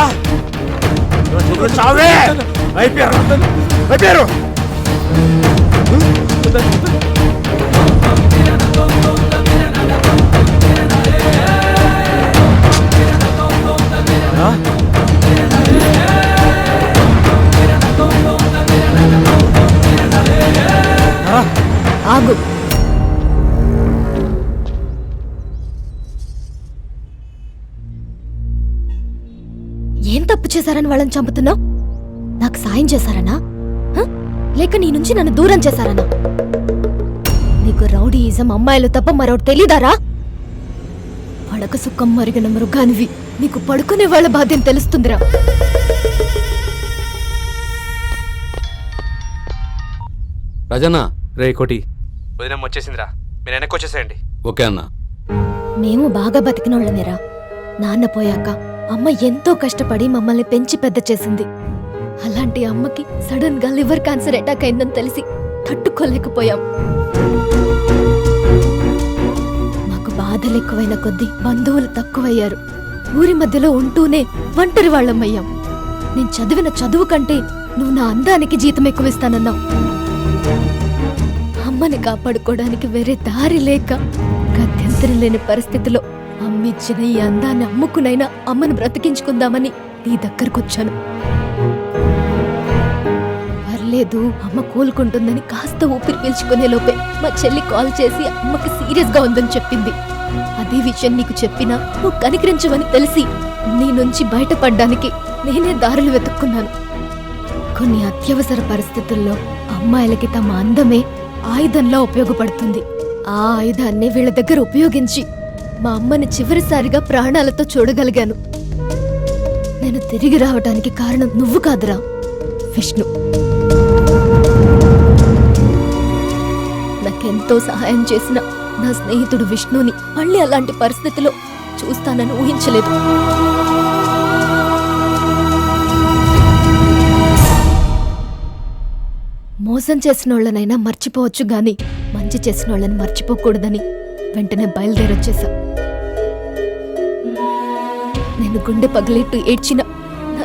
చావే. అయిపోయారు. ఆగు. ఏం తప్పు చేశారని వాళ్ళని చంపుతున్నావు? నాకు సాయం చేశారనా, లేక నీ నుంచి నన్ను దూరం చేశారనా? నీకు రౌడీయిజం అమ్మాయిలు తప్ప మరొకటి తెలీదారా? పడక సుఖం మరిగిన మృగానివి. నీకు పడుకునే వాళ్ళ బాధ్యం తెలుస్తుందిరా. రాజన్నా. రే కోటి, వదినమ్మ వచ్చేసిందిరా, మీరు వెనక్కి వచ్చేసేయండి. ఓకే అన్నా. మేము బాగా బతికినోళ్ళమేరా. నాన్న పోయాక అమ్మ ఎంతో కష్టపడి మమ్మల్ని పెంచి పెద్ద చేసింది. అలాంటి అమ్మకి సడన్ గా లివర్ క్యాన్సర్ అటాక్ అయిందని తెలిసి తట్టుకోలేకపోయాం. మాకు బాధలు ఎక్కువైన కొద్దీ బంధువులు తక్కువయ్యారు. ఊరి మధ్యలో ఉంటూనే ఒంటరి వాళ్ళమయ్యాం. నేను చదివిన చదువు కంటే నువ్వు నా అందానికి జీతం ఎక్కువిస్తానన్నావు. అమ్మని కాపాడుకోవడానికి వేరే దారి లేక గత్యంతరం లేని పరిస్థితిలో అమ్మిచ్చిన ఈ అందాన్ని అమ్ముకునైనా అమ్మను బ్రతికించుకుందామని నీ దగ్గరకొచ్చాను. పర్లేదు, అమ్మ కోలుకుంటుందని కాస్త ఊపిరి పీల్చుకునే లోపే మా చెల్లి కాల్ చేసి అమ్మకి సీరియస్ గా ఉందని చెప్పింది. అదే విషయం నీకు చెప్పినా నువ్వు కనికరించవని తెలిసి నీ నుంచి బయటపడ్డానికి నేనే దారులు వెతుక్కున్నాను. కొన్ని అత్యవసర పరిస్థితుల్లో అమ్మాయిలకి తమ అందమే ఆయుధంలా ఉపయోగపడుతుంది. ఆ ఆయుధాన్ని వీళ్ళ దగ్గర ఉపయోగించి మా అమ్మని చివరిసారిగా ప్రాణాలతో చూడగలిగాను. నేను తిరిగి రావడానికి కారణం నువ్వు కాదురా, విష్ణు. నాకెంతో సహాయం చేసిన నా స్నేహితుడు విష్ణుని మళ్ళీ అలాంటి పరిస్థితిలో చూస్తానని ఊహించలేదు. మోసం చేసిన వాళ్ళనైనా మర్చిపోవచ్చు గాని మంచి చేసిన వాళ్ళని మర్చిపోకూడదని వెంటనే బయలుదేరొచ్చేశా. నేను గుండె పగిలేట్టు ఏడ్చిన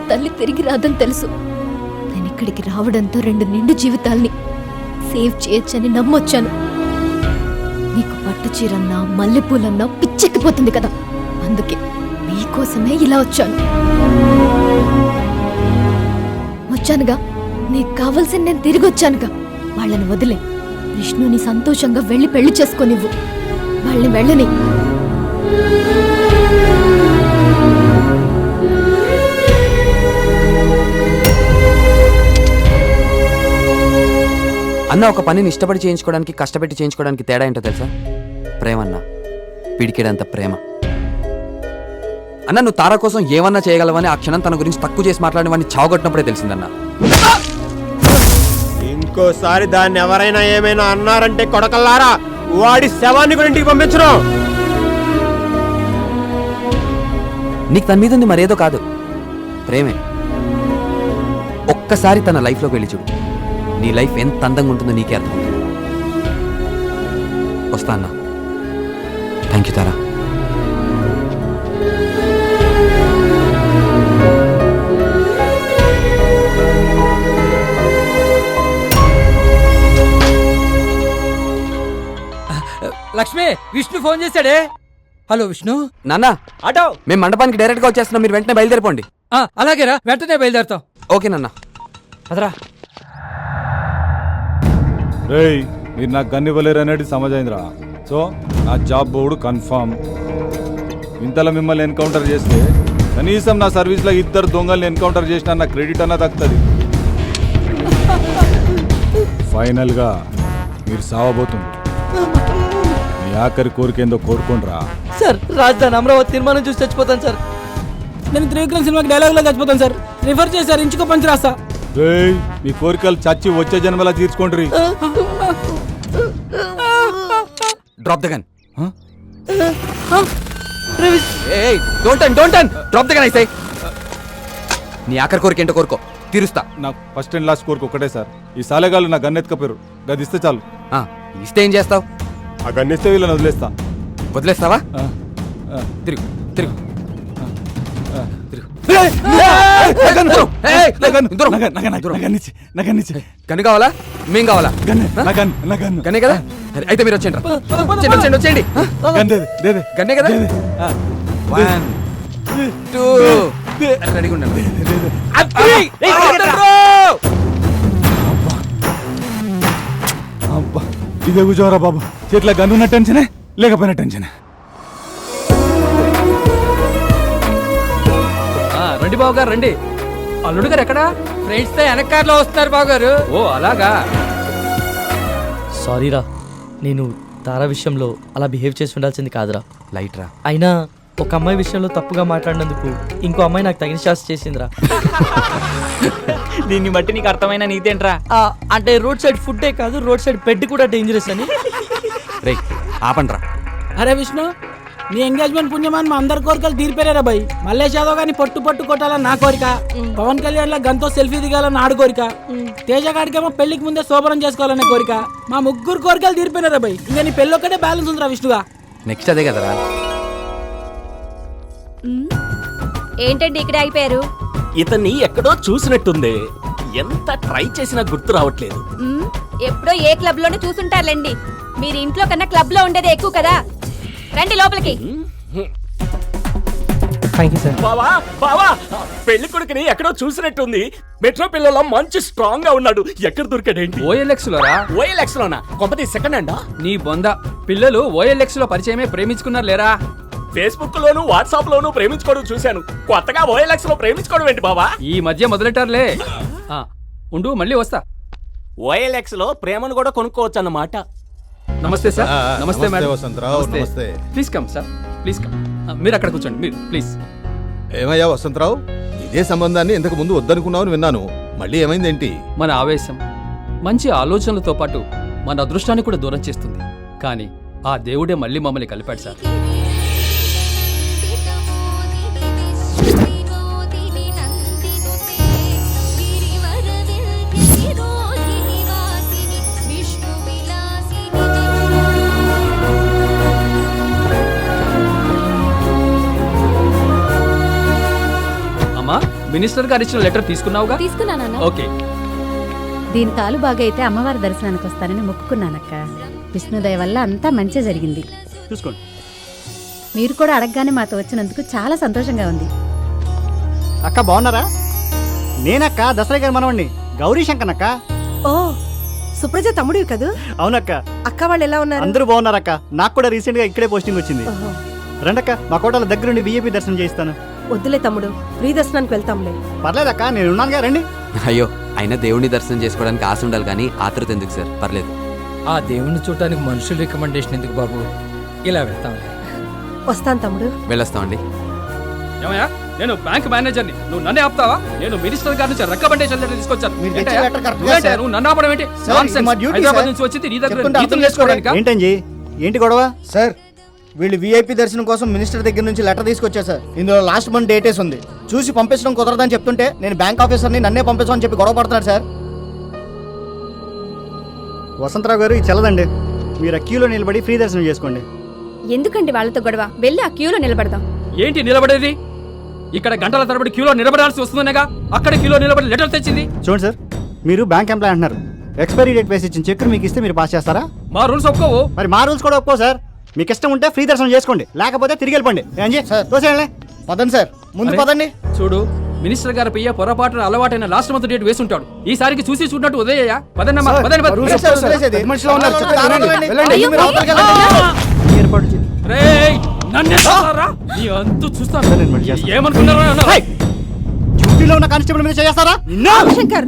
తల్లి తిరిగి రాదని తెలుసు. నేను ఇక్కడికి రావడంతో 2 నిండు జీవితాల్ని సేవ్ చేయొచ్చని నమ్మొచ్చాను. నీకు పట్టు చీరన్నా మల్లెపూలన్నా పిచ్చెక్కిపోతుంది కదా, అందుకే నీకోసమే ఇలా వచ్చానుగా. నీకు కావాల్సిన నేను తిరిగి వచ్చానుగా. వాళ్ళని వదిలే విష్ణుని సంతోషంగా వెళ్ళి పెళ్లి చేసుకోనివ్వు. వాళ్ళని వెళ్ళని. అన్న, ఒక పనిని ఇష్టపడి చేయించుకోవడానికి కష్టపెట్టి చేయించుకోవడానికి తేడా ఏంటో తెలుసా? ప్రేమ అన్న, పిడికేడంత ప్రేమ. అన్న, నువ్వు తారా కోసం ఏమన్నా చేయగలవని ఆ క్షణం తన గురించి తక్కువ చేసి మాట్లాడిన వాడిని చావగొట్టినప్పుడే తెలిసిందన్న. ఇంకోసారి దాన్ని ఎవరైనా ఏమైనా అన్నారంటే కొడకల్లారా వాడి శవాన్ని కూడా ఇంటికి పంపించను. నీకు తన మీద ఉంది మరేదో కాదు, ప్రేమే. ఒక్కసారి తన లైఫ్లోకి వెళ్ళి చూడు, నీ లైఫ్ ఎంత అందంగా ఉంటుందో నీకే అర్థమవుతుంది. వస్తా అన్న. Thank you Tara. Lakshmi, Vishnu phone చేశాడే. హలో విష్ణు. నాన్న, ఆటో మేము మండపానికి డైరెక్ట్ గా వచ్చేస్తున్నాం, మీరు వెంటనే బయలుదేరిపోండి. అలాగేరా, వెంటనే బయలుదేరుతాం. ఓకే నాన్న. అదరా. రేయ్, మీరు నాకు గన్ ఇవ్వలేరు అనేది సమజైందిరా. సో నా జాబ్ బోర్డు కన్ఫర్మ్. ఇంతలో మిమ్మల్ని ఎన్కౌంటర్ చేస్తే కనీసం నా సర్వీస్లో 2 దొంగల్ని ఎన్కౌంటర్ చేసినా నా క్రెడిట్ అన్నా దక్కుతుంది. ఫైనల్గా మీరు సావబోతుంది. మీ ఆఖరి కోరికేందో కోరుకోండిరా. సార్, రాజధాని అమరావతి తీర్మానం చూసి చచ్చిపోతాను సార్. నేను త్రివిక్రమ్ సినిమాకి డైలాగ్ లో చచ్చిపోతాను సార్. రిఫర్ చేశారు, ఇంచుకో పంచి రాస్తా. రేయ్, మీ కోరికలు చచ్చి వచ్చే జన్మలా తీర్చుకోండి. Drop the gun. Don't turn. Drop the gun I say. నీ ఆఖరి కోరిక ఏంటో కోరుకో, తీరుస్తా. నాకు ఫస్ట్ అండ్ లాస్ట్ కోరిక ఒకటే సార్. ఈ సాలెగాళ్ళు నా గన్ ఎత్తుకపోయారు, గదిస్తే చాలు. ఇస్తే ఏం చేస్తావు? ఆ గన్నిస్తే వీళ్ళని వదిలేస్తా. వదిలేస్తావా? తిరుగు. గన్ను కావాలా? మేం కావాలా? గన్నే కదా? అయితే మీరు వచ్చేయండి. గన్నే కదా? 1 2 రెడీగా ఉండండి. అబ్బా, ఇదే కూర్చోరా బాబు. చేతిలో గన్నున్న టెన్షనే, లేకపోయినా టెన్షనే. రండి బాబు గారు, రండి. అల్లుడు గారు ఎక్కడా? ఫ్రెండ్స్ తో వెనక కార్లో వస్తున్నారు బాబు గారు. ఓ అలాగా. సారీరా, నేను తారా విషయంలో అలా బిహేవ్ చేసి ఉండాల్సింది కాదురా. లైట్ రా. అయినా ఒక అమ్మాయి విషయంలో తప్పుగా మాట్లాడినందుకు ఇంకో అమ్మాయి నాకు తగిన శాస్త్ర చేసిందిరా. దీన్ని బట్టి నీకు అర్థమైన నీతేంట్రా? అంటే రోడ్ సైడ్ ఫుడ్డే కాదు, రోడ్ సైడ్ బెడ్ కూడా డేంజరస్ అని. రేయ్, ఆపండ్రా. అరే విష్ణు, నీ ఎంగేజ్మెంట్ పుణ్యమాన్ మా అందరి కోరికలు తీరిపోయారా బాయ్. మల్లేష్ యాదవ్ గాని పట్టు కొట్టాలని నా కోరిక, పవన్ కళ్యాణ్ లా గంతో సెల్ఫీ దిగాలని ఆడు కోరిక, తేజ గాడికేమో పెళ్లికి ముందే శోభనం చేసుకోవాలనే కోరిక. మా ముగ్గురు కోరికలు తీరిపోయినారా బాయ్. ఇంకా నీ పెళ్ళి ఒక్కటే బ్యాలెన్స్ ఉందిరా విష్ణుగా. నెక్స్ట్ అదే కదరా. ఏంటండి ఇక్కడే అయిపోయారు? ఇతన్ని ఎక్కడో చూసినట్టుంది, ఎంత ట్రై చేసినా గుర్తు రావట్లేదు. ఎప్పుడో ఏ క్లబ్ లోనే చూసుంటారులేండి. మీరు ఇంట్లో కన్నా క్లబ్ లో ఉండేది ఎక్కువ కదా. రండి లోపలికి. బావా, పెళ్లి కొడుకుని ఎక్కడో చూసినట్టుంది. మెట్రో పిల్లల మంచి స్ట్రాంగ్ గా ఉన్నాడు. ఎక్కడ దొరికాడేంటి? OLX LoRa? OLX లోనా? కొంపతి సెకండ్ హ్యాండా? నీ బొంద. పిల్లలు OLX లో పరిచయమే ప్రేమించుకున్నారు లేరా? ఫేస్బుక్ లోను వాట్సాప్ లోను ప్రేమించుకోవడం చూశాను. కొత్తగా OLX లో ప్రేమించుకోవడం ఏంటి బావా? ఈ మధ్య మొదలెట్టారులే. ఉండు, మళ్ళీ వస్తా. OLX లో ప్రేమను కూడా కొనుక్కోవచ్చు అన్నమాట. నమస్తే సార్. నమస్తే మేడం. వసంతరావు, నమస్తే. Please come sir, please come. మీరు అక్కడ కూర్చోండి, మీరు ప్లీజ్. ఏమయ్యా వసంతరావు, ఇదే సంబంధాన్ని ఇంతకు ముందు వద్దనుకున్నావు విన్నాను. మళ్ళీ ఏమైందేంటి? మన ఆవేశం మంచి ఆలోచనలతో పాటు మన అదృష్టాన్ని కూడా దూరం చేస్తుంది. కానీ ఆ దేవుడే మళ్ళీ మమ్మల్ని కలిపాడు సార్. మినిస్టర్ గారు ఇచ్చిన లెటర్ తీసుకున్నావుగా? తీసుకున్నానా? ఓకే. దీని కాలు బాగా అయితే అమ్మవారి దర్శనానికి వస్తానని మొక్కుకున్నానక్క. విష్ణుదయ వల్ల అంతా మంచి జరిగింది. చూసుకోండి. మీరు కూడా అడగగానే మాతో వచ్చినందుకు చాలా సంతోషంగా ఉంది. అక్క బాగున్నారా? నేనక్క దసరా గారి మనవండి గౌరీ శంకర్ అక్క. ఓ సుప్రజ తమ్ముడివి కదూ? అవునక్క. అక్క వాళ్ళు ఎలా ఉన్నారు? అందరూ బాగున్నారక్క. నాకు కూడా రీసెంట్ గా ఇక్కడే పోస్టింగ్ వచ్చింది. రండక్క మా కోటల దగ్గరుండి విఐపి దర్శనం చేయిస్తాను. వద్దులే తమ్ముడు, ఫ్రీ దర్శనానికి వెళ్తాంలే. పర్లేదక్క, నేను ఉన్నానుగా, రండి. అయ్యో అయినా దేవుడిని దర్శనం చేసుకోవడానికి ఆశ ఉండాలి కానీ ఆతృత ఎందుకు సార్? పర్లేదు. ఆ దేవుణ్ణి చూడటానికి మనుషుల రికమెండేషన్ ఎందుకు బాబు? ఇలా వెళ్తాంలే. వస్తాను తమ్ముడు. వెళ్ళొస్తామండి. ఏమయ్యా, నేను బ్యాంక్ మేనేజర్ని, నువ్వు నన్నే ఆపుతావా? నేను మినిస్టర్ గారి నుంచి రికమెండేషన్ లెటర్ తీసుకొచ్చాను. నువ్వు నన్ను ఆపడం ఏంటి? హైదరాబాద్ నుంచి వచ్చింది నీ దగ్గర నీతులు నేర్చుకోవడానికా? ఏంటండి ఏంటి గొడవ? సార్ వీళ్ళు విఐపి దర్శనం కోసం మినిస్టర్ దగ్గర నుంచి లెటర్ తీసుకొచ్చారు సార్. ఇందులో లాస్ట్ మంత్ డేటేస్ ఉంది. చూసి పంపించడం కుదరదని చెప్తుంటే నేను బ్యాంక్ ఆఫీసర్ని నన్నే పంపించమని చెప్పి గొడవ పడుతున్నాడు సార్. వసంతరావు గారు ఇది చెల్లదండి. మీరు ఆ క్యూలో నిలబడి ఫ్రీ దర్శనం చేసుకోండి. ఎందుకండి వాళ్ళతో గొడవ? వెళ్ళి ఆ క్యూలో నిలబడదాం. ఏంటి నిలబడేది? ఇక్కడ గంటల తరబడి క్యూలో నిలబడాల్సి వస్తుందనేగా అక్కడ క్యూలో నిలబడి లెటర్ తెచ్చింది. చూడండి సార్, మీరు బ్యాంక్ ఎంప్లాయ్ అంటున్నారు. ఎక్స్పైరీ డేట్ వేసి ఇచ్చిన చెక్ మీకు ఇస్తే మీరు పాస్ చేస్తారా? మా రూల్స్ ఒప్పుకోవు. మరి మా రూల్స్ కూడా ఒప్పుకో సార్. మీకు ఇష్టం ఉంటే ఫ్రీ దర్శనం చేసుకోండి, లేకపోతే తిరిగి వెళ్ళిపోండి. పదండి సార్, ముందు పదండి. చూడు, మినిస్టర్ గారి పియ్య పొరపాటున అలవాటైన లాస్ట్ మంత్ డేట్ వేసి ఉంటాడు. ఈసారికి చూసి చూడనట్టు ఉదయ్యా. పదండమ్మా, పదండి. డ్యూటీలో ఉన్న కానిస్టేబుల్ మీద చేస్తారా? శంకర్,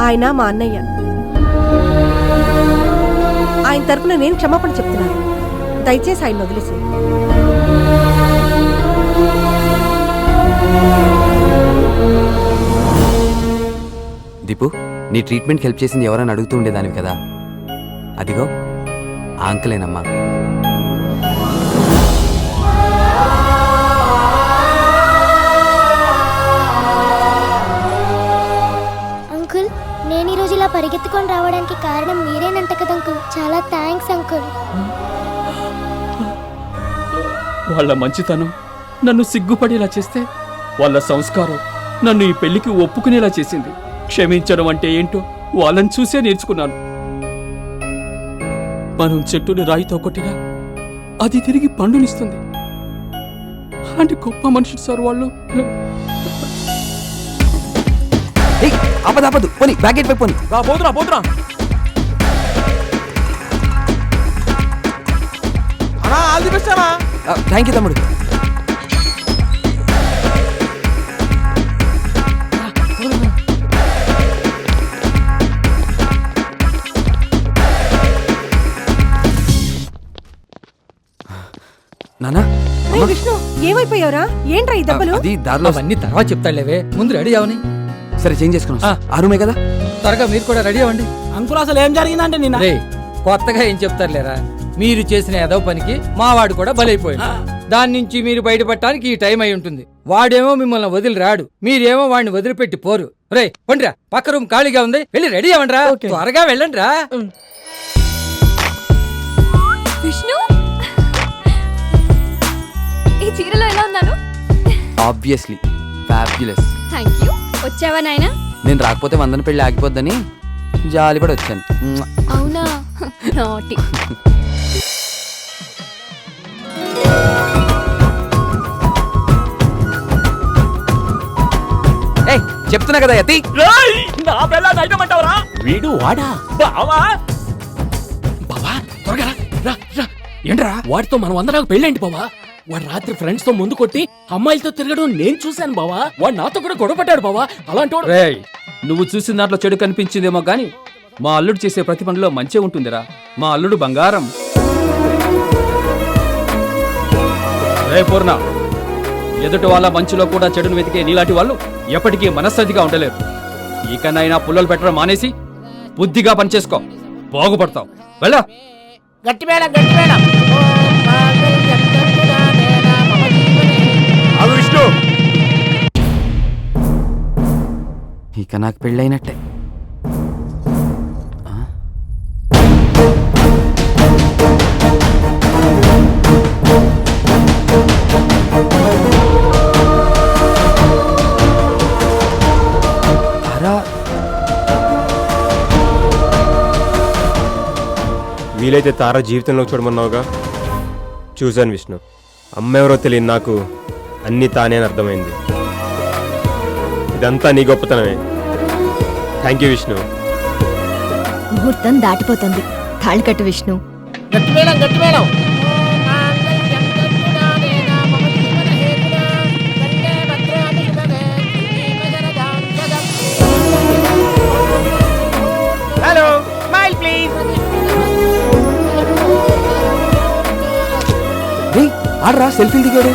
ఆయన మా అన్నయ్య. ఆయన తరపున నేను క్షమాపణ చెప్తున్నాను. దయచేసి ఆయన వదిలేసి. దీపు, నీ ట్రీట్మెంట్కి హెల్ప్ చేసింది ఎవరైనా అడుగుతూ ఉండేదానివి కదా, అదిగో ఆ అంకులేనమ్మా. అంకుల్, నేను ఈరోజు ఇలా పరిగెత్తుకొని రావడానికి కారణం మీరేనంట కదా అంకుల్. చాలా థ్యాంక్స్ అంకుల్. వాళ్ళ మంచితనం నన్ను సిగ్గుపడేలా చేస్తే, వాళ్ళ సంస్కారం నన్ను ఈ పెళ్లికి ఒప్పుకునేలా చేసింది. క్షమించడం అంటే ఏంటో వాళ్ళని చూసే నేర్చుకున్నాను. మనం చెట్టుని రాయితో కొట్టినా అది తిరిగి పండునిస్తుంది. అలాంటి గొప్ప మనుషులు సార్ వాళ్ళు. ఆపదు పోనీ, బ్యాగెట్ పై పోనీ. పోతురా. ఆల్ ది బెస్ట్ అన్నా. థ్యాంక్ యూ తమ్ముడు. నానా, విష్ణు ఏమైపోయావురా? ఏంట్రా ఈ దెబ్బలు? అది దారిలో. అవన్నీ తర్వాత చెప్తాడులేవే, ముందు రెడీ అవని. సరే, చేంజ్ చేసుకున్నా. ఆ రూమే కదా, త్వరగా మీరు కూడా రెడీ అవ్వండి. అంకుల్ అసలు ఏం జరిగిందంటే నిన్న కొత్తగా ఏం చెప్తారులేరా, మీరు చేసిన ఏదో పనికి మావాడు కూడా బలైపోయాడు. దాని నుంచి మీరు బయటపడటానికి ఈ టైం అయి ఉంటుంది. వాడేమో మిమ్మల్ని వదిలి రాడు, మీరేమో వాడిని వదిలిపెట్టి పోరు. రే పండిరా, పక్క రూమ్ ఖాళీగా ఉంది, వెళ్ళి రెడీ అవ్వండి రా. త్వరగా వెళ్ళండి రా. విష్ణు, ఈ చీరలో ఎలా ఉన్నాను? Obviously fabulous. Thank you. వచ్చావా నాయనా? నేను రాకపోతే వందన పెళ్లి ఆగిపోద్దని జాలి కూడా వచ్చాను. అవునా? నాటి. చెప్తున్నా కదా యతి. నా పిల్ల నైటమంటావరా? వీడు వాడా? బావా త్వరగా రా. ఏంట్రా వాడితో మనం అందరం పెళ్ళేంటి బావా? వాడు రాత్రి ఫ్రెండ్స్ తో ముందు కొట్టి అమ్మాయిలతో తిరగడం నేను చూశాను బావా. వాడు నాతో కూడా గొడవ పడ్డాడు బావా. అలాంటి రేయ్, నువ్వు చూసిన దాంట్లో చెడు కనిపించిందేమో గాని మా అల్లుడు చేసే ప్రతి పనిలో మంచే ఉంటుందిరా. మా అల్లుడు బంగారం. రే పూర్ణ, ఎదుటి వాళ్ళ మంచిలో కూడా చెడును వెతికే నీలాంటి వాళ్ళు ఎప్పటికీ మనశ్శాంతిగా ఉండలేరు. ఇకనైనా పుల్లలు పెట్టడం మానేసి బుద్ధిగా పనిచేసుకో, బాగుపడతావు. వెళ్ళా. గట్టి మేడం, గట్టి మేడం. విష్ణు, ఇక నాకు పెళ్ళైనట్టే. వీలైతే తార జీవితంలోకి చూడమన్నావుగా. చూశాను విష్ణు. అమ్మ ఎవరో తెలియదు నాకు అన్నీ తానే అని అర్థమైంది. ఇదంతా నీ గొప్పతనమే. Thank you Vishnu. ముహూర్తం దాటిపోతుంది. తాళి కట్టు విష్ణు. గట్టి మేడం, గట్టి మేడం. Hello, smile please. ఆడరా సెల్ఫీలు దిగాడు.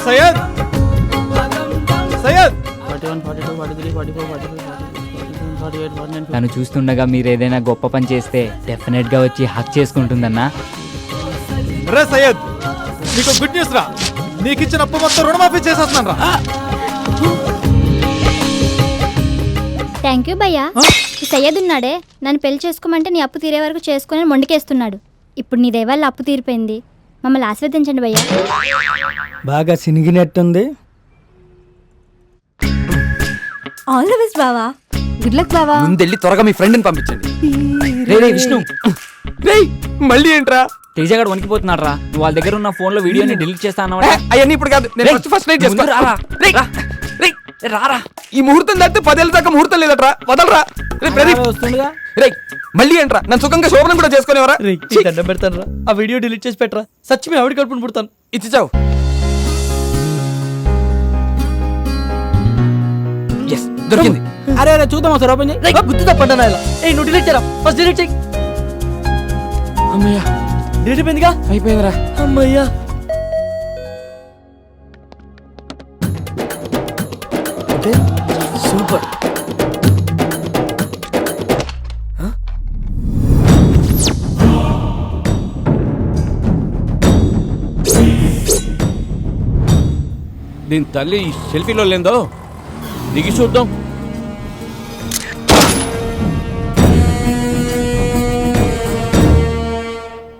సయ్యద్ సయ్యద్ తను చూస్తుండగా మీరు ఏదైనా గొప్ప పని చేస్తే డెఫినెట్ గా వచ్చి హక్ చేసుకుంటుందన్నా. రే సయ్యద్, నీకు గుడ్ న్యూస్ రా. నీకు ఇచ్చిన అప్పు మొత్తం రుణమాఫీ చేసేస్తున్నాను రా. థ్యాంక్ యూ భయ్యా. ఈ సయ్యద్ ఉన్నాడే, నన్ను పెళ్లి చేసుకోమంటే నీ అప్పు తీరే వరకు చేసుకుని మొండికేస్తున్నాడు. ఇప్పుడు నీ దేవాళ్ళ అప్పు తీరిపోయింది. మమ్మల్ని ఆశీర్వదించండి భయ్యా. బాగా సినిగినట్టుంది. ఆల్ ది బెస్ట్ బావా. గుడ్ లక్ బావా. ముందెళ్ళి త్వరగా మీ ఫ్రెండ్ని పంపించండి. రే విష్ణు, మళ్ళీ ఏంట్రా? తేజగాడు వణికిపోతున్నాడు రా. నువ్వు వాళ్ళ దగ్గర ఉన్న ఫోన్ లో వీడియోని డిలీట్ చేస్తా అన్నమాట. అవన్నీ ఇప్పుడు కాదు, నేను ఫస్ట్ నైట్ చేసుకో. రారా, ఈ ముహూర్తం దాటితే 10 ఏళ్ళ దాకా ముహూర్తం లేదట్రా. వదలరా. రే ప్రదీప్ వస్తుండగా. రే మళ్ళీ ఏంట్రా? నన్ను సుఖంగా శోభనం కూడా చేసుకునేవరా? దండం పెడతాను రా. ఆ వీడియో డిలీట్ చేసి పెట్టరా. సచ్చి మీ ఆవిడ కడుపుని పుడతాను. ఇచ్చావు. దొరికింది. అరే అరే చూద్దాం సార్, ఓపెన్ చేయి. గుర్తు తప్పండి నాయన. నువ్వు డిలీట్ చేయరా. ఫస్ట్ డిలీట్ చేయి. అమ్మయ్యా, డిలీట్ అయిపోయిందిగా. అయిపోయిందిరా. అమ్మయ్యా. సూపర్. దీని తల్లి సెల్ఫీలో లేదో దిగి చూద్దాం.